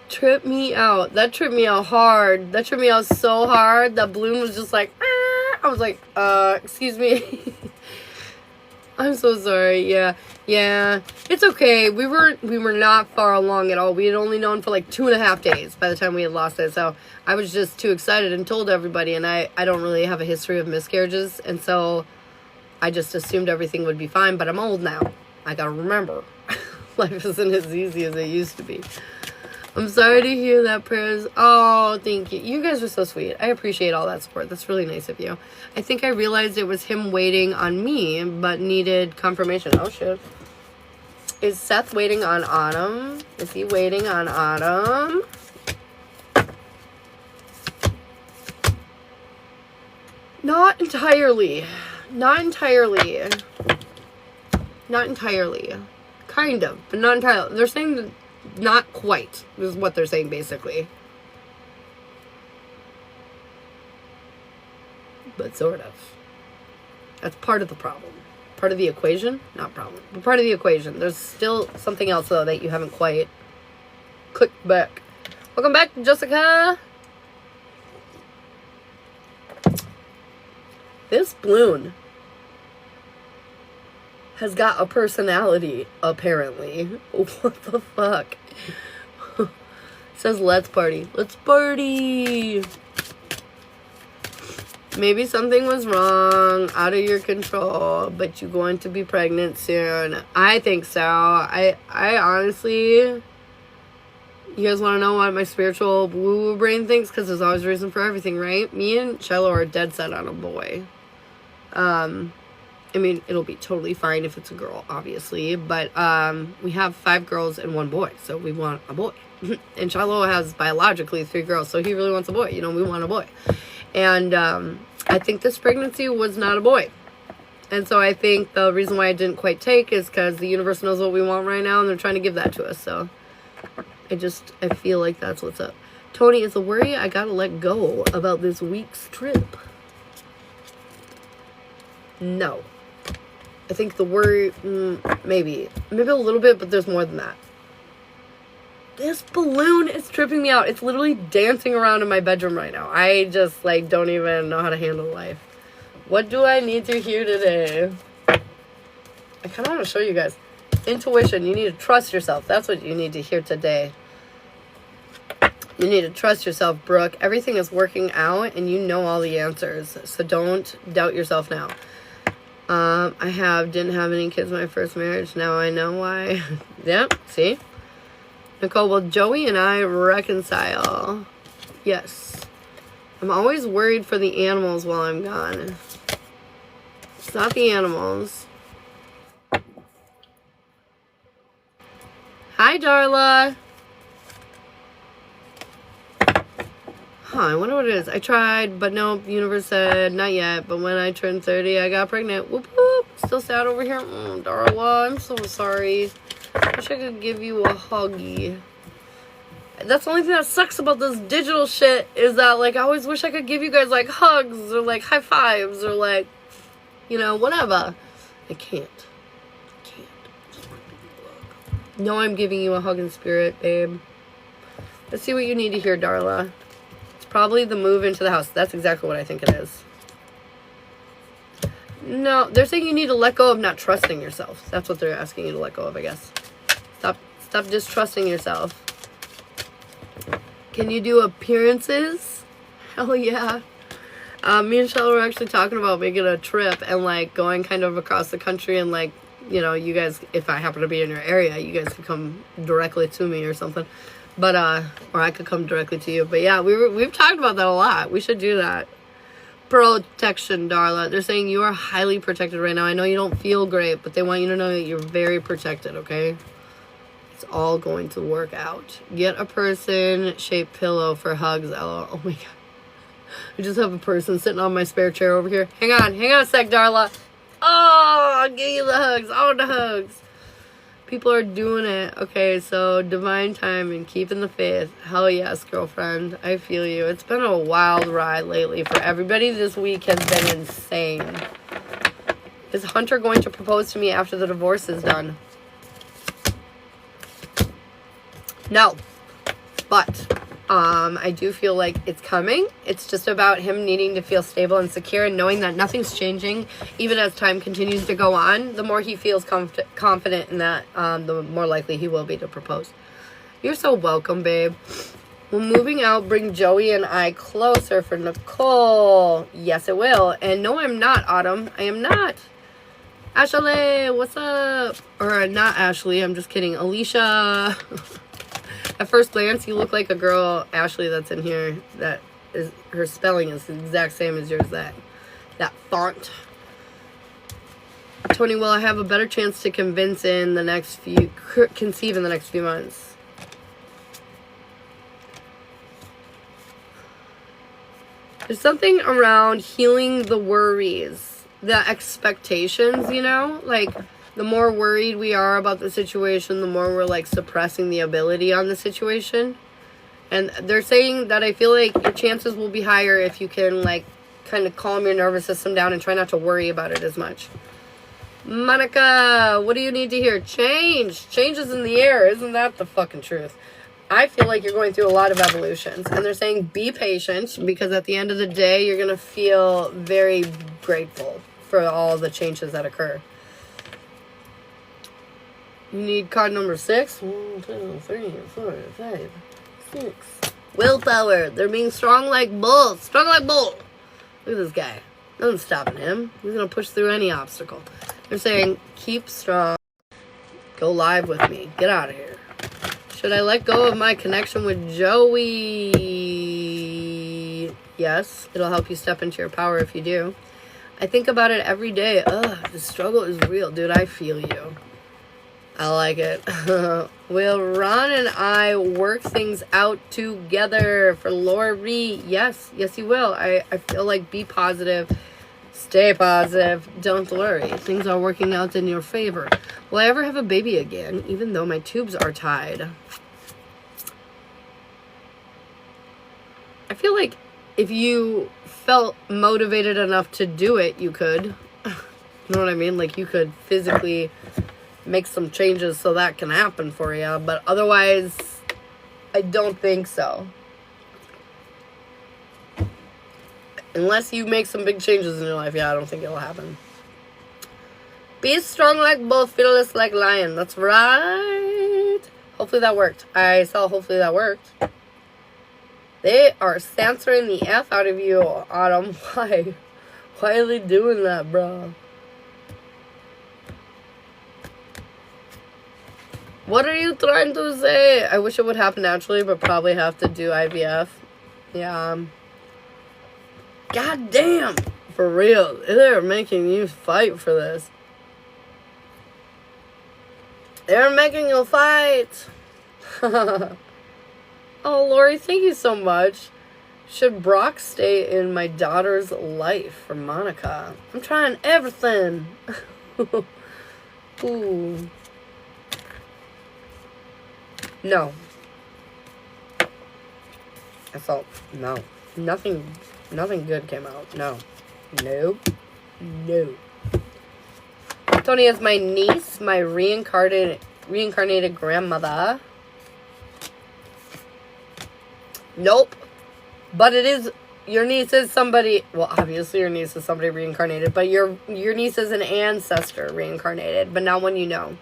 S1: Tripped me out. That tripped me out hard. That tripped me out so hard. That balloon was just like, ah! I was like, excuse me. I'm so sorry. Yeah. It's okay. We were not far along at all. We had only known for like 2.5 days by the time we had lost it. So I was just too excited and told everybody. And I don't really have a history of miscarriages. And so I just assumed everything would be fine. But I'm old now. I gotta remember. Life isn't as easy as it used to be. I'm sorry to hear that, prayers. Oh, thank you. You guys are so sweet. I appreciate all that support. That's really nice of you. I think I realized it was him waiting on me, but needed confirmation. Oh, shit. Is Seth waiting on Autumn? Is he waiting on Autumn? Not entirely. Not entirely. Not entirely. Kind of, but not entirely. They're saying that not quite, is what they're saying, basically. But sort of. That's part of the problem. Part of the equation? Not problem. But part of the equation. There's still something else, though, that you haven't quite clicked back. Welcome back, Jessica! This balloon has got a personality, apparently. What the fuck? It says, let's party. Let's party! Maybe something was wrong, out of your control, but you're going to be pregnant soon. I think so. I honestly... You guys want to know what my spiritual woo-woo brain thinks? Because there's always a reason for everything, right? Me and Shiloh are dead set on a boy. I mean, it'll be totally fine if it's a girl, obviously. But we have 5 girls and 1 boy. So we want a boy. And Shiloh has biologically 3 girls. So he really wants a boy. You know, we want a boy. And I think this pregnancy was not a boy. And so I think the reason why I didn't quite take is because the universe knows what we want right now. And they're trying to give that to us. So I feel like that's what's up. Tony, is a worry I gotta let go about this week's trip. No. I think the worry, maybe a little bit, but there's more than that. This balloon is tripping me out. It's literally dancing around in my bedroom right now. I just, like, don't even know how to handle life. What do I need to hear today? I kind of want to show you guys. Intuition. You need to trust yourself. That's what you need to hear today. You need to trust yourself, Brooke. Everything is working out, and you know all the answers. So don't doubt yourself now. Didn't have any kids in my first marriage. Now I know why. Yep, see? Nicole, well, Joey and I reconcile. Yes. I'm always worried for the animals while I'm gone. It's not the animals. Hi, Darla. I wonder what it is. I tried, but no, universe said not yet. But when I turned 30, I got pregnant. Whoop, whoop. Still sad over here. Darla, I'm so sorry. Wish I could give you a huggy. That's the only thing that sucks about this digital shit is that, like, I always wish I could give you guys, like, hugs or, like, high fives or, like, you know, whatever. I can't. Just want to give you a hug. No, I'm giving you a hug in spirit, babe. Let's see what you need to hear, Darla. Probably the move into the house. That's exactly what I think it is. No, they're saying you need to let go of not trusting yourself. That's what they're asking you to let go of, I guess. Stop distrusting yourself. Can you do appearances? Hell yeah. Me and Shell were actually talking about making a trip and like going kind of across the country and like, you know, you guys, if I happen to be in your area, you guys could come directly to me or something. But, or I could come directly to you. But yeah, we've talked about that a lot. We should do that. Protection, Darla. They're saying you are highly protected right now. I know you don't feel great, but they want you to know that you're very protected, okay? It's all going to work out. Get a person-shaped pillow for hugs, LOL. Oh my god. I just have a person sitting on my spare chair over here. Hang on a sec, Darla. Oh, I'll give you the hugs. All the hugs. People are doing it. Okay, so divine timing, keeping the faith. Hell yes, girlfriend. I feel you. It's been a wild ride lately for everybody. This week has been insane. Is Hunter going to propose to me after the divorce is done? No. But I do feel like it's coming. It's just about him needing to feel stable and secure and knowing that nothing's changing. Even as time continues to go on, the more he feels confident in that, the more likely he will be to propose. You're so welcome, babe. Will moving out bring Joey and I closer for Nicole? Yes, it will. And no, I'm not, Autumn. I am not. Ashley, what's up? Or not Ashley, I'm just kidding. Alicia. At first glance, you look like a girl, Ashley, that's in here. That is, her spelling is the exact same as yours. That font. Tony, will I have a better chance to conceive in the next few months? There's something around healing the worries, the expectations, you know, like. The more worried we are about the situation, the more we're, like, suppressing the ability on the situation. And they're saying that I feel like your chances will be higher if you can, like, kind of calm your nervous system down and try not to worry about it as much. Monica, what do you need to hear? Change. Change is in the air. Isn't that the fucking truth? I feel like you're going through a lot of evolutions. And they're saying be patient because at the end of the day, you're going to feel very grateful for all the changes that occur. You need card number 6. 1, 2, 3, 4, 5, 6. Willpower. They're being strong like bulls. Strong like bull. Look at this guy. Nothing's stopping him. He's going to push through any obstacle. They're saying, keep strong. Go live with me. Get out of here. Should I let go of my connection with Joey? Yes. It'll help you step into your power if you do. I think about it every day. Ugh, the struggle is real. Dude, I feel you. I like it. Will Ron and I work things out together for Lori? Yes. Yes, you will. I feel like be positive. Stay positive. Don't worry. Things are working out in your favor. Will I ever have a baby again, even though my tubes are tied? I feel like if you felt motivated enough to do it, you could. You know what I mean? Like, you could physically make some changes so that can happen for you, but otherwise I don't think so, unless you make some big changes in your life. I don't think it'll happen. Be strong like bull, fearless like lion. That's right. Hopefully that worked. I saw hopefully that worked. They are censoring the F out of you, Autumn. Why are they doing that, bro? What are you trying to say? I wish it would happen naturally, but probably have to do IVF. Yeah. God damn. For real. They're making you fight for this. They're making you fight. Oh, Lori, thank you so much. Should Brock stay in my daughter's life? For Monica. I'm trying everything. Ooh. No. I thought, no. Nothing good came out. No. Nope. No. Tony is my niece, my reincarnated grandmother. Nope. But it is your niece is somebody, well, obviously your niece is somebody reincarnated, but your niece is an ancestor reincarnated, but not one you know.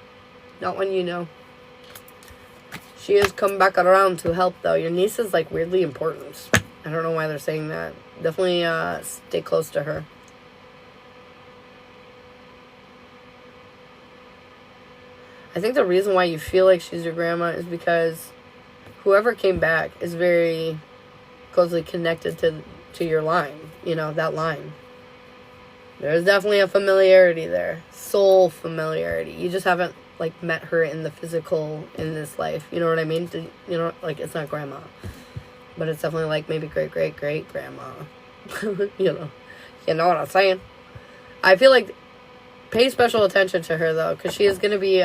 S1: Not one you know. She has come back around to help, though. Your niece is, like, weirdly important. I don't know why they're saying that. Definitely stay close to her. I think the reason why you feel like she's your grandma is because whoever came back is very closely connected to your line. You know, that line. There's definitely a familiarity there. Soul familiarity. You just haven't, like, met her in the physical in this life. You know what I mean? You know, like, it's not grandma. But it's definitely, like, maybe great-great-great-grandma. You know what I'm saying? I feel like pay special attention to her, though, because she is going to be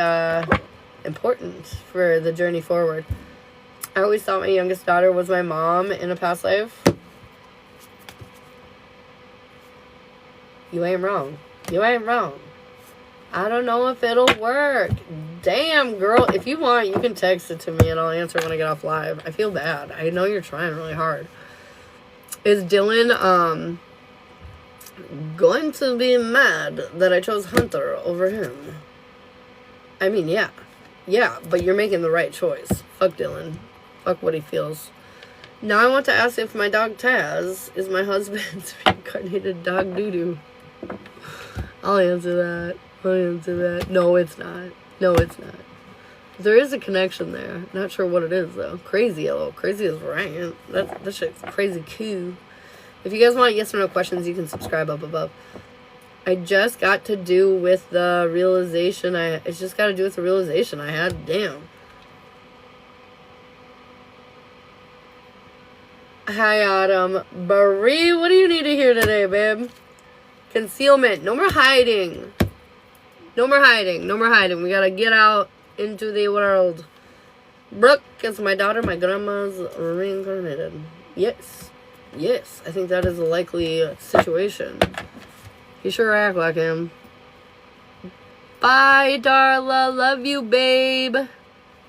S1: important for the journey forward. I always thought my youngest daughter was my mom in a past life. You ain't wrong. You ain't wrong. I don't know if it'll work. Damn, girl. If you want, you can text it to me and I'll answer when I get off live. I feel bad. I know you're trying really hard. Is Dylan, going to be mad that I chose Hunter over him? I mean, yeah. Yeah, but you're making the right choice. Fuck Dylan. Fuck what he feels. Now I want to ask if my dog Taz is my husband's reincarnated dog Doodoo. I'll answer that. No, it's not. No, it's not. There is a connection there. Not sure what it is, though. Crazy yellow. Crazy is right. That shit's crazy cool. If you guys want yes or no questions, you can subscribe up above. I just got to do with the realization it's just got to do with the realization I had. Damn. Hi, Autumn. Brie, what do you need to hear today, babe? Concealment. No more hiding. No more hiding. No more hiding. We gotta get out into the world. Brooke is my daughter. My grandma's reincarnated. Yes. Yes. I think that is a likely situation. You sure act like him. Bye, Darla. Love you, babe.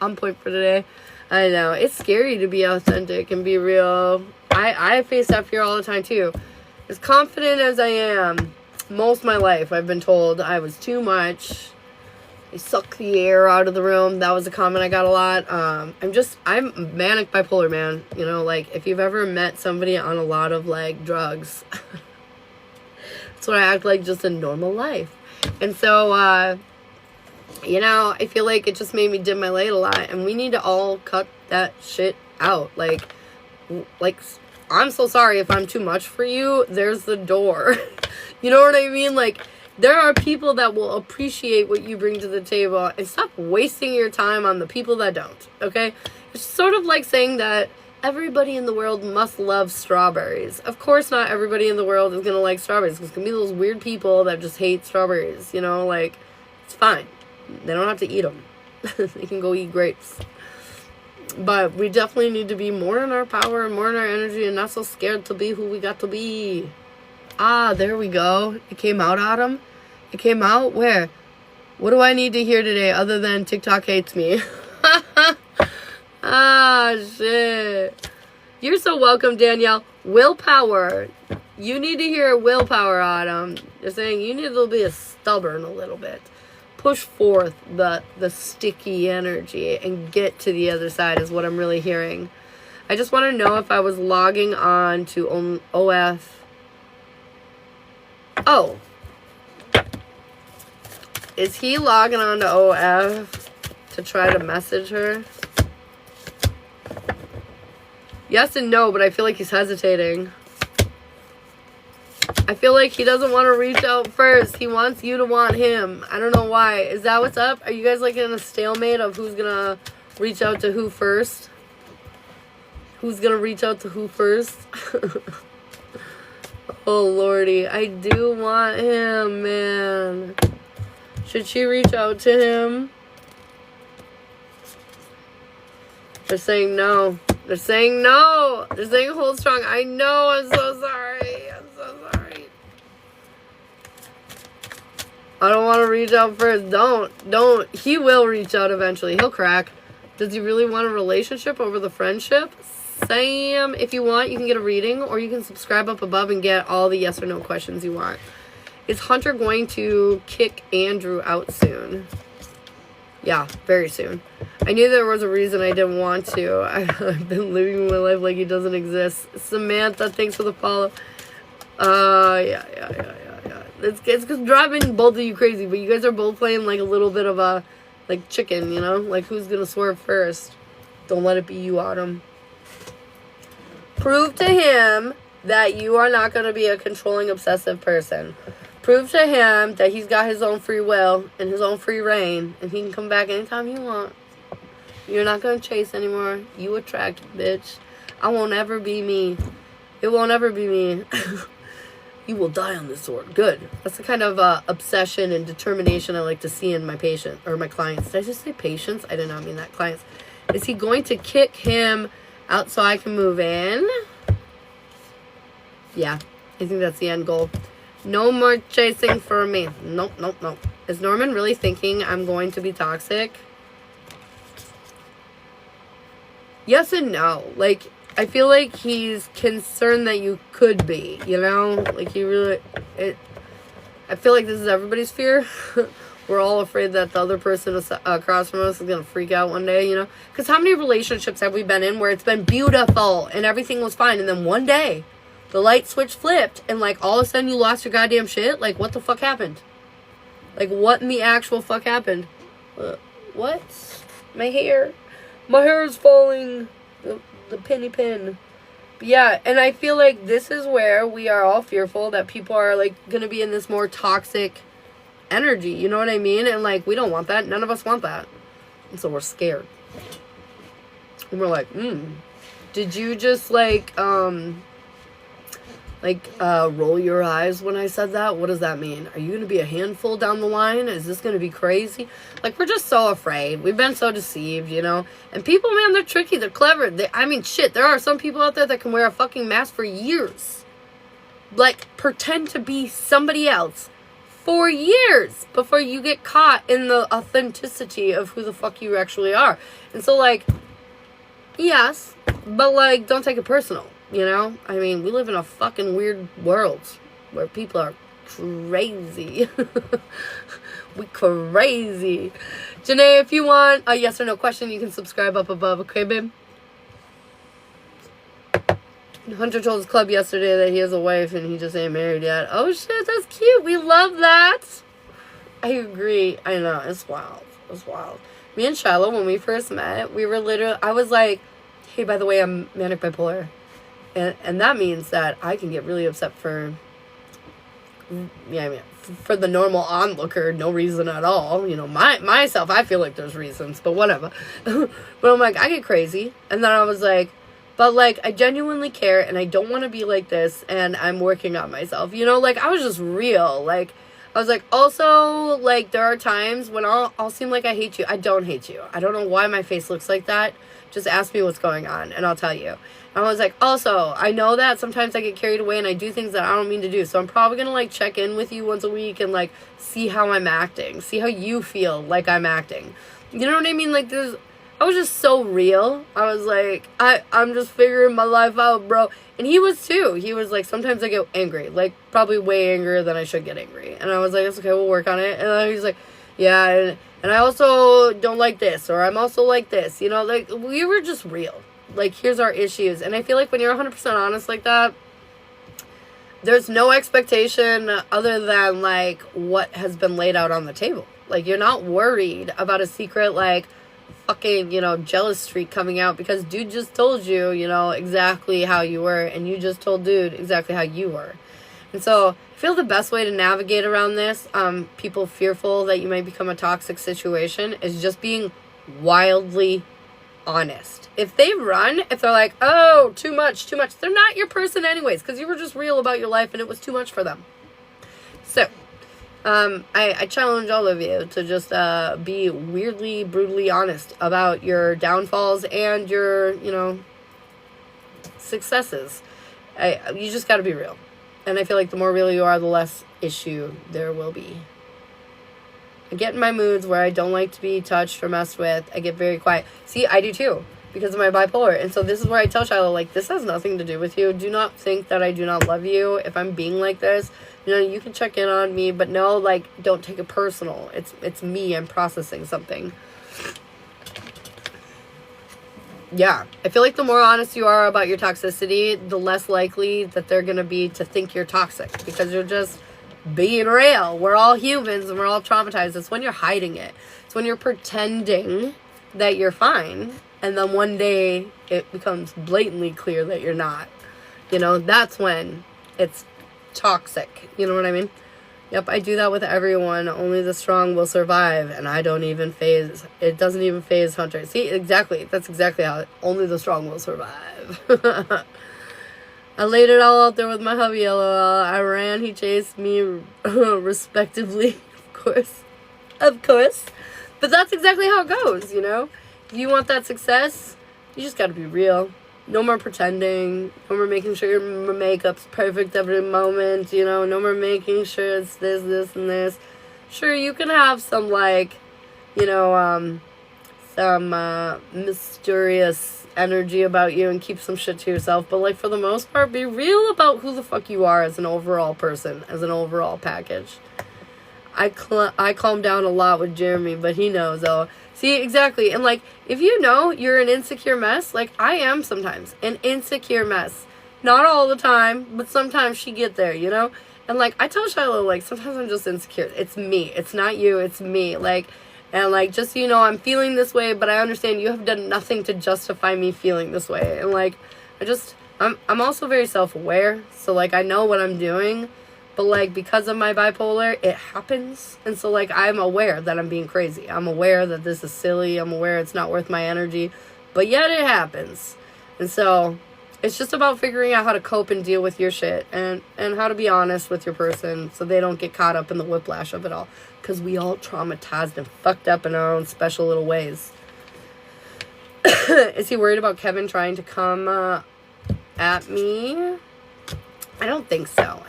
S1: On point for today. I know. It's scary to be authentic and be real. I face that fear all the time, too. As confident as I am, most of my life, I've been told I was too much. I suck the air out of the room. That was a comment I got a lot. I'm manic bipolar, man. You know, like, if you've ever met somebody on a lot of, like, drugs, that's what I act like just in normal life. And so, you know, I feel like it just made me dim my light a lot. And we need to all cut that shit out. Like, I'm so sorry if I'm too much for you. There's the door. You know what I mean? Like, there are people that will appreciate what you bring to the table, and stop wasting your time on the people that don't, okay? It's sort of like saying that everybody in the world must love strawberries. Of course not everybody in the world is going to like strawberries, because it's going to be those weird people that just hate strawberries, you know? Like, it's fine. They don't have to eat them. They can go eat grapes. But we definitely need to be more in our power and more in our energy and not so scared to be who we got to be. Ah, there we go. It came out, Autumn. It came out? Where? What do I need to hear today other than TikTok hates me? Ah, shit. You're so welcome, Danielle. Willpower. You need to hear willpower, Autumn. They're saying you need to be stubborn a little bit. Push forth the sticky energy and get to the other side is what I'm really hearing. I just want to know if I was logging on to OF. Oh. Is he logging on to OF to try to message her? Yes and no, but I feel like he's hesitating. I feel like he doesn't want to reach out first. He wants you to want him. I don't know why. Is that what's up? Are you guys like in a stalemate of who's going to reach out to who first? Who's going to reach out to who first? Oh, Lordy. I do want him, man. Should she reach out to him? They're saying no. They're saying no. They're saying hold strong. I know. I'm so sorry. I'm so sorry. I don't want to reach out first. Don't. He will reach out eventually. He'll crack. Does he really want a relationship over the friendship? Sam, if you want, you can get a reading, or you can subscribe up above and get all the yes or no questions you want. Is Hunter going to kick Andrew out soon? Yeah, very soon. I knew there was a reason I didn't want to. I've been living my life like he doesn't exist. Samantha, thanks for the follow. Yeah. It's driving both of you crazy, but you guys are both playing like a little bit of a, like, chicken, you know? Like, who's gonna swerve first? Don't let it be you, Autumn. Prove to him that you are not gonna be a controlling, obsessive person. Prove to him that he's got his own free will and his own free reign, and he can come back anytime you want. You're not gonna chase anymore. You attract, bitch. I won't ever be me. It won't ever be me. You will die on this sword. Good. That's the kind of obsession and determination I like to see in my patient or my clients. Did I just say patients? I did not mean that. Clients. Is he going to kick him out so I can move in? Yeah. I think that's the end goal. No more chasing for me. Nope. Is Norman really thinking I'm going to be toxic? Yes and no. Like, I feel like he's concerned that you could be, you know? Like, I feel like this is everybody's fear. We're all afraid that the other person across from us is going to freak out one day, you know? Because how many relationships have we been in where it's been beautiful and everything was fine, and then one day the light switch flipped and, like, all of a sudden you lost your goddamn shit? Like, what the fuck happened? Like, what in the actual fuck happened? What? My hair is falling. The penny pin. But yeah, and I feel like this is where we are all fearful that people are, like, gonna be in this more toxic energy, you know what I mean? And, like, we don't want that. None of us want that. And so we're scared. And we're like, did you just, roll your eyes when I said that? What does that mean? Are you going to be a handful down the line? Is this going to be crazy? Like, we're just so afraid. We've been so deceived, you know? And people, man, they're tricky. They're clever. Shit, there are some people out there that can wear a fucking mask for years. Like, pretend to be somebody else for years before you get caught in the authenticity of who the fuck you actually are. And so, like, yes, but, like, don't take it personal. You know? I mean, we live in a fucking weird world where people are crazy. We crazy. Janae, if you want a yes or no question, you can subscribe up above. Okay, babe? Hunter told his club yesterday that he has a wife and he just ain't married yet. Oh, shit, that's cute. We love that. I agree. I know. It's wild. It's wild. Me and Shiloh, when we first met, we were literally... I was like, hey, by the way, I'm manic bipolar. And that means that I can get really upset for the normal onlooker, no reason at all. You know, myself, I feel like there's reasons, but whatever. But I'm like, I get crazy. And then I was like, but, like, I genuinely care, and I don't want to be like this, and I'm working on myself. You know, like, I was just real. Like, I was like, also, like, there are times when I'll seem like I hate you. I don't hate you. I don't know why my face looks like that. Just ask me what's going on, and I'll tell you. And I was like, also, I know that sometimes I get carried away and I do things that I don't mean to do. So I'm probably going to, like, check in with you once a week and, like, see how I'm acting. See how you feel like I'm acting. You know what I mean? Like, I was just so real. I was like, I'm just figuring my life out, bro. And he was, too. He was like, sometimes I get angry. Like, probably way angrier than I should get angry. And I was like, it's okay, we'll work on it. And then he's like, yeah, and I also don't like this. Or I'm also like this. You know, like, we were just real. Like, here's our issues. And I feel like when you're 100% honest like that, there's no expectation other than, like, what has been laid out on the table. Like, you're not worried about a secret, like, fucking, you know, jealous streak coming out because dude just told you, you know, exactly how you were, and you just told dude exactly how you were. And so I feel the best way to navigate around this, people fearful that you might become a toxic situation, is just being wildly honest. If they run, if they're like, oh, too much, they're not your person anyways, because you were just real about your life and it was too much for them. So, I challenge all of you to just be weirdly, brutally honest about your downfalls and your, you know, successes. You just got to be real. And I feel like the more real you are, the less issue there will be. I get in my moods where I don't like to be touched or messed with. I get very quiet. See, I do too. because of my bipolar. And so this is where I tell Shiloh, like, this has nothing to do with you. Do not think that I do not love you if I'm being like this. You know, you can check in on me, but no, like, don't take it personal. It's me. I'm processing something. Yeah, I feel like the more honest you are about your toxicity, the less likely that they're going to be to think you're toxic, because you're just being real. We're all humans and we're all traumatized. It's when you're hiding it. It's when you're pretending that you're fine, and then one day it becomes blatantly clear that you're not. You know, that's when it's toxic. You know what I mean? Yep, I do that with everyone. Only the strong will survive, and I don't even phase. It doesn't even phase Hunter. See, exactly. That's exactly how only the strong will survive. I laid it all out there with my hubby, LOL. I ran, he chased me, respectively. Of course. But that's exactly how it goes, you know? If you want that success, you just gotta be real. No more pretending. No more making sure your makeup's perfect every moment. You know, no more making sure it's this, and this. Sure, you can have some, like, you know, some mysterious energy about you and keep some shit to yourself. But, like, for the most part, be real about who the fuck you are as an overall person, as an overall package. I calm down a lot with Jeremy, but he knows, though. See, exactly. And, like, if you know you're an insecure mess, like, I am sometimes an insecure mess. Not all the time, but sometimes she get there, you know? And, like, I tell Shiloh, like, sometimes I'm just insecure. It's me. It's not you. It's me. Like, and, like, just so you know, I'm feeling this way, but I understand you have done nothing to justify me feeling this way. And, like, I'm also very self-aware. So, like, I know what I'm doing. But, like, because of my bipolar, it happens. And so, like, I'm aware that I'm being crazy. I'm aware that this is silly. I'm aware it's not worth my energy. But yet it happens. And so, it's just about figuring out how to cope and deal with your shit. And how to be honest with your person so they don't get caught up in the whiplash of it all. Because we all traumatized and fucked up in our own special little ways. Is he worried about Kevin trying to come at me? I don't think so.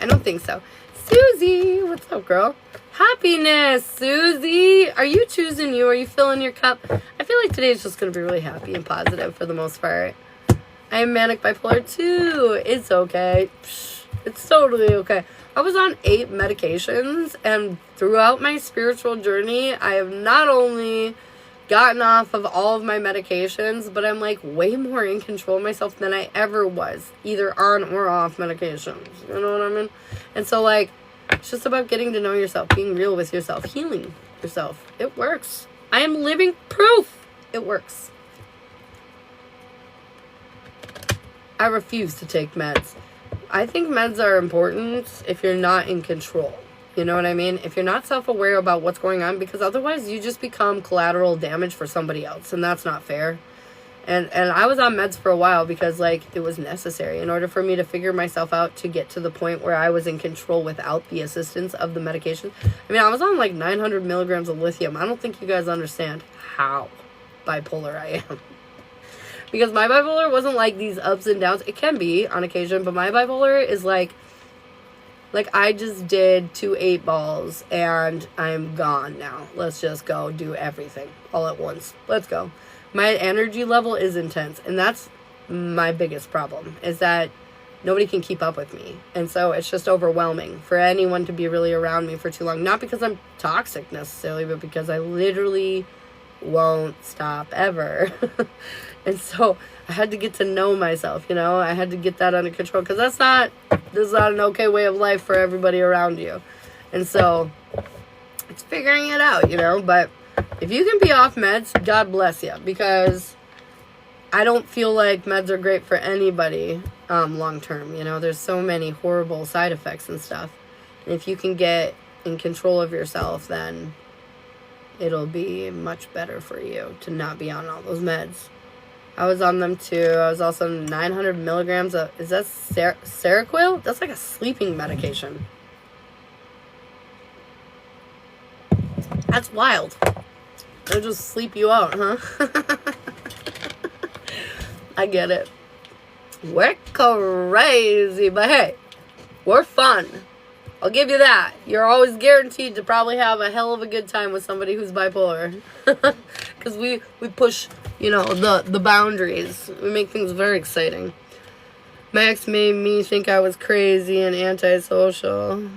S1: Susie, what's up, girl? Happiness, Susie. Are you choosing you? Are you filling your cup? I feel like today's just going to be really happy and positive for the most part. I am manic bipolar too. It's okay. It's totally okay. I was on 8 medications, and throughout my spiritual journey, I have not only gotten off of all of my medications, but I'm, like, way more in control of myself than I ever was, either on or off medications. You know what I mean? And so, like, it's just about getting to know yourself, being real with yourself, healing yourself. It works. I am living proof. It works. I refuse to take meds. I think meds are important if you're not in control. You know what I mean? If you're not self-aware about what's going on, because otherwise you just become collateral damage for somebody else, and that's not fair. And I was on meds for a while because, like, it was necessary in order for me to figure myself out to get to the point where I was in control without the assistance of the medication. I mean, I was on, like, 900 milligrams of lithium. I don't think you guys understand how bipolar I am. Because my bipolar wasn't, like, these ups and downs. It can be on occasion, but my bipolar is, like, I just did 2 8 balls and I'm gone now. Let's just go do everything all at once. Let's go. My energy level is intense, and that's my biggest problem, is that nobody can keep up with me. And so it's just overwhelming for anyone to be really around me for too long. Not because I'm toxic necessarily, but because I literally won't stop ever. And so I had to get to know myself, you know? I had to get that under control, because this is not an okay way of life for everybody around you. And so it's figuring it out, you know? But if you can be off meds, God bless you, because I don't feel like meds are great for anybody long term, you know? There's so many horrible side effects and stuff. And if you can get in control of yourself, then it'll be much better for you to not be on all those meds. I was on them too. I was also on 900 milligrams of, is that Seroquel? That's like a sleeping medication. That's wild. They'll just sleep you out, huh? I get it. We're crazy, but hey, we're fun. I'll give you that. You're always guaranteed to probably have a hell of a good time with somebody who's bipolar. because we push, you know, the boundaries. We make things very exciting. My ex made me think I was crazy and antisocial.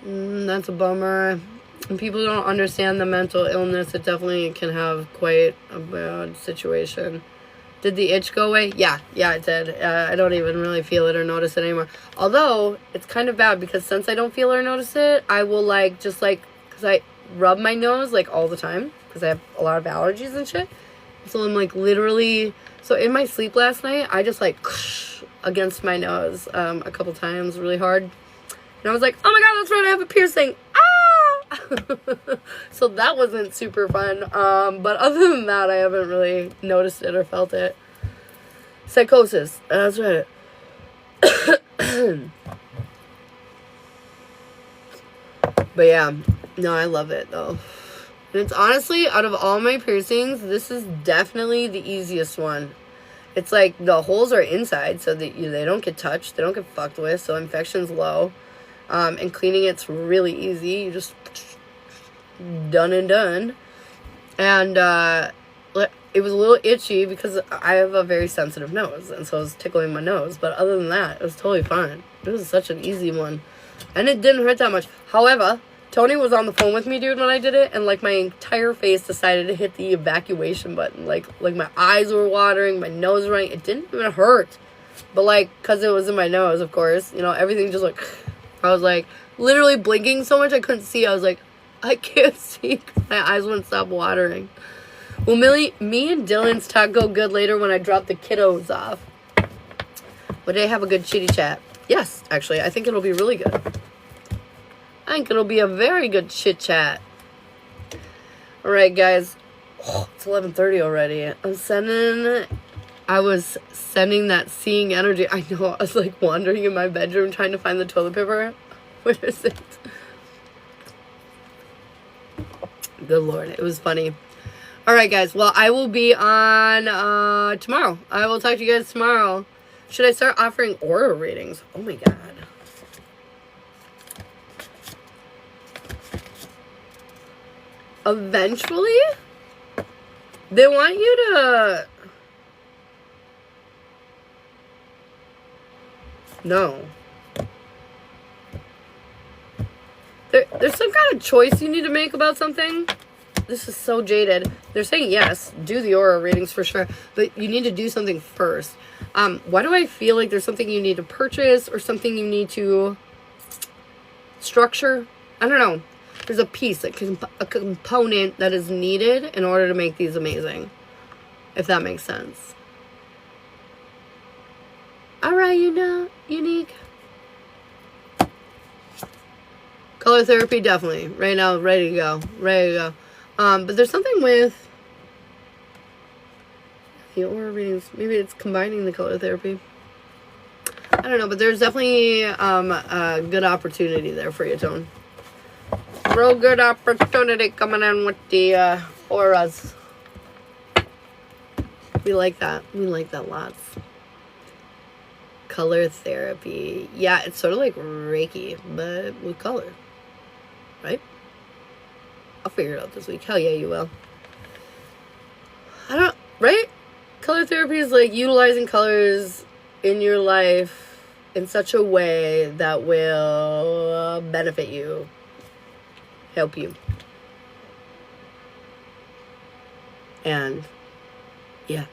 S1: That's a bummer. When people don't understand the mental illness, it definitely can have quite a bad situation. Did the itch go away? Yeah, it did. I don't even really feel it or notice it anymore. Although, it's kind of bad because since I don't feel or notice it, I will because I rub my nose like all the time because I have a lot of allergies and shit. So I'm like literally, so in my sleep last night, I just like against my nose a couple times really hard. And I was like, oh my God, that's right, I have a piercing. So that wasn't super fun. But other than that, I haven't really noticed it or felt it. Psychosis. That's right. But yeah, no, I love it though. And it's honestly, out of all my piercings, this is definitely the easiest one. It's like the holes are inside, so that they don't get touched, they don't get fucked with, so infection's low. And cleaning it's really easy. You just done and done. And it was a little itchy because I have a very sensitive nose, and so it was tickling my nose. But other than that, it was totally fine. It was such an easy one, and it didn't hurt that much. However, Tony was on the phone with me, dude, when I did it, and like my entire face decided to hit the evacuation button. Like my eyes were watering, my nose was running. It didn't even hurt, but like because it was in my nose, of course, you know, everything just like. I was like literally blinking so much I couldn't see. I was like, I can't see. My eyes wouldn't stop watering. Will me and Dylan's talk go good later when I drop the kiddos off? Would they have a good chitty chat? Yes, actually, I think it'll be really good. I think it'll be a very good chit chat. All right, guys. Oh, it's 11:30 already. I was sending that seeing energy. I know, I was like wandering in my bedroom trying to find the toilet paper. Where is it? Good Lord, it was funny. All right, guys. Well, I will be on tomorrow. I will talk to you guys tomorrow. Should I start offering aura readings? Oh my God. Eventually, they want you to... No. There's some kind of choice you need to make about something. This is so jaded. They're saying yes, do the aura readings for sure, but you need to do something first. Why do I feel like there's something you need to purchase or something you need to structure? I don't know. There's a piece, a component that is needed in order to make these amazing, if that makes sense. All right, you know, unique. Color therapy, definitely. Right now, ready to go. Ready to go. But there's something with the aura readings. Maybe it's combining the color therapy. I don't know, but there's definitely a good opportunity there for you, Tone. Real good opportunity coming in with the auras. We like that. We like that lots. Color therapy. Yeah, it's sort of like Reiki, but with color. Right? I'll figure it out this week. Hell yeah, you will. Right? Color therapy is like utilizing colors in your life in such a way that will benefit you, help you. And, yeah,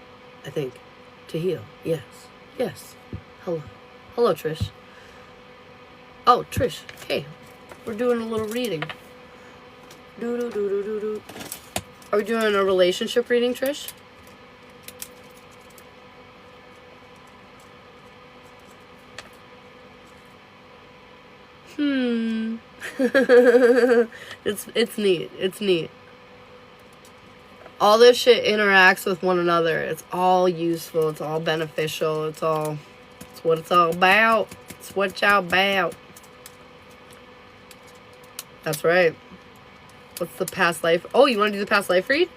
S1: I think, to heal. Yes. Yes. Hello. Hello, Trish. Oh, Trish. Hey. We're doing a little reading. Are we doing a relationship reading, Trish? It's neat. It's neat. All this shit interacts with one another. It's all useful. It's all beneficial. It's what it's all about. It's what y'all about. That's right. What's the past life? Oh, you want to do the past life read?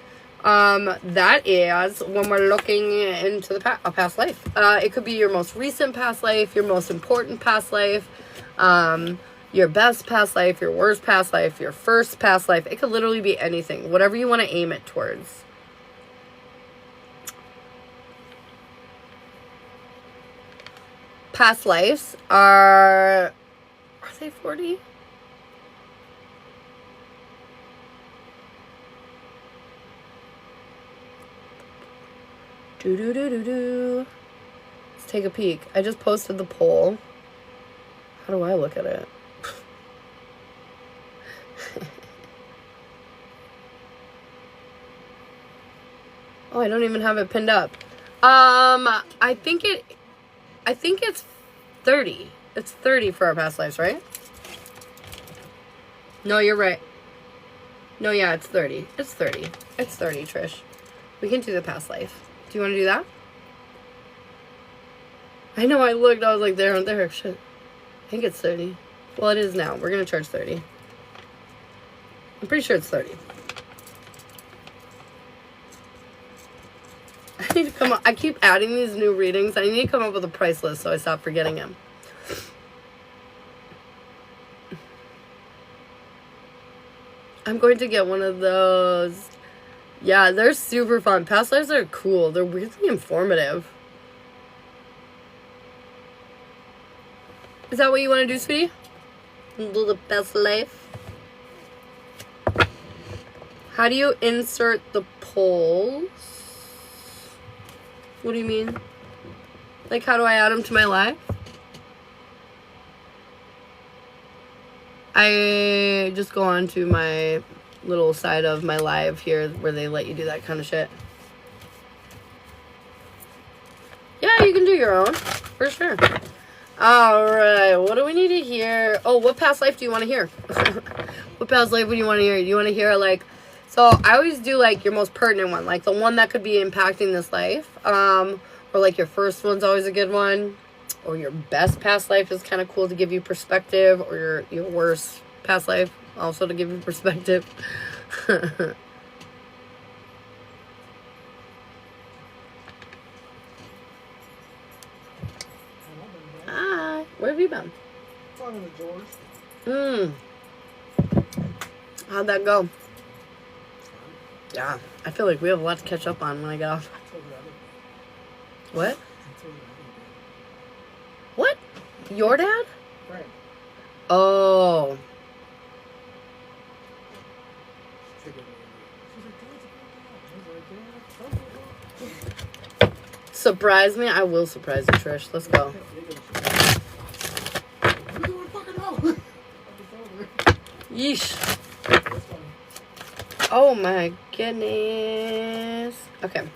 S1: That is when we're looking into a past life. It could be your most recent past life, your most important past life, your best past life, your worst past life, your first past life. It could literally be anything. Whatever you want to aim it towards. past lives are they 40? Do. Let's take a peek. I just posted the poll. How do I look at it? Oh, I don't even have it pinned up. I think it's 30. It's 30 for our past lives, right? No, you're right. No, yeah, it's 30. It's 30. It's 30, Trish. We can do the past life. Do you want to do that? I know, I looked. I was like, there. Shit. I think it's 30. Well, it is now. We're going to charge 30. I'm pretty sure it's 30. I need to come up. I keep adding these new readings. I need to come up with a price list so I stop forgetting them. I'm going to get one of those. Yeah, they're super fun. Past lives are cool. They're weirdly informative. Is that what you want to do, sweetie? Do the past life? How do you insert the polls? What do you mean? Like, how do I add them to my live? I just go on to my little side of my live here where they let you do that kind of shit. Yeah, you can do your own. For sure. Alright, what do we need to hear? Oh, what past life do you want to hear? What past life would you want to hear? Do you want to hear, like... So, I always do, like, your most pertinent one. Like, the one that could be impacting this life. Or, like, your first one's always a good one. Or your best past life is kind of cool to give you perspective. Or your worst past life also to give you perspective. Hi. Where have you been?
S4: Talking to George.
S1: How'd that go? Yeah. I feel like we have a lot to catch up on when I get off. What? What? Your dad?
S4: Right.
S1: Oh. Surprise me? I will surprise you, Trish. Let's go. Yeesh. Oh my goodness. Okay.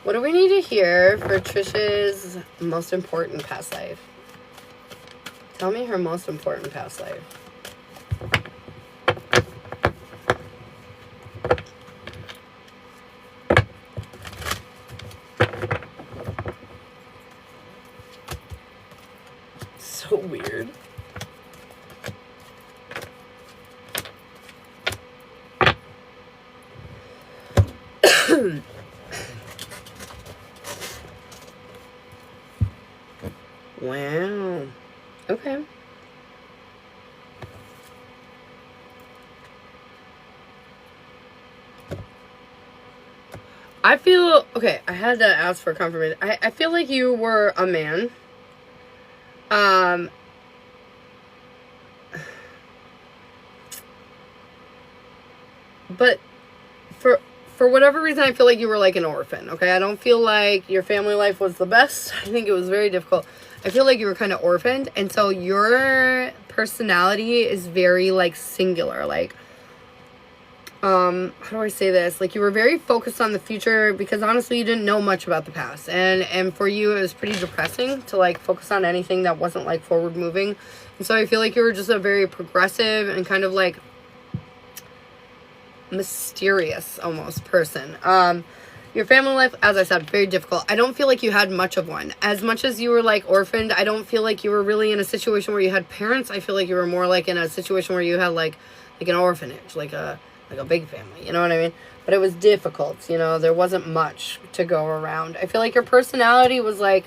S1: What do we need to hear for Trish's most important past life? Tell me her most important past life. So weird. Wow. Okay. I feel... Okay, I had to ask for confirmation. I feel like you were a man. But for whatever reason, I feel like you were like an orphan, okay? I don't feel like your family life was the best. I think it was very difficult. I feel like you were kind of orphaned, and so your personality is very, like, singular. Like, how do I say this? Like, you were very focused on the future because, honestly, you didn't know much about the past. And for you, it was pretty depressing to, like, focus on anything that wasn't, like, forward-moving. And so I feel like you were just a very progressive and kind of, like, mysterious almost person. Your family life, as I said, very difficult. I don't feel like you had much of one. As much as you were like orphaned, I don't feel like you were really in a situation where you had parents. I feel like you were more like in a situation where you had like an orphanage, like a big family, you know what I mean? But it was difficult, you know, there wasn't much to go around. I feel like your personality was like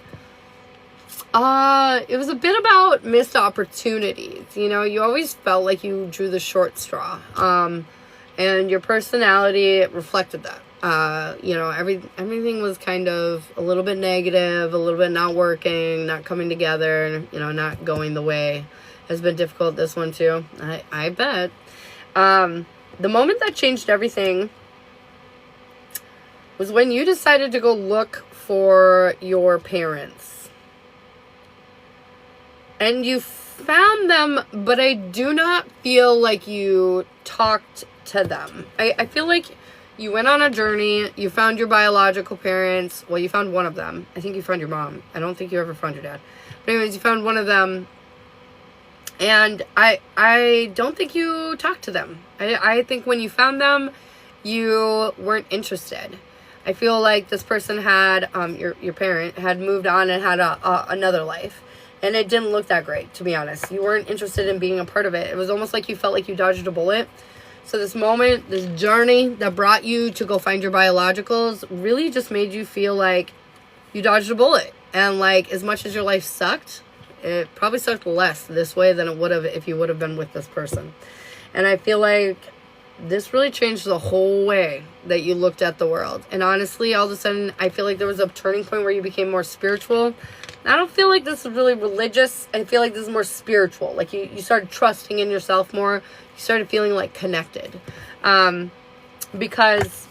S1: it was a bit about missed opportunities, you know, you always felt like you drew the short straw. And your personality reflected that. You know, everything was kind of a little bit negative, a little bit not working, not coming together, you know, not going the way. Has been difficult, this one too. I bet. The moment that changed everything was when you decided to go look for your parents. And you found them, but I do not feel like you talked to them. I feel like you went on a journey, you found your biological parents. Well, you found one of them. I think you found your mom. I don't think you ever found your dad. But anyways, you found one of them. And I don't think you talked to them. I think when you found them, you weren't interested. I feel like this person had, your parent had moved on and had another life. And it didn't look that great, to be honest. You weren't interested in being a part of it. It was almost like you felt like you dodged a bullet. So this moment, this journey that brought you to go find your biologicals really just made you feel like you dodged a bullet. And like, as much as your life sucked, it probably sucked less this way than it would have if you would have been with this person. And I feel like this really changed the whole way that you looked at the world. And honestly, all of a sudden, I feel like there was a turning point where you became more spiritual. I don't feel like this is really religious. I feel like this is more spiritual. Like you started trusting in yourself more. You started feeling like connected. Because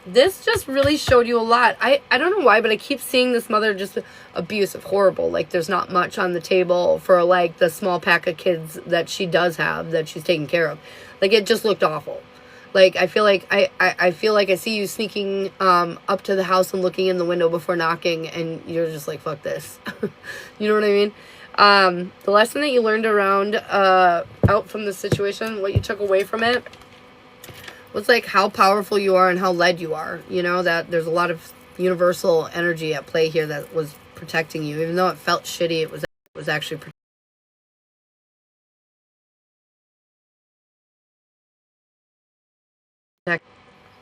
S1: this just really showed you a lot. I don't know why, but I keep seeing this mother just abusive, horrible. Like there's not much on the table for like the small pack of kids that she does have that she's taking care of. Like it just looked awful. Like I feel like I feel like I see you sneaking up to the house and looking in the window before knocking, and you're just like, fuck this. You know what I mean? The lesson that you learned out from this situation, what you took away from it, was like how powerful you are and how led you are. You know, that there's a lot of universal energy at play here that was protecting you. Even though it felt shitty, it was actually protecting.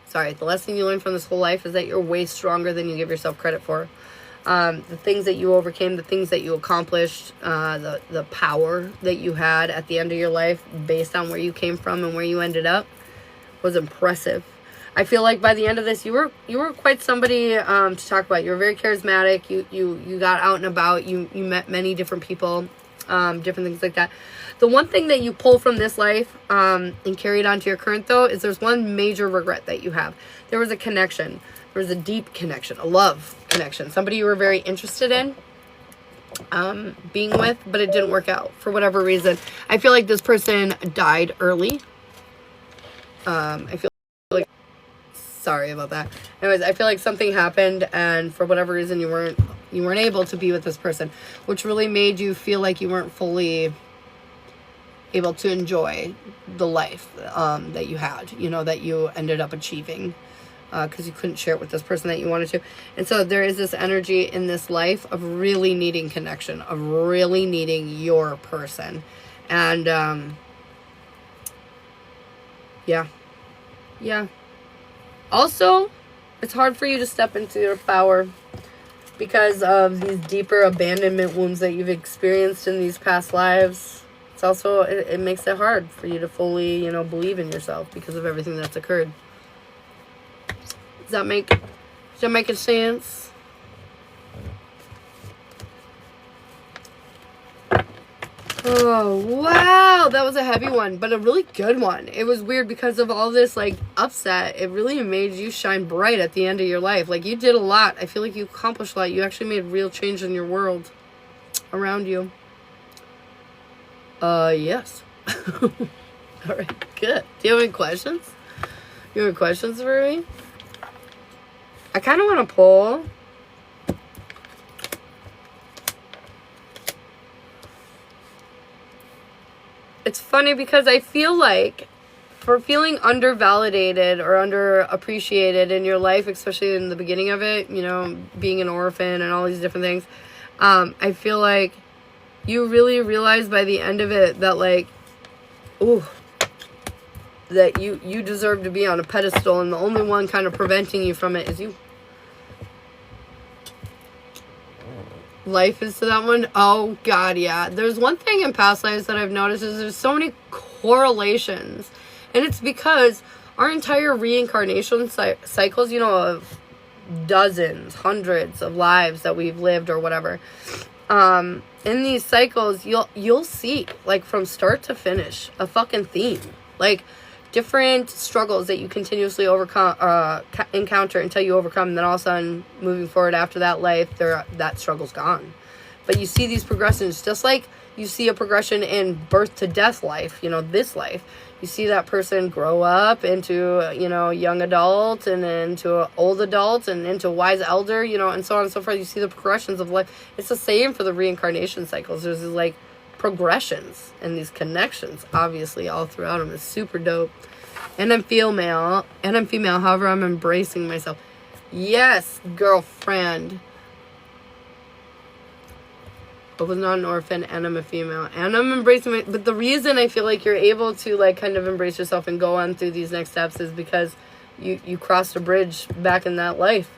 S1: Sorry, the lesson you learned from this whole life is that you're way stronger than you give yourself credit for. The things that you overcame, the things that you accomplished, the power that you had at the end of your life based on where you came from and where you ended up was impressive. I feel like by the end of this, you were quite somebody to talk about. You were very charismatic. You got out and about. You met many different people, different things like that. The one thing that you pull from this life and carried on to your current, though, is there's one major regret that you have. There was a connection. There was a deep connection, a love connection. Somebody you were very interested in being with, but it didn't work out for whatever reason. I feel like this person died early. I feel like, sorry about that. Anyways, I feel like something happened, and for whatever reason, you weren't able to be with this person, which really made you feel like you weren't fully able to enjoy the life that you had, you know, that you ended up achieving, because you couldn't share it with this person that you wanted to. And so there is this energy in this life of really needing connection, of really needing your person. And yeah. Also, it's hard for you to step into your power because of these deeper abandonment wounds that you've experienced in these past lives. It's also, it makes it hard for you to fully, you know, believe in yourself because of everything that's occurred. Does that make a sense? Oh, wow. That was a heavy one, but a really good one. It was weird because of all this, like, upset. It really made you shine bright at the end of your life. Like, you did a lot. I feel like you accomplished a lot. You actually made real change in your world around you. Yes. All right, good. Do you have any questions? You have any questions for me? I kind of want to pull. It's funny because I feel like for feeling undervalidated or underappreciated in your life, especially in the beginning of it, you know, being an orphan and all these different things, I feel like you really realize by the end of it that, like, ooh, that you deserve to be on a pedestal, and the only one kind of preventing you from it is you. Life is to that one. Oh God, yeah. There's one thing in past lives that I've noticed is there's so many correlations, and it's because our entire reincarnation cycles, you know, of dozens, hundreds of lives that we've lived or whatever. In these cycles, you'll see, like, from start to finish, a fucking theme. Like, different struggles that you continuously encounter until you overcome, and then all of a sudden, moving forward after that life, that struggle's gone. But you see these progressions, just like you see a progression in birth to death life, you know, this life. You see that person grow up into, you know, young adult, and into old adult, and into wise elder, you know, and so on and so forth. You see the progressions of life. It's the same for the reincarnation cycles. There's these, like, progressions and these connections, obviously, all throughout them. It's super dope. And I'm female. However, I'm embracing myself. Yes, girlfriend. I was not an orphan, and I'm a female, and I'm embracing my, but the reason I feel like you're able to, like, kind of embrace yourself and go on through these next steps is because you crossed a bridge back in that life.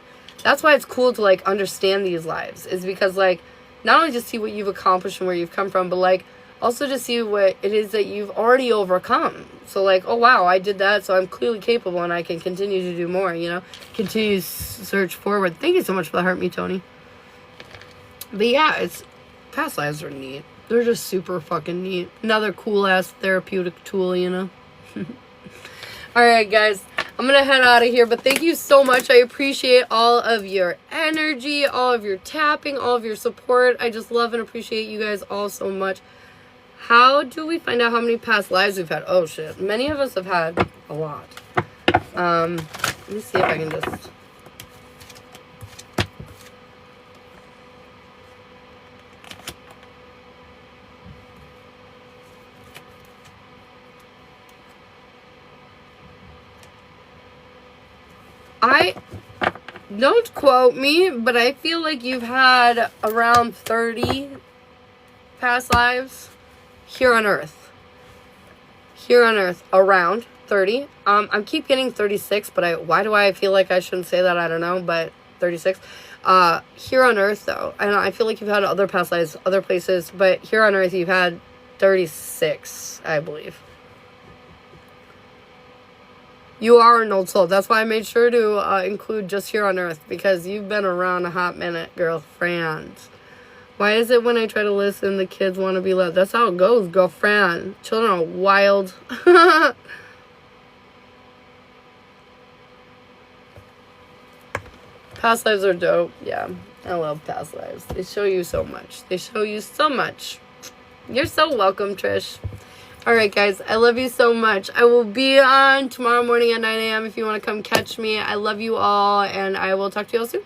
S1: That's why it's cool to, like, understand these lives, is because, like, not only to see what you've accomplished and where you've come from, but, like, also to see what it is that you've already overcome. So, like, oh wow, I did that, so I'm clearly capable, and I can continue to do more, you know, continue to search forward. Thank you so much for the heart, me, Tony. But yeah, past lives are neat. They're just super fucking neat. Another cool-ass therapeutic tool, you know? Alright, guys. I'm gonna head out of here, but thank you so much. I appreciate all of your energy, all of your tapping, all of your support. I just love and appreciate you guys all so much. How do we find out how many past lives we've had? Oh, shit. Many of us have had a lot. Let me see if I can just... Don't quote me, but I feel like you've had around 30 past lives here on Earth. Here on Earth, around 30. I keep getting 36, but why do I feel like I shouldn't say that? I don't know, but 36. Here on Earth, though, and I feel like you've had other past lives, other places, but here on Earth, you've had 36, I believe. You are an old soul. That's why I made sure to include just here on Earth, because you've been around a hot minute, girlfriend. Why is it when I try to listen, the kids want to be left? That's how it goes, girlfriend. Children are wild. Past lives are dope. Yeah, I love past lives. They show you so much. They show you so much. You're so welcome, Trish. Alright, guys, I love you so much. I will be on tomorrow morning at 9 a.m. if you want to come catch me. I love you all, and I will talk to you all soon.